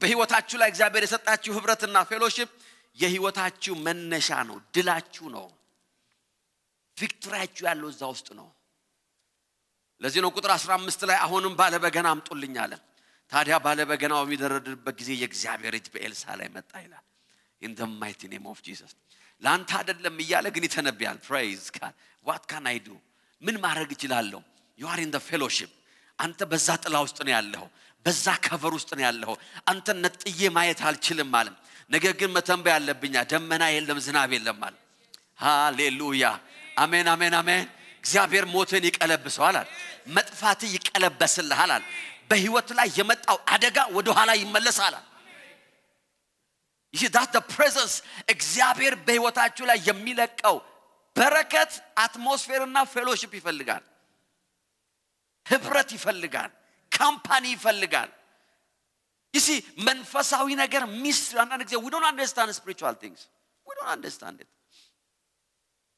በህይወታችሁ ላይ እግዚአብሔር የሰጣችሁ ህብረትና ፌሎሺፕ የህይወታችሁ መነሻ ነው ድላችሁ ነው ቪክቶሪያችሁ ያለው እዛ ውስጥ ነው ለዚህ ነው ቁጥር 15 ላይ አሁንም ባለበገና አምጡልኝ አለ ታዲያ ባለበገናው በሚደረድርበት ጊዜ የእግዚአብሔር እጅ በኤልሳ ላይ መጣ ይላል in the mighty name of Jesus ላንተ አይደለም ይያለ ግን ይተነብያል praise God what can I do ምን ማድረግ እችላለሁ you are in the fellowship አንተ በዛ ጥላ ውስጥ ነው ያለው በዛ ከቨር ውስጥ ነው ያለው አንተ ነጥዬ ማየት አልችልም ማለት ነገር ግን መተንበይ ያለብኛ ደመና የለም ዝናብ የለም ማለት ሃሌሉያ አሜን አሜን አሜን እግዚአብሔር ሞትን ይቀለብሰዋል መጥፋት ይቀለበስልሃል በህይወት ላይ የመጣው አደጋ ወደ ኋላ ይመለሳል that's the presence እግዚአብሔር በህይወታችሁ ላይ የሚለቀው በረከት አትሞስፌርና ፌሎሺፕ ይፈልጋል ህብረት ይፈልጋል ካምፓኒ ይፈልጋል መንፈሳዊ ነገር አንዳንድ ጊዜ we don't understand spiritual things we don't understand it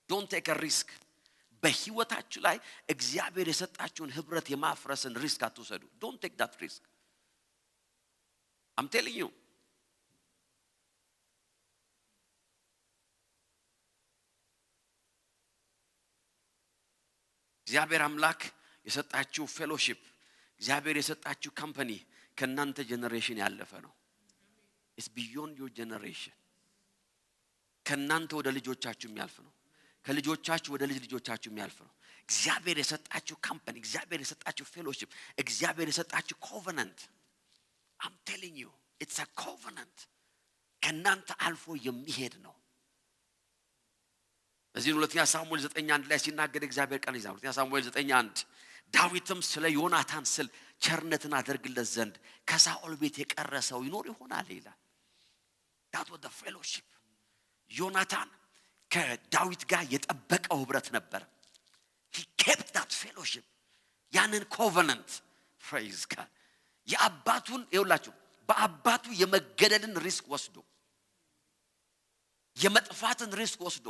don't take a risk በህይወታችሁ ላይ እግዚአብሔር የሰጣችሁን ህብረት የማፍረስን ሪስክ አትወሰዱ don't take that risk I'm telling you እግዚአብሔር አምላክ የሰጣችሁ ፌሎሺፕ እግዚአብሔር የሰጣችሁ ካምፓኒ ከናንተ ጄነሬሽን ያለፈ ነው it's beyond your generation ከናንተ ወደ ልጆቻችሁ የሚያልፍ ነው ከልጆቻችሁ ወደ ልጆቻችሁ የሚያልፍ ነው እግዚአብሔር የሰጣችሁ ካምፓኒ እግዚአብሔር የሰጣችሁ ፌሎሺፕ እግዚአብሔር የሰጣችሁ ኮቨናንት I'm telling you it's a covenant ከናንተ አልፎ የሚሄድ ነው እዚህ ሁለተኛ ሳሙኤል 9:1 ላይ ሲናገር እግዚአብሔር ቃል ይዛው ሁለተኛ ሳሙኤል 9:1 ዳዊትም ስለ ዮናታን ስል ቸርነትን አደርግለት ዘንድ ከሳኦል ቤት የቀረሰው ይኖር ይሆናል ይላል that was the fellowship ዮናታን ከዳዊት ጋር የጠበቀው ህብረት ነበር he kept that fellowship ያንን covenant praise God የአባቱን ይውላችሁ በአባቱ የመገደልን ሪስክ ወስዶ የመጥፋትን ሪስክ ወስዶ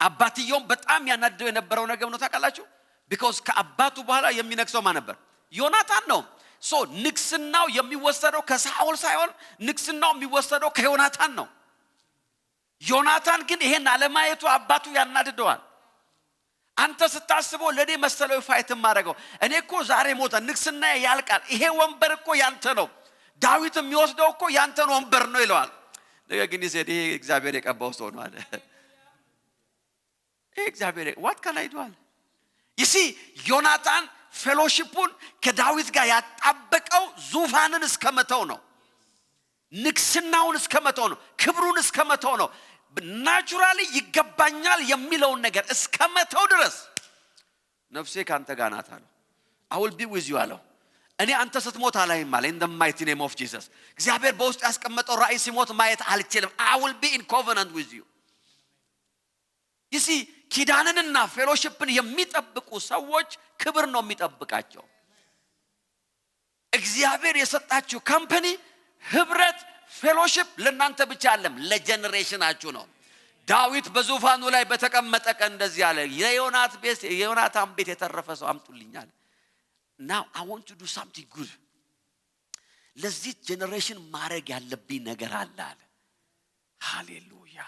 አባትየው በጣም ያናደው የነበረው ነገር ነው ታውቃላችሁ because ከአባቱ በኋላ የሚነክሰው ማን ነበር ዮናታን ነው ሶ ንግስናው የሚወሰደው ከሳኦል ሳይሆን ንግስናው የሚወሰደው ከዮናታን ነው። ዮናታን ግን ይሄን አለማየቱ አባቱ ያናድደዋል። አንተ ስታስበው ለኔ መሰለው ፋይት ማረጋው እኔ እኮ ዛሬ ሞተ ንግስና ያልቃል ይሄ ወንበር እኮ ያንተ ነው ዳዊት የሚወስደው እኮ ያንተ ወንበር ነው ይለዋል። ነገር ግን ይሄ እግዚአብሔር የቀባው ሰው ነው አለ። እግዚአብሔር what can I do? you see ዮናታን ፌሎሺፑን ከዳዊት ጋር ያጣበቀው ዙፋንን እስከመተው ነው። ንግስናውን እስከመተው ነው። ክብሩን እስከመተው ነው። ናቹራሊ ይገባኛል የሚለውን ነገር እስከመተው ድረስ ነፍሴ ካንተ ጋር ናት አለ። I will be with you አለው። እኔ አንተ ስትሞት አላይም አለ። in the mighty name of Jesus እግዚአብሔር በውስጥ ያስቀመጠው ራእይ ሲሞት ማየት አልችልም። I will be in covenant with you. you see ኪዳንንና ፌሎሺፕን የሚጠብቁ ሰዎች ክብር ነው የሚጠብቃቸው። እግዚአብሔር የሰጣችሁ ካምፓኒ ህብረት ፌሎሺፕ ለናንተ ብቻ አይደለም ለጄነሬሽናችሁ ነው። ዳዊት በዙፋኑ ላይ በተቀመጠ ቀን እንደዚህ አለ የዮናታን ቤት የተረፈ ሰው አምጡልኛል። now I want to do something good ለዚህ ጄነሬሽን ማረግ ያለብኝ ነገር አለ አለ። ሃሌሉያ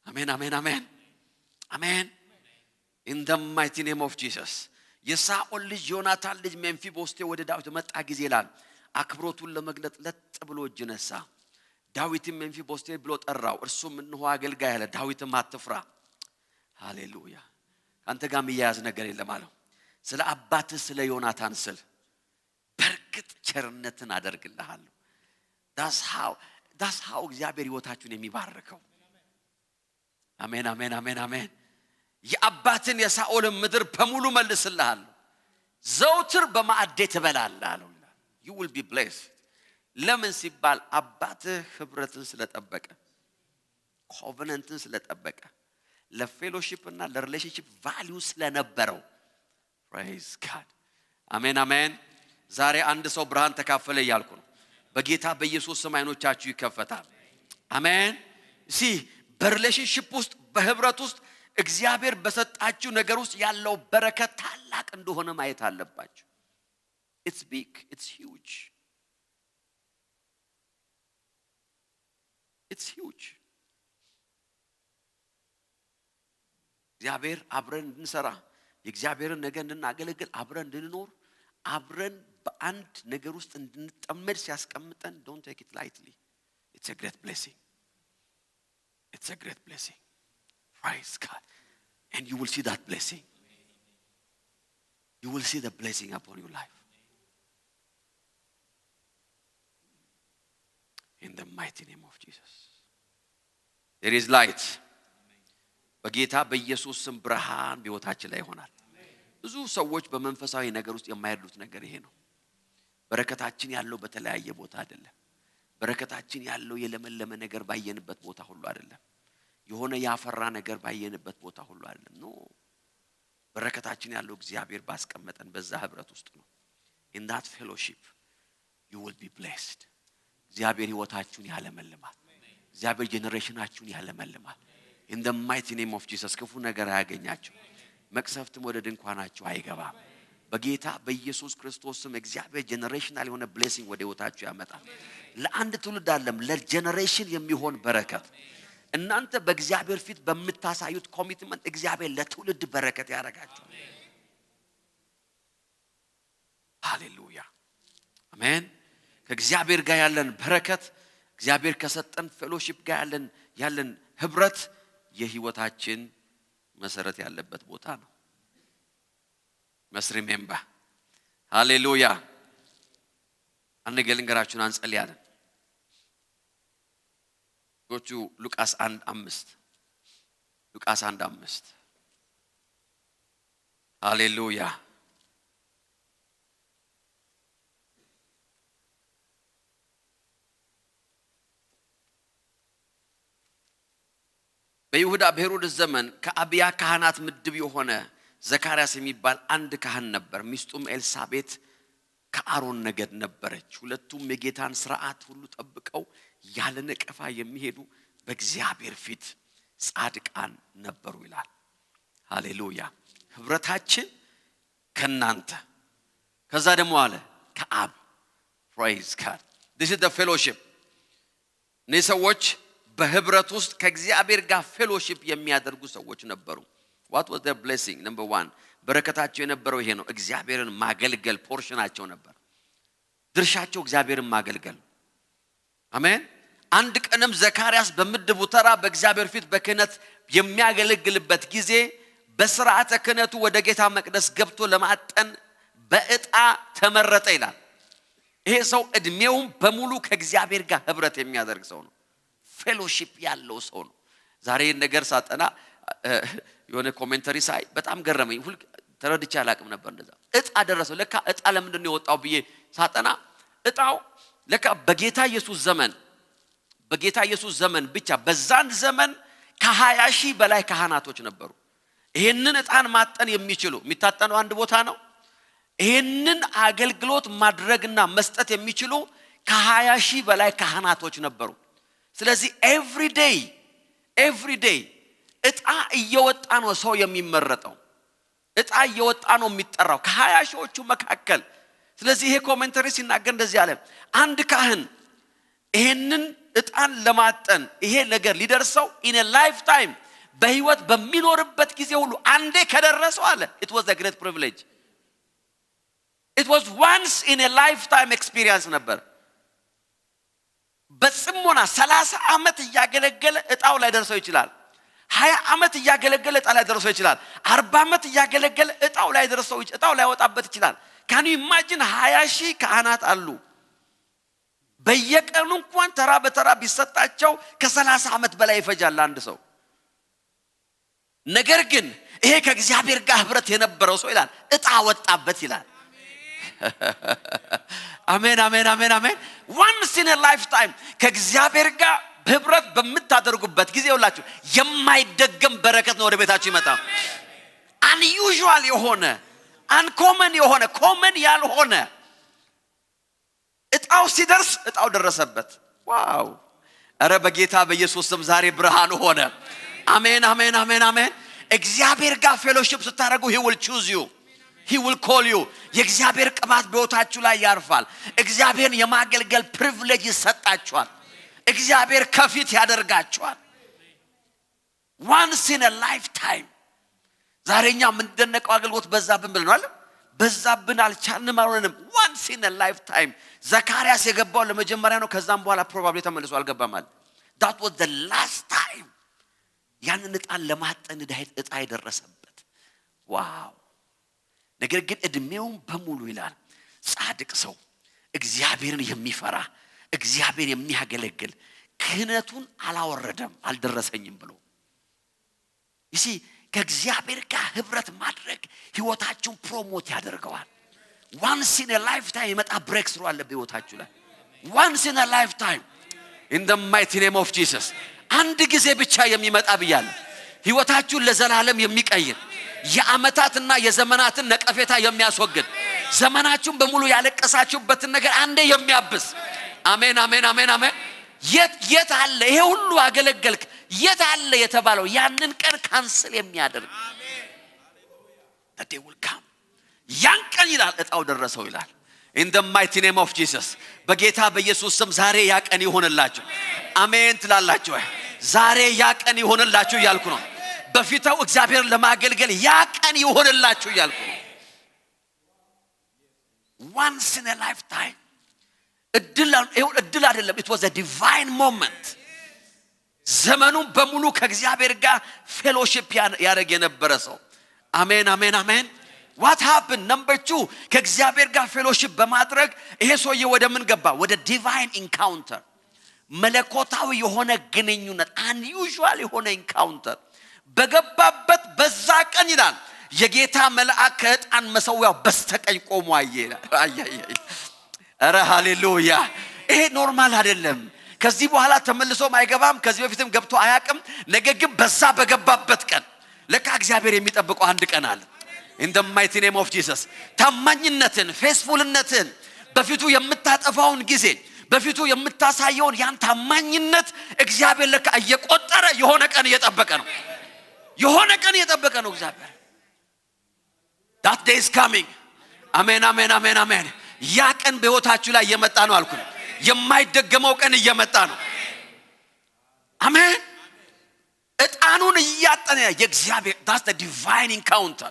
አሜን አሜን አሜን አሜን in the mighty name of Jesus የሳኦል ልጅ ዮናታን ልጅ ሜምፊቦስቴ ወደ ዳዊት መጣ ጊዜ ይላል አክብሮቱን ለመግለጥ ለጥ ብሎ እጅ ነሳ። ዳዊትም ሜምፊቦስቴ ብሎ ጠራው። እርሱም እንሆ አገልጋይ አለ። ዳዊትም አትፍራ ሃሌሉያ አንተ ጋር የሚያያዝ ነገር የለም አለው። ስለ አባትህ ስለ ዮናታን ስል በርግጥ ቸርነትን አደርግልሃለሁ። that's how እግዚአብሔር ሕይወታችሁን የሚባርከው። አሜን አሜን አሜን አሜን የአባትን የሳኦልን ምድር በሙሉ መልስልሃለሁ ዘውትር በማዕዴ ትበላለህ አለው። you will be blessed ለምን ሲባል አባትህ ህብረትን ስለጠበቀ ኮቨናንትን ስለጠበቀ ለፌሎሺፕ እና ለሪሌሽንሺፕ ቫልዩ ስለነበረው praise God አሜን አሜን። ዛሬ አንድ ሰው ብርሃን ተካፈለ ይያልኩ ነው። በጌታ በኢየሱስ ስም አይኖቻችሁ ይከፈታል። አሜን በሪሌሽንሺፕ ውስጥ በህብረት ውስጥ እግዚአብሔር በሰጣችሁ ነገር ውስጥ ያለው በረከት ታላቅ እንደሆነ ማየት አለባችሁ። it's big, it's huge, it's huge። እግዚአብሔር አብረን እንድንሰራ የእግዚአብሔርን ነገር እንድናገለግል አብረን እንድንኖር አብረን በአንድ ነገር ውስጥ እንድንጠመድ ሲያስቀምጠን don't take it lightly. it's a great blessing. It's a great blessing. Praise God. And you will see that blessing. You will see the blessing upon your life. In the mighty name of Jesus. There is light. በጌታ በኢየሱስ ስም ብርሃን በሕይወታችን ላይ ይሆናል። ብዙ ሰዎች በመንፈሳዊ ነገር ውስጥ የማይሉት ነገር ይሄ ነው። በረከታችን ያለው በተለያየ ቦታ አይደለም። በረከታችን ያለው የለመለመ ነገር ባየንበት ቦታ ሁሉ አይደለም። የሆነ ያፈራ ነገር ባየንበት ቦታ ሁሉ አይደለም። ኖ በረከታችን ያለው እግዚአብሔር ባስቀመጠን በዛ ህብረት ውስጥ ነው። in that fellowship you will be blessed. እግዚአብሔር ሕይወታችሁን ያለመልማል። እግዚአብሔር ጄነሬሽናችሁን ያለመልማል። in the mighty name of Jesus ክፉ ነገር አያገኛችሁ። መቅሰፍትም ወደ ድንኳናችሁ አይገባም። በጌታ በኢየሱስ ክርስቶስ ስም እግዚአብሔር ጄነሬሽናል የሆነ ብሌሲንግ ወደ ሕይወታችሁ ያመጣል። ለአንድ ትውልድ አይደለም ለጄነሬሽን የሚሆን በረከት እናንተ በእግዚአብሔር ፊት በመታሳዩት ኮሚትመንት እግዚአብሔር ለትውልድ በረከት ያረጋችሁ። ሃሌሉያ አሜን። ከእግዚአብሔር ጋር ያለን በረከት እግዚአብሔር ከሰጠን ፌሎሺፕ ጋር ያለን ህብረት የህይወታችን መሰረት ያለበት ቦታ ነው። መስሪ ሜምባ ሃሌሉያ። አንገልንገራችሁን አንጸልያለን። Go to Lucas 1:5. Lucas 1:5. Hallelujah. በይሁዳ በሄሮድስ ዘመን ከአብያ ካህናት ምድብ የሆነ ዘካርያስ የሚባል አንድ ካህን ነበር። ሚስቱም ኤልሳቤት ከአሮን ነገድ ነበረች። ሁለቱም የጌታን ሥርዓት ሁሉ ጠብቀው ያለ ነቀፋ የሚሄዱ በእግዚአብሔር ፊት ጻድቃን ነበሩ ይላል። ሃሌሉያ። ህብረታችን ከናንተ ከዛ ደግሞ አለ ከአብ praise God. This is the fellowship. እነዚህ ሰዎች በህብረት ውስጥ ከእግዚአብሔር ጋር ፌሎሺፕ የሚያደርጉ ሰዎች ነበሩ። what was their blessing? number 1 በረከታቸው የነበረው ይሄ ነው። እግዚአብሔርን ማገልገል ፖርሽናቸው ነበር። ድርሻቸው እግዚአብሔርን ማገልገል። አሜን። አንድ ቀንም ዘካርያስ በምድቡ ተራ በእግዚአብሔር ፊት በክህነት የሚያገለግልበት ጊዜ በሥርዓተ ክህነቱ ወደ ጌታ መቅደስ ገብቶ ለማጠን በዕጣ ተመረጠ ይላል። ይሄ ሰው እድሜውን በሙሉ ከእግዚአብሔር ጋር ህብረት የሚያደርግ ሰው ነው። ፌሎሺፕ ያለው ሰው ነው። ዛሬ ነገር ሳጠና የሆነ ኮሜንተሪ ሳይ በጣም ገረመኝ። ሁሉ ተረድቼ አላቅም ነበር እንደዛ። ዕጣ ደረሰው። ለካ ዕጣ ለምንድን ነው የወጣው ብዬ ሳጠና ዕጣው ለካ በጌታ ኢየሱስ ዘመን ብቻ በዛን ዘመን ከ20 ሺህ በላይ ካህናቶች ነበሩ። ይሄንን ዕጣን ማጠን የሚችሉ የሚታጠነው አንድ ቦታ ነው። ይሄንን አገልግሎት ማድረግና መስጠት የሚችሉ ከ20 ሺህ በላይ ካህናቶች ነበሩ። ስለዚህ every day ዕጣ እየወጣ ነው ሰው የሚመረጠው። ዕጣ እየወጣ ነው የሚጠራው ከ20 ሺዎቹ መካከል። ስለዚህ ይሄ ኮሜንተሪ ሲናገር እንደዚህ አለ። አንድ ካህን ይሄንን ዕጣን ለማጠን ይሄ ነገር ሊደርሰው in a lifetime በህይወት በሚኖርበት ጊዜ ሁሉ አንዴ ከደረሰው አለ it was a great privilege. It was once in a lifetime experience ነበር። በጽሞና 30 ዓመት እያገለገለ ዕጣው ላይ ደርሰው ይችላል። 20 ዓመት እያገለገለ ዕጣው ላይ ደርሰው ይችላል። 40 ዓመት እያገለገለ ዕጣው ላይ ደርሰው ዕጣው ላይ ወጣበት ይችላል። can you imagine 20 ሺህ ካህናት አሉ። በየቀኑ እንኳን ተራ በተራ ቢሰጣቸው ከ30 ዓመት በላይ ይፈጃል አንድ ሰው። ነገር ግን ይሄ ከእግዚአብሔር ጋር ህብረት የነበረው ሰው ይላል ዕጣ ወጣበት ይላል። አሜን አሜን አሜን አሜን። once in a lifetime ከእግዚአብሔር ጋር ህብረት በምታደርጉበት ጊዜ ሁላችሁ የማይደገም በረከት ነው ወደ ቤታችሁ ይመጣ። unusual የሆነ uncommon የሆነ common ያልሆነ ዕጣው ሲደርስ ዕጣው ደረሰበት። ዋው! አረ በጌታ በኢየሱስ ስም ዛሬ ብርሃን ሆነ። አሜን አሜን አሜን አሜን። እግዚአብሔር ጋር ፌሎሺፕ ስታደርጉ he will choose you. He will call you. የእግዚአብሔር ቅባት በሕይወታችሁ ላይ ያርፋል። እግዚአብሔርን የማገልገል ፕሪቪሌጅ ይሰጣችኋል። እግዚአብሔር ከፊት ያደርጋችኋል። once in a lifetime ዛሬኛ ምንደነቀው አገልግሎት በዛብን ብለናል። በዛብን አልቻልንም አልሆነንም። once in a lifetime ዘካርያስ የገባው ለመጀመሪያ ነው። ከዛም በኋላ ፕሮባብሊ ተመልሶ አልገባም አለ። that was the last time ያንን ዕጣን ለማጠን ዕጣ የደረሰበት። ዋው! ነገር ግን እድሜውን በሙሉ ይላል ጻድቅ ሰው እግዚአብሔርን የሚፈራ እግዚአብሔር የሚያገለግል ክህነቱን አላወረደም አልደረሰኝም ብሎ ይሲ ከእግዚአብሔር ጋር ህብረት ማድረግ ህይወታችሁን ፕሮሞት ያደርገዋል። once in a lifetime የመጣ ብሬክ ስሩ አለ በህይወታችሁ ላይ once in a lifetime in the mighty name of Jesus አንድ ጊዜ ብቻ የሚመጣ ብያለሁ። ህይወታችሁን ለዘላለም የሚቀይር የአመታትና የዘመናትን ነቀፌታ የሚያስወግድ ዘመናችሁን በሙሉ ያለቀሳችሁበትን ነገር አንዴ የሚያብስ። አሜን አሜን አሜን አሜን። የት አለ ይሄ ሁሉ አገለገልክ የት አለ የተባለው ያንን ቀን ካንስል የሚያደርግ that day will come። ያን ቀን ይላል ዕጣው ደረሰው ይላል in the mighty name of Jesus። በጌታ በኢየሱስ ስም ዛሬ ያ ቀን ይሆንላችሁ። አሜን ትላላችሁ። ዛሬ ያ ቀን ይሆንላችሁ እያልኩ ነው። በፊታው እግዚአብሔርን ለማገልገል ያ ቀን ይሆንላችሁ እያልኩ ነው። once in a lifetime እድል አይደለም። it was a divine moment። ዘመኑን በሙሉ ከእግዚአብሔር ጋር ፌሎሺፕ ያደርግ የነበረ ሰው። አሜን አሜን አሜን። what happened? number 2 ከእግዚአብሔር ጋር ፌሎሺፕ በማድረግ ይሄ ሰውዬ ወደ ምን ገባ? ወደ ዲቫይን ኢንካውንተር መለኮታዊ የሆነ ግንኙነት unusual የሆነ ኢንካውንተር በገባበት በዛ ቀን ይላል የጌታ መልአክ ከዕጣን መሰዊያው በስተቀኝ ቆሞ አየ። አረ ሃሌሉያ! ይሄ ኖርማል አይደለም። ከዚህ በኋላ ተመልሶም አይገባም። ከዚህ በፊትም ገብቶ አያቅም። ነገር ግን በዛ በገባበት ቀን ለካ እግዚአብሔር የሚጠብቀው አንድ ቀን አለ። in the mighty name of Jesus ታማኝነትን ፌስፉልነትን በፊቱ የምታጠፋውን ጊዜ በፊቱ የምታሳየውን ያን ታማኝነት እግዚአብሔር ለካ እየቆጠረ የሆነ ቀን እየጠበቀ ነው። የሆነ ቀን እየጠበቀ ነው እግዚአብሔር። that day is coming። አሜን አሜን አሜን አሜን። ያ ቀን በህይወታችሁ ላይ እየመጣ ነው አልኩኝ። የማይደገመው ቀን እየመጣ ነው። አሜን። እጣኑን እያጠነ የእግዚአብሔር that's the divine encounter,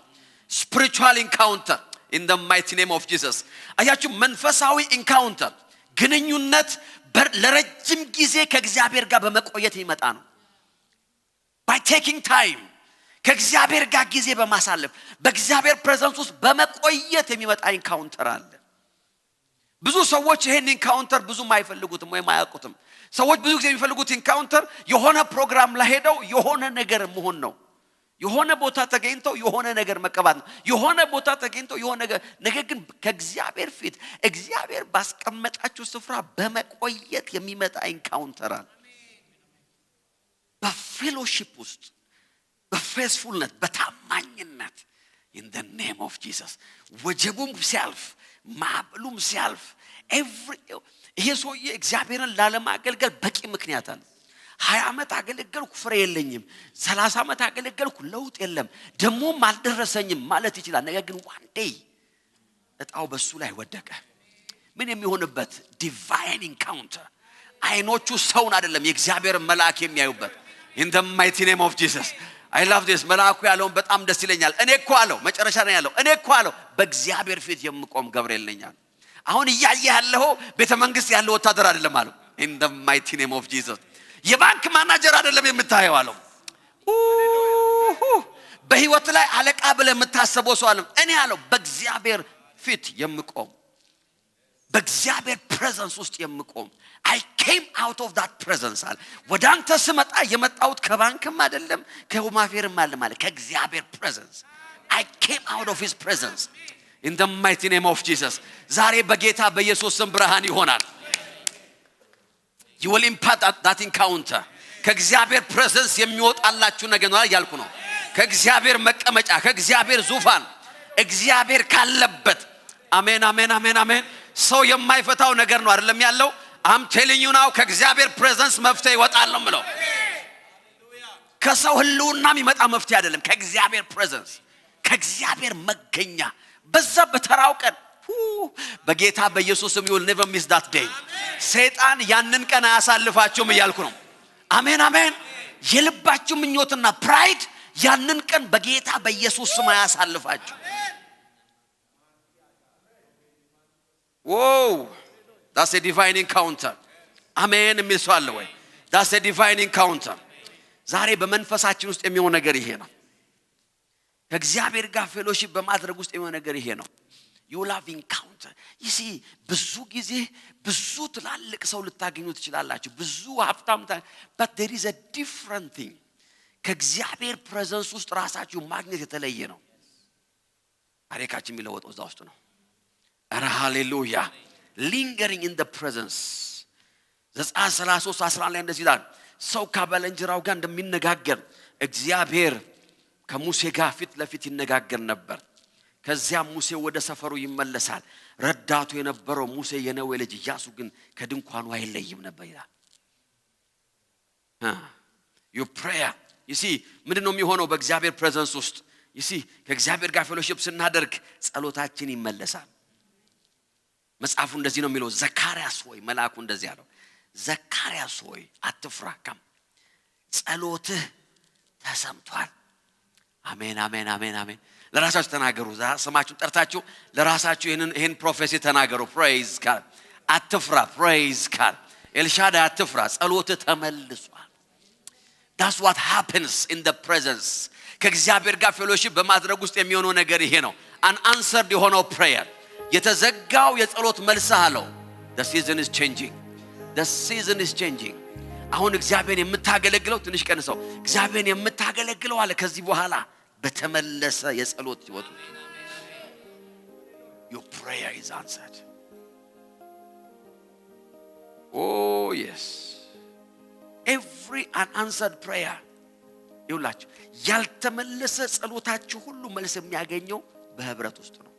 spiritual encounter in the mighty name of Jesus. አያችሁ መንፈሳዊ encounter ግንኙነት ለረጅም ጊዜ ከእግዚአብሔር ጋር በመቆየት ይመጣ ነው። by taking time ከእግዚአብሔር ጋር ጊዜ በማሳለፍ በእግዚአብሔር presence ውስጥ በመቆየት የሚመጣ encounter አለ። ብዙ ሰዎች ይሄን ኢንካውንተር ብዙም አይፈልጉትም ወይ ማያውቁትም። ሰዎች ብዙ ጊዜ የሚፈልጉት ኢንካውንተር የሆነ ፕሮግራም ላይ ሄደው የሆነ ነገር መሆን ነው። የሆነ ቦታ ተገኝተው የሆነ ነገር መቀባት ነው። የሆነ ቦታ ተገኝተው የሆነ ነገር ግን ከእግዚአብሔር ፊት እግዚአብሔር ባስቀመጣችሁ ስፍራ በመቆየት የሚመጣ ኢንካውንተር አለ። በፌሎሺፕ ውስጥ በፌስፉልነት በታማኝነት in the name of Jesus ወጀቡም ሲያልፍ ማዕበሉም ሲያልፍ ይሄ ሰውዬ እግዚአብሔርን ላለማገልገል በቂ ምክንያት አለ። 20 ዓመት አገለገልኩ ፍሬ የለኝም፣ 30 ዓመት አገለገልኩ ለውጥ የለም፣ ደሞም አልደረሰኝም ማለት ይችላል። ነገር ግን one day እጣው በሱ ላይ ወደቀ። ምን የሚሆንበት ዲቫይን ኢንካውንተር። አይኖቹ ሰውን አይደለም የእግዚአብሔር መልአክ የሚያዩበት in the mighty name of Jesus. I love this መልአኩ ያለውን በጣም ደስ ይለኛል። እኔ እኮ አለው መጨረሻ ላይ ያለው እኔ እኮ አለው በእግዚአብሔር ፊት የምቆም ገብርኤል ነኝ አለ። አሁን እያየ ያለው ቤተ መንግስት ያለው ወታደር አይደለም አለው in the mighty name of Jesus. የባንክ ማናጀር አይደለም የምታየው አለው። በህይወት ላይ አለቃ ብለህ የምታስበው ሰው አለው። እኔ አለው በእግዚአብሔር ፊት የምቆም በእግዚአብሔር presence ውስጥ የምቆም I came out of that presence አለ። ወደ አንተ ስመጣ የመጣሁት ከባንክም አይደለም ከሁማፌርም አይደለም ማለት ከእግዚአብሔር presence. I came out of his presence in the mighty name of Jesus. ዛሬ በጌታ በኢየሱስ ስም ብርሃን ይሆናል። You will impart that encounter. ከእግዚአብሔር presence የሚወጣላችሁ ነገር ነው ያልኩ ነው። ከእግዚአብሔር መቀመጫ ከእግዚአብሔር ዙፋን እግዚአብሔር ካለበት አሜን አሜን አሜን አሜን። ሰው የማይፈታው ነገር ነው አይደለም ያለው። I'm telling you now ከእግዚአብሔር presence መፍትሄ ይወጣል ነው የምለው። ከሰው ህልውና የሚመጣ መፍትሄ አይደለም ከእግዚአብሔር presence ከእግዚአብሔር መገኛ በዛ በተራው ቀን በጌታ በኢየሱስ ስም you will never miss that day. ሰይጣን ያንን ቀን አያሳልፋችሁም እያልኩ ነው። አሜን አሜን። የልባችሁ ምኞትና pride ያንን ቀን በጌታ በኢየሱስ ስም አያሳልፋችሁ። Whoa, that's a divine encounter. አሜን የሚል ሰው አለ ወይ? That's a divine encounter. ዛሬ በመንፈሳችን ውስጥ የሚሆን ነገር ይሄ ነው። ከእግዚአብሔር ጋር ፌሎሺፕ በማድረግ ውስጥ የሚሆን ነገር ይሄ ነው። You will have encounter. You see ብዙ ጊዜ ብዙ ትላልቅ ሰው ልታገኙ ትችላላችሁ፣ ብዙ ሀብታም but there is a different thing. ከእግዚአብሔር presence ውስጥ ራሳችሁ ማግኘት የተለየ ነው። ታሪካችን የሚለወጠው እዛ ውስጥ ነው። ኧረ ሃሌሉያ። lingering in the presence ዘጸአት 33:11 ላይ እንደዚህ ይላል፣ ሰው ከባልንጀራው ጋር እንደሚነጋገር እግዚአብሔር ከሙሴ ጋር ፊት ለፊት ይነጋገር ነበር። ከዚያም ሙሴ ወደ ሰፈሩ ይመለሳል። ረዳቱ የነበረው ሙሴ የነዌ ልጅ ኢያሱ ግን ከድንኳኑ አይለይም ነበር ይላል። your prayer you see ምንድነው የሚሆነው በእግዚአብሔር presence ውስጥ? you see ከእግዚአብሔር ጋር ፌሎሺፕ ስናደርግ ጸሎታችን ይመለሳል። መጽሐፉ እንደዚህ ነው የሚለው፣ ዘካርያስ ሆይ መልአኩ እንደዚህ አለው፣ ዘካርያስ ሆይ አትፍራ፣ ጸሎትህ ተሰምቷል። አሜን አሜን አሜን አሜን። ለራሳችሁ ተናገሩ። ስማችሁን ጠርታችሁ ለራሳችሁ ይሄን ፕሮፌሲ ተናገሩ። praise God። አትፍራ፣ praise God። ኤልሻዳይ አትፍራ፣ ጸሎትህ ተመልሷል። that's what happens in the presence። ከእግዚአብሔር ጋር ፌሎሺፕ በማድረግ ውስጥ የሚሆነው ነገር ይሄ ነው። unanswered የሆነው prayer የተዘጋው የጸሎት መልስ አለው። the season is changing. the season is changing። አሁን እግዚአብሔርን የምታገለግለው ትንሽ ቀንሰው እግዚአብሔርን የምታገለግለው አለ ከዚህ በኋላ በተመለሰ የጸሎት ህይወት your prayer is answered. oh yes, every unanswered prayer ይውላችሁ ያልተመለሰ ጸሎታችሁ ሁሉ መልስ የሚያገኘው በህብረት ውስጥ ነው።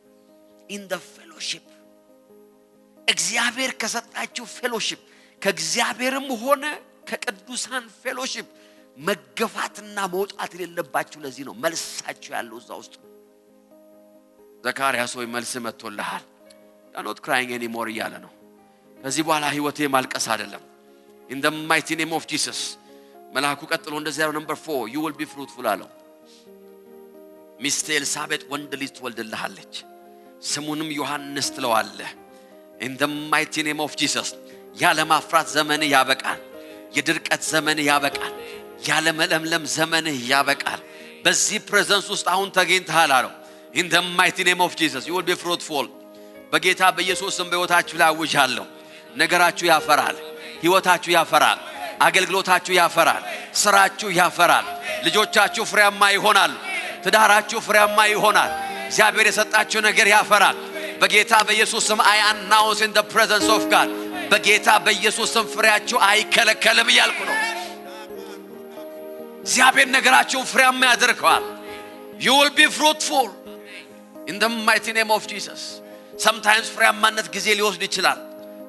in the fellowship እግዚአብሔር ከሰጣችሁ ፌሎሺፕ ከእግዚአብሔርም ሆነ ከቅዱሳን ፌሎሺፕ መገፋትና መውጣት የሌለባችሁ ለዚህ ነው መልሳችሁ ያለው እዛ ውስጥ ነው። ዘካርያስ ሆይ መልስ መጥቶልሃል። you're not crying anymore እያለ ነው። ከዚህ በኋላ ህይወቴ ማልቀስ አይደለም in the mighty name of Jesus መልአኩ ቀጥሎ እንደዚህ ያለው number 4 you will be fruitful አለው ሚስት ኤልሳቤጥ ወንድ ልጅ ትወልድልሃለች ስሙንም ዮሐንስ ትለዋለህ in the mighty name of Jesus ያለ ማፍራት ዘመን ያበቃል የድርቀት ዘመን ያበቃል ያለ መለምለም ዘመን ያበቃል በዚህ ፕሬዘንስ ውስጥ አሁን ተገኝተሃል አለው in the mighty name of Jesus you will be fruitful በጌታ በኢየሱስ ስም በሕይወታችሁ ላይ አውጃለሁ ነገራችሁ ያፈራል ሕይወታችሁ ያፈራል አገልግሎታችሁ ያፈራል ስራችሁ ያፈራል ልጆቻችሁ ፍሬያማ ይሆናሉ ትዳራችሁ ፍሬያማ ይሆናል እግዚአብሔር የሰጣችሁ ነገር ያፈራል በጌታ በኢየሱስ ስም I announce in the presence of God በጌታ በኢየሱስ ስም ፍሬያችሁ አይከለከልም እያልኩ ነው እግዚአብሔር ነገራችሁ ፍሬያማ ያደርገዋል you will be fruitful in the mighty name of Jesus sometimes ፍሬያማነት ጊዜ ሊወስድ ይችላል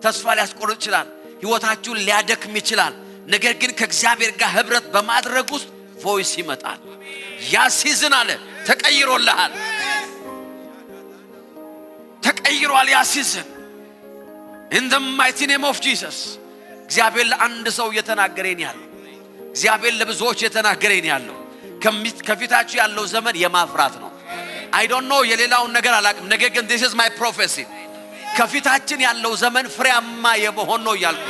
ተስፋ ሊያስቆርጥ ይችላል ሕይወታችሁን ሊያደክም ይችላል ነገር ግን ከእግዚአብሔር ጋር ህብረት በማድረግ ውስጥ ቮይስ ይመጣል ያ ሲዝን አለ ተቀይሮልሃል ተቀይሯል ያ ሲዝን in the mighty name of Jesus እግዚአብሔር ለአንድ ሰው እየተናገረኝ ያለው እግዚአብሔር ለብዙዎች እየተናገረኝ ያለው ከፊታችሁ ያለው ዘመን የማፍራት ነው I don't know የሌላውን ነገር አላቅም ነገር ግን this is my prophecy ከፊታችን ያለው ዘመን ፍሬያማ የመሆን ነው ያልኩ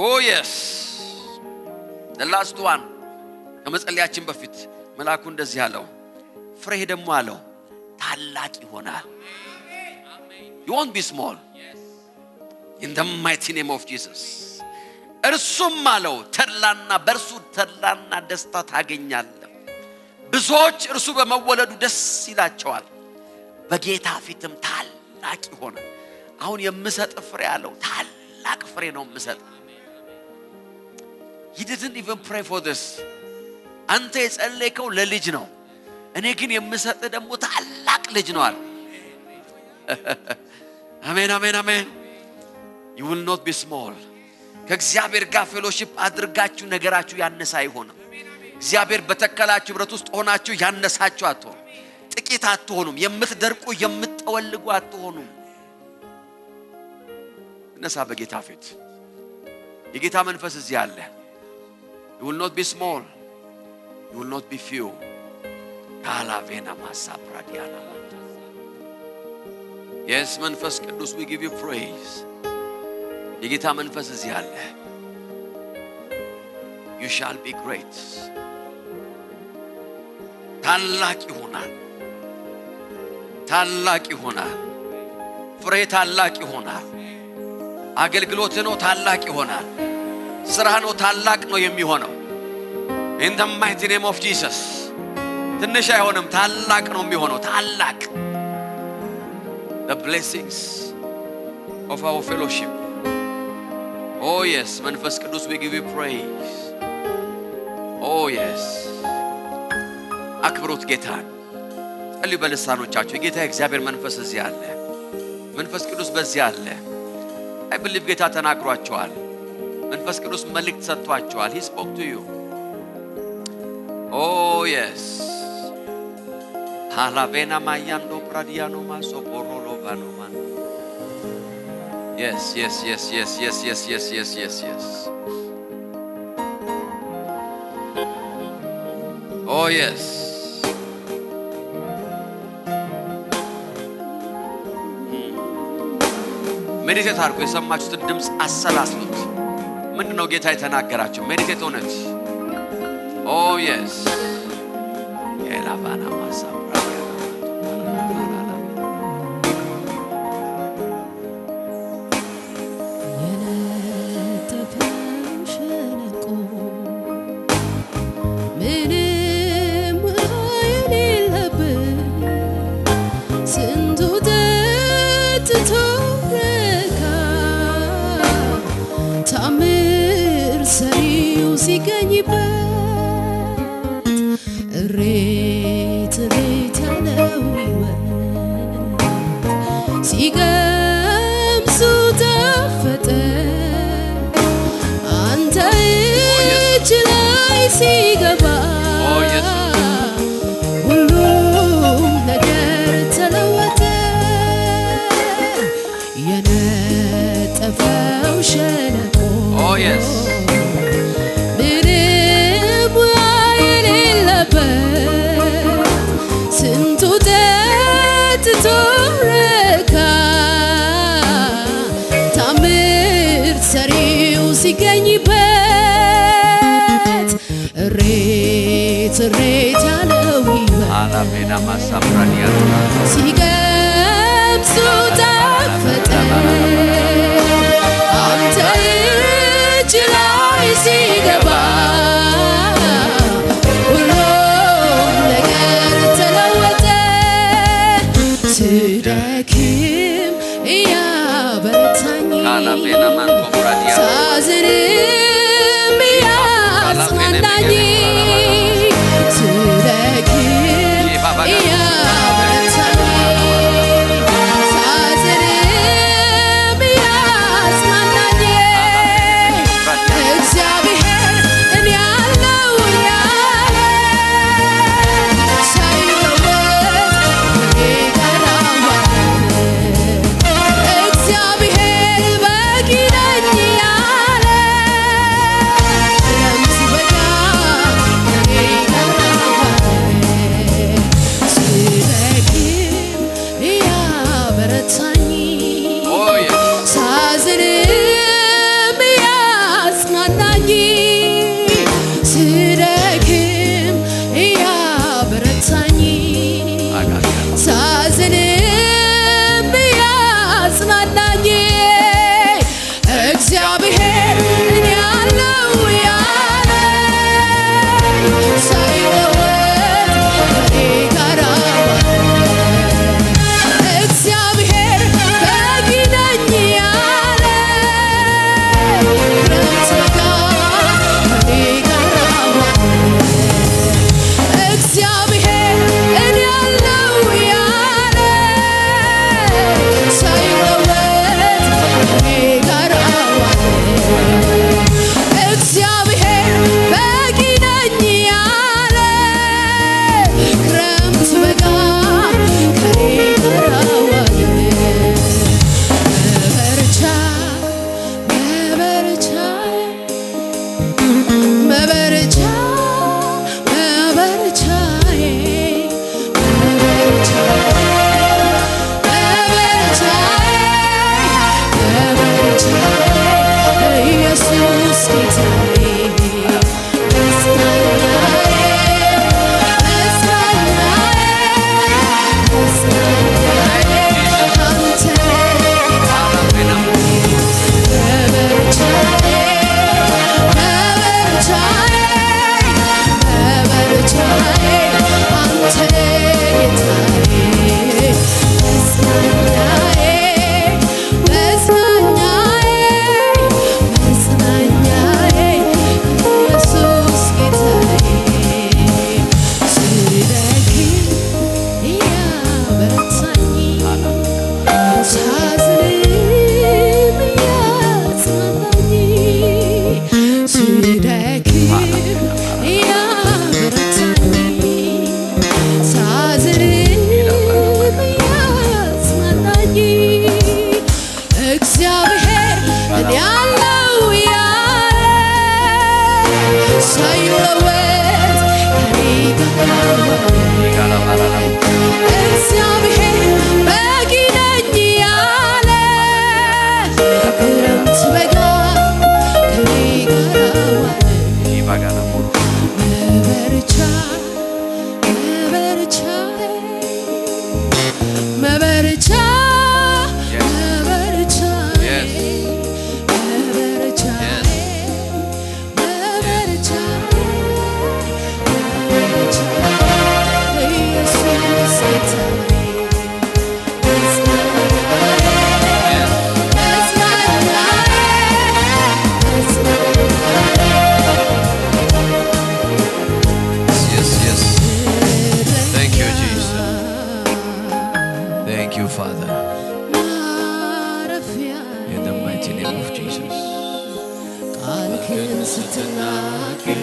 Oh yes the last one ከመጸለያችን በፊት መልአኩ እንደዚህ ያለው ፍሬ ደግሞ አለው ታላቅ ይሆናል You won't be small in the mighty name of Jesus እርሱም አለው ተድላና በርሱ ተድላና ደስታ ታገኛለህ ብዙዎች እርሱ በመወለዱ ደስ ይላቸዋል በጌታ ፊትም ታላቅ ይሆናል አሁን የምሰጥ ፍሬ አለው ታላቅ ፍሬ ነው የምሰጥ He didn't even pray for this አንተ የጸለይከው ለልጅ ነው እኔ ግን የምሰጥ ደግሞ ታላቅ ልጅ ነው አለ አሜን አሜን አሜን You will not be small ከእግዚአብሔር ጋር ፌሎሺፕ አድርጋችሁ ነገራችሁ ያነሳ አይሆንም እግዚአብሔር በተከላችሁ ብረት ውስጥ ሆናችሁ ያነሳችሁ አትሆኑ ጥቂት አትሆኑም የምትደርቁ የምትጠወልጉ አትሆኑም ነሳ በጌታ ፊት የጌታ መንፈስ እዚህ አለ You will not be small You will not be few Kalavena masapradiana Yes መንፈስ ቅዱስ we give you praise የጌታ መንፈስ እዚህ አለ You shall be great ታላቅ ይሆናል ታላቅ ይሆናል ፍሬ ታላቅ ይሆናል አገልግሎት ነው ታላቅ ይሆናል ስራ ነው ታላቅ ነው የሚሆነው In the mighty name of Jesus ትንሽ አይሆንም ታላቅ ነው የሚሆነው ታላቅ The blessings of our fellowship Oh yes መንፈስ ቅዱስ we give you praise Oh yes አክብሩት ጌታን ጸልዩ በልሳኖቻችሁ የጌታ እግዚአብሔር መንፈስ እዚህ አለ መንፈስ ቅዱስ በዚህ አለ I believe ጌታ ተናግሯቸዋል መንፈስ ቅዱስ መልእክት ሰጥቷቸዋል He spoke to you Oh yes Halavena mayando pradiano masoporolo vanoman Yes yes yes yes yes yes yes yes yes yes Oh yes ሜዲቴት አድርጉ የሰማችሁትን ድምጽ አሰላስሉት ምንድነው ጌታ የተናገራቸው ሜዲቴት ሆነች Oh yes Elavana masapra ሲገኝበት ሬት ስሬት ያለው ይበል አላሜና ማሳብራኒያ ሲገብሱ ጣፈጠ አንተ እጅ ላይ ሲገባ ሁሉም ነገር ተለወጠ ስደክም እያበረታኝ አላሜና ማንቶብራኒያ ሳዝንም እያጽናናኝ ስደክም እያበረታኝ ሳዝንም እያጽናናኝ እግዚአብሔር እኔ ያለው ያለ ሳይለወጥ እኔ ጋር ዋለ እግዚአብሔር በቂ ነኝ ያለ ክረምት በጋ እኔ ጋር ዋለ ስደክም እያበረታኝ ሳዝንም እያጽናናኝ ስደክም እያበረታኝ ሳዝንም እያጽናናኝ እግዚአብሔር እኔ ያለው ያለ ሳይለወጥ እኔ ጋር እግዚአብሔር በቂ ነኝ ያለ ክረምት በጋ እኔ ጋር እግዚአብሔር እኔ ያለው ያለ ሳይለወጥ እኔ ጋር እግዚአብሔር በቂ ነኝ ያለ ክረምት በጋ ከኔ ጋር ዋለ መበረቻ መበረቻ መበረቻዬ መበረቻዬ ኢየሱስ ጌታዬ መጽናኛዬ መጽናኛዬ አንተ እግዚአብሔር እኔ ያለው ያለ ሳይለወጥ ከኔ ጋር እግዚአብሔር በቂ ነኝ ያለ ክረምት በጋ ከኔ ጋር ዋለ መበረቻ መበረቻ መበረቻ Father, in the mighty name of Jesus. ቃልህን ስትናገር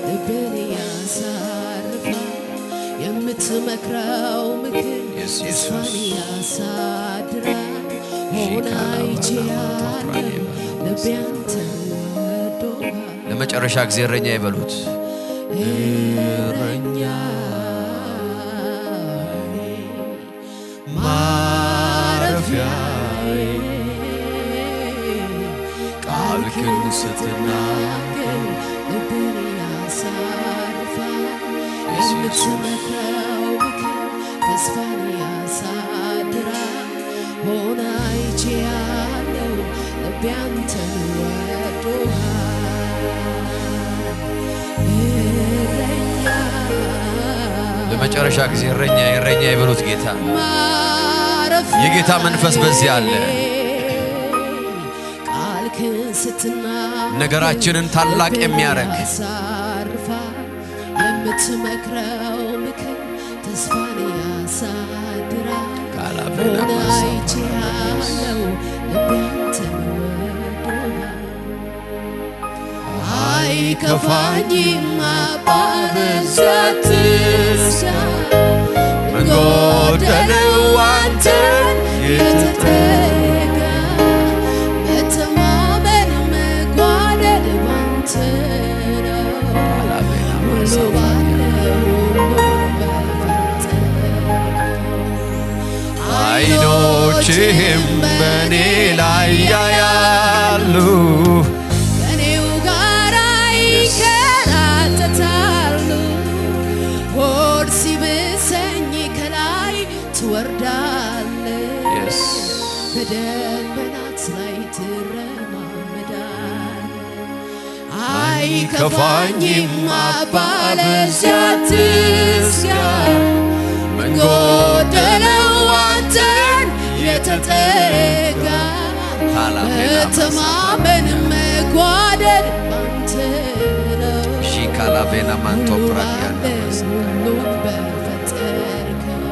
ልብን ያሳርፋል የምትመክረው ምክር ተስፋን ያሳድራል ሆና ይችላል ልቤ አንተን ወዶሃል ለመጨረሻ ጊዜ እረኛ ይበሉት እረኛ ቃልህን ስትናገር ልብን ያሳርፋል የምትመክረው ምክር ተስፋን ያሳድራል። ሆነ አይቼአለሁ ልቤ አንተን ወዶሃል። እረኛ ለመጨረሻ ጊዜ እረኛ እረኛ ይበሉት ጌታ። የጌታ መንፈስ በዚህ አለ። ቃልህን ስትናገር ነገራችንን ታላቅ የሚያደርግ የምትመክረው ምክር ተስፋን ያሳድራል። ካላበና አይቼአለሁ ልቤ አንተን ወዶሃል። አይከፋኝም አባ በዚያ አትስጋ፣ ምን ጎደለው አንተን የተጠጋ፣ መተማመን መጓደል ባንተ ነው። ሁሉ ባለ ሁሉ በፈጠርከው፣ አይኖችህም በእኔ ላይ ያያሉ፣ ከኔው ጋር ይንከራተታሉ። ሆድ ሲብሰኝ ከላይ ትወርዳለህ፣ በደመናት ላይ ትረማመዳለህ። አይከፋኝም አባ ለዚያ አትስጋ፣ ምን ጎደለው አንተን የተጠጋ፣ መተማመን መጓደል ባንተ ነው። ሺካላቤና ማንቶ ፕራዲያና ሁሉን በፈጠርከው፣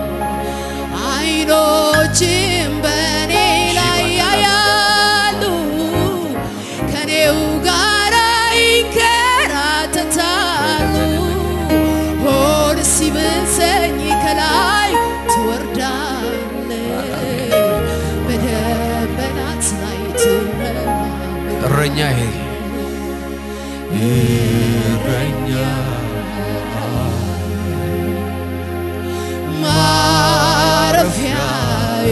አይኖችም በእኔ ላይ ያያሉ፣ ከኔው ጋር ይንከራተታሉ። ሆድ ሲብሰኝ ከላይ ትወርዳለህ፣ በደመናት ላይ ትረማመዳለህ። እረኛዬ እረኛ ማረፊያዬ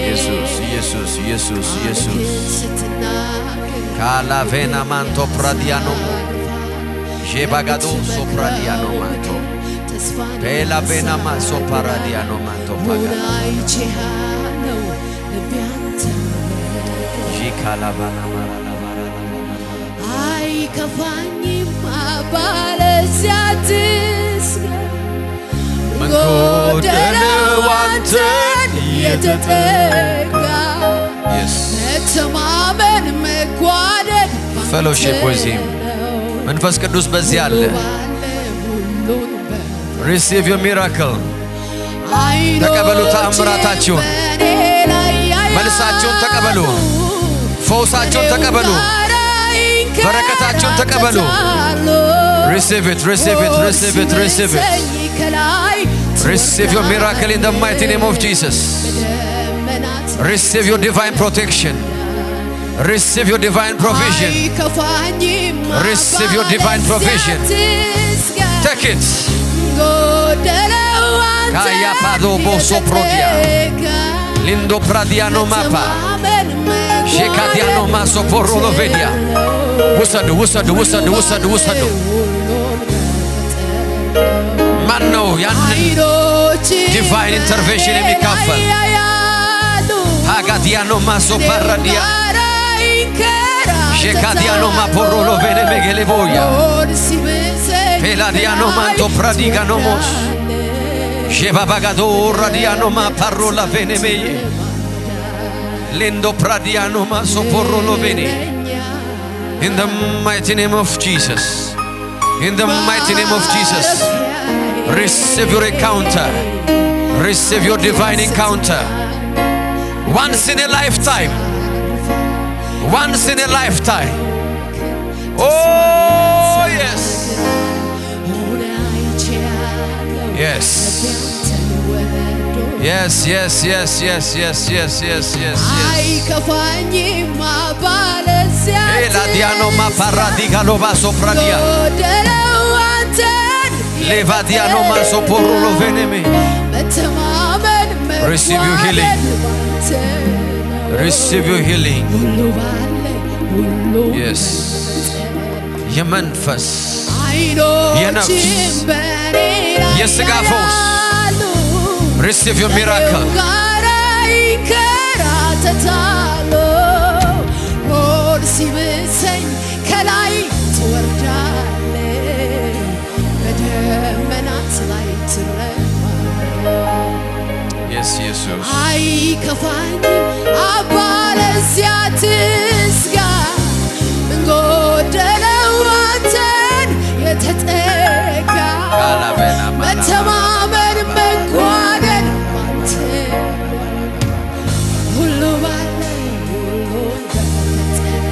ኢየሱስ ኢየሱስ ኢየሱስ ኢየሱስ ስትናገር ካላቬና ማንቶ ፕራዲያኖ ጄባጋዶ ሶፕራዲያኖ ማንቶ ቤላቬና ማሶ ፓራዲያኖ ማንቶ ፓጋ አይቼአለሁ ልቤ አንተን ወዶሃል። ጂካላባና ማራላ አይከፋኝም አባ ለዚያ አትስጋ፣ ምን ጎደለው አንተን የተጠጋ፣ መተማመን መጓደል ፌሎሺፕ ወዚም መንፈስ ቅዱስ በዚህ አለ። ሪሲቭ ዮር ሚራክል። ተቀበሉ ተአምራታችሁን፣ መልሳችሁን ተቀበሉ፣ ፈውሳችሁን ተቀበሉ፣ በረከታችሁን ተቀበሉ። ሪሲቭ ኢት ሪሲቭ ኢት ሪሲቭ ኢት ሪሲቭ ኢት ሪሲቭ ዮር ሚራክል ኢን ዘ ማይቲ ኔም ኦፍ ጂሰስ። ሪሲቭ ዮር ዲቫይን ፕሮቴክሽን። Receive your divine provision. Receive your divine provision. Take it. Kaya pado boso prodia. Lindo pradiano mapa. Shekadiano maso porolo vedia. Wusadu, wusadu, wusadu, wusadu, wusadu. Mano yanin divine intervention emikafal. Hagadiano maso paradia. Shekadiano ma porolo vene megele boya. Peladiano manto pradigano mos. Shebabagado radiano ma parola vene meye. Lindo pradiano ma soporolo vene. In the mighty name of Jesus. In the mighty name of Jesus. Receive your encounter. Receive your divine encounter. Once in a lifetime. Once in a lifetime. Oh yes. Yes. Yes, yes, yes, yes, yes, yes, yes, yes, yes. Eladiano ma paradiga lo va sopradia. Levadiano ma soporlo veneme. Receive your healing. Receive your healing. Yes. የመንፈስ የነፍስ የሥጋ ፈውስ receive your miracle ሲብሰኝ ከላይ ትወርዳለ በደመናት ላይ ትረማለህ yes Jesus አይከፋኝም አባ ለዚያ ትስጋ ምን ጎደለው አንተን የተጠጋ መተማመን መጓደል አንተ ሁሉ ባለ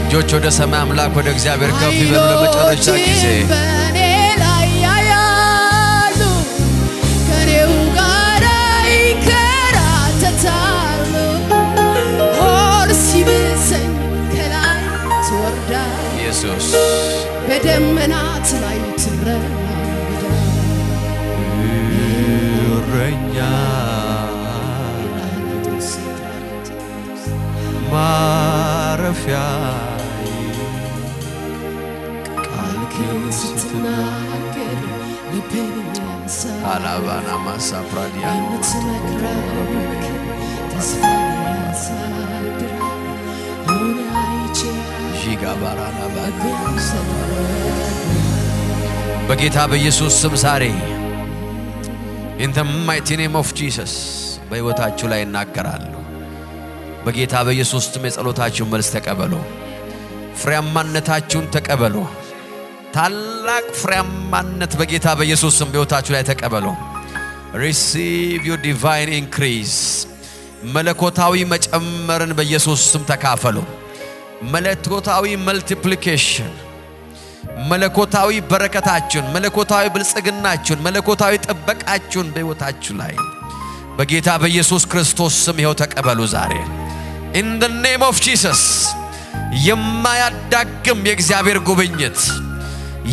እጆች ወደ ሰማይ አምላክ ወደ እግዚአብሔር ከፍ ይበሉ ለመጨረሻ ጊዜ በኔ ላይ ያያሉ ከኔው ጋር ይከራተታሉ ሆድ ሲብሰኝ ከላይ ትወርዳለህ ኢየሱስ በደመናት ላይ ትረማለህ እረኛ ማረፊያ ስትናገር ልቤን ያሳል አላባና ማሳፕራዲያ የምትመክረው ተስፋ ያሳድራል ሆነ አይቼ ጂጋባራና በጌታ በኢየሱስ ስም ዛሬ in the mighty name of Jesus በሕይወታችሁ ላይ እናገራለሁ። በጌታ በኢየሱስ ስም የጸሎታችሁን መልስ ተቀበሉ። ፍሬያማነታችሁን ተቀበሉ። ታላቅ ፍሬያማነት በጌታ በኢየሱስ ስም በሕይወታችሁ ላይ ተቀበሉ። receive your divine increase መለኮታዊ መጨመርን በኢየሱስ ስም ተካፈሉ። መለኮታዊ multiplication መለኮታዊ በረከታችሁን መለኮታዊ ብልጽግናችሁን መለኮታዊ ጥበቃችሁን በሕይወታችሁ ላይ በጌታ በኢየሱስ ክርስቶስ ስም ይኸው ተቀበሉ ዛሬ in the name of Jesus የማያዳግም የእግዚአብሔር ጉብኝት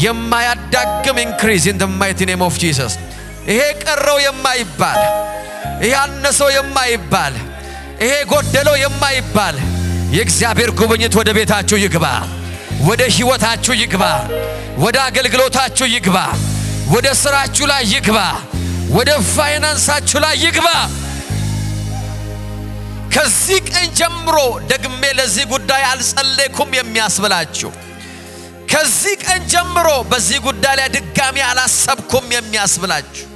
የማያዳግም increase in the mighty name of Jesus ይሄ ቀረው የማይባል ይሄ አነሰው የማይባል ይሄ ጎደለው የማይባል የእግዚአብሔር ጉብኝት ወደ ቤታችሁ ይግባ ወደ ሕይወታችሁ ይግባ ወደ አገልግሎታችሁ ይግባ ወደ ስራችሁ ላይ ይግባ ወደ ፋይናንሳችሁ ላይ ይግባ ከዚህ ቀን ጀምሮ ደግሜ ለዚህ ጉዳይ አልጸለይኩም የሚያስብላችሁ ከዚህ ቀን ጀምሮ በዚህ ጉዳይ ላይ ድጋሚ አላሰብኩም የሚያስብላችሁ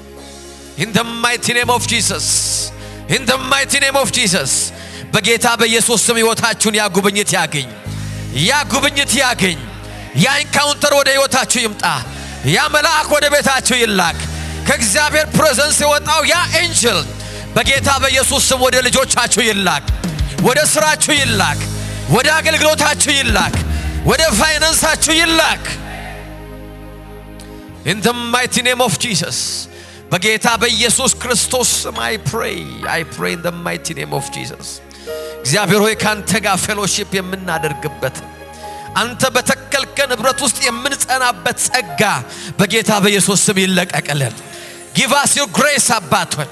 in the mighty name of Jesus in the mighty name of Jesus በጌታ በኢየሱስ ስም ሕይወታችሁን ያ ጉብኝት ያገኝ ያ ጉብኝት ያገኝ ያ ኢንካውንተር ወደ ሕይወታችሁ ይምጣ ያ መልአክ ወደ ቤታችሁ ይላክ ከእግዚአብሔር ፕሬዘንስ የወጣው ያ ኤንጀል በጌታ በኢየሱስ ስም ወደ ልጆቻችሁ ይላክ ወደ ስራችሁ ይላክ ወደ አገልግሎታችሁ ይላክ ወደ ፋይናንሳችሁ ይላክ in the mighty name of Jesus በጌታ በኢየሱስ ክርስቶስ ስም I pray in the mighty name of Jesus እግዚአብሔር ሆይ ካንተ ጋር ፌሎሺፕ የምናደርግበት አንተ በተከልከን ህብረት ውስጥ የምንጸናበት ጸጋ በጌታ በኢየሱስ ስም ይለቀቅልን give us your grace አባት ሆይ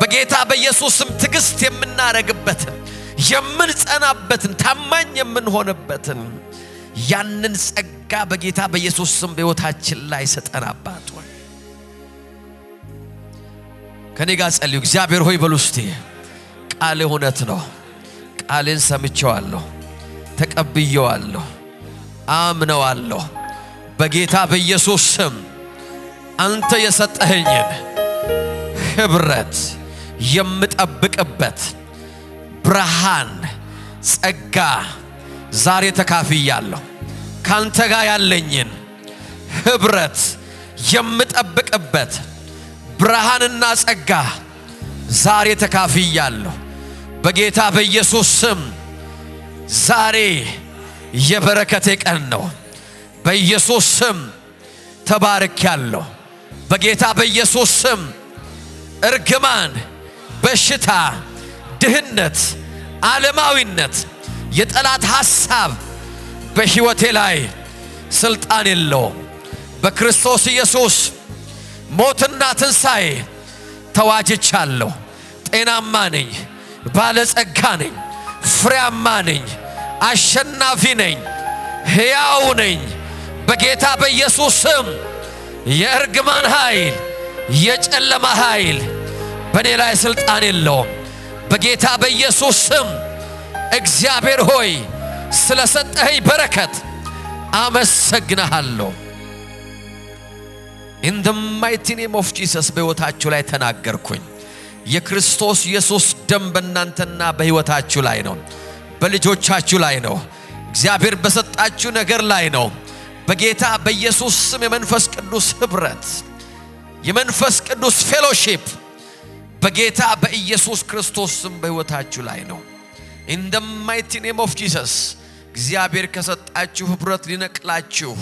በጌታ በኢየሱስ ስም ትዕግስት የምናረግበትን የምንጸናበትን ታማኝ የምንሆንበትን ያንን ጸጋ በጌታ በኢየሱስ ስም በሕይወታችን ላይ ሰጠን አባት ሆይ ከኔ ጋር ጸልዩ እግዚአብሔር ሆይ በሉ እስቲ ቃል እውነት ነው ቃልን ሰምቼዋለሁ ተቀብዬዋለሁ አምነዋለሁ በጌታ በኢየሱስ ስም አንተ የሰጠኸኝን ህብረት የምጠብቅበት ብርሃን ጸጋ ዛሬ ተካፍያለሁ ካንተ ጋር ያለኝን ህብረት የምጠብቅበት ብርሃንና ጸጋ ዛሬ ተካፍያለሁ በጌታ በኢየሱስ ስም ዛሬ የበረከቴ ቀን ነው በኢየሱስ ስም ተባርኬያለሁ በጌታ በኢየሱስ ስም እርግማን በሽታ ድህነት ዓለማዊነት የጠላት ሐሳብ በሕይወቴ ላይ ስልጣን የለውም በክርስቶስ ኢየሱስ ሞትና ትንሣኤ ተዋጅቻለሁ ጤናማ ነኝ ባለጸጋ ነኝ ፍሬያማ ነኝ አሸናፊ ነኝ ሕያው ነኝ በጌታ በኢየሱስ ስም የእርግማን ኃይል፣ የጨለማ ኃይል በኔ ላይ ስልጣን የለውም። በጌታ በኢየሱስ ስም እግዚአብሔር ሆይ ስለሰጠኸኝ በረከት አመሰግንሃለሁ። in the mighty name of Jesus በሕይወታችሁ ላይ ተናገርኩኝ። የክርስቶስ ኢየሱስ ደም በእናንተና በሕይወታችሁ ላይ ነው፣ በልጆቻችሁ ላይ ነው፣ እግዚአብሔር በሰጣችሁ ነገር ላይ ነው። በጌታ በኢየሱስ ስም የመንፈስ ቅዱስ ህብረት፣ የመንፈስ ቅዱስ ፌሎሺፕ በጌታ በኢየሱስ ክርስቶስ ስም በሕይወታችሁ ላይ ነው። in the mighty name of Jesus እግዚአብሔር ከሰጣችሁ ህብረት ሊነቅላችሁ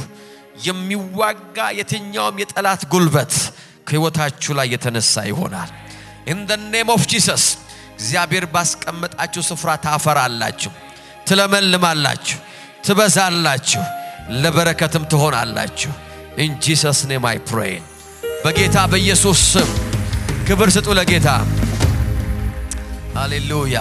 የሚዋጋ የትኛውም የጠላት ጉልበት ከሕይወታችሁ ላይ የተነሳ ይሆናል። in the name of Jesus እግዚአብሔር ባስቀመጣችሁ ስፍራ ታፈራላችሁ፣ ትለመልማላችሁ፣ ትበዛላችሁ፣ ለበረከትም ትሆናላችሁ። in Jesus name I pray። በጌታ በኢየሱስ ስም ክብር ስጡ ለጌታ። ሃሌሉያ።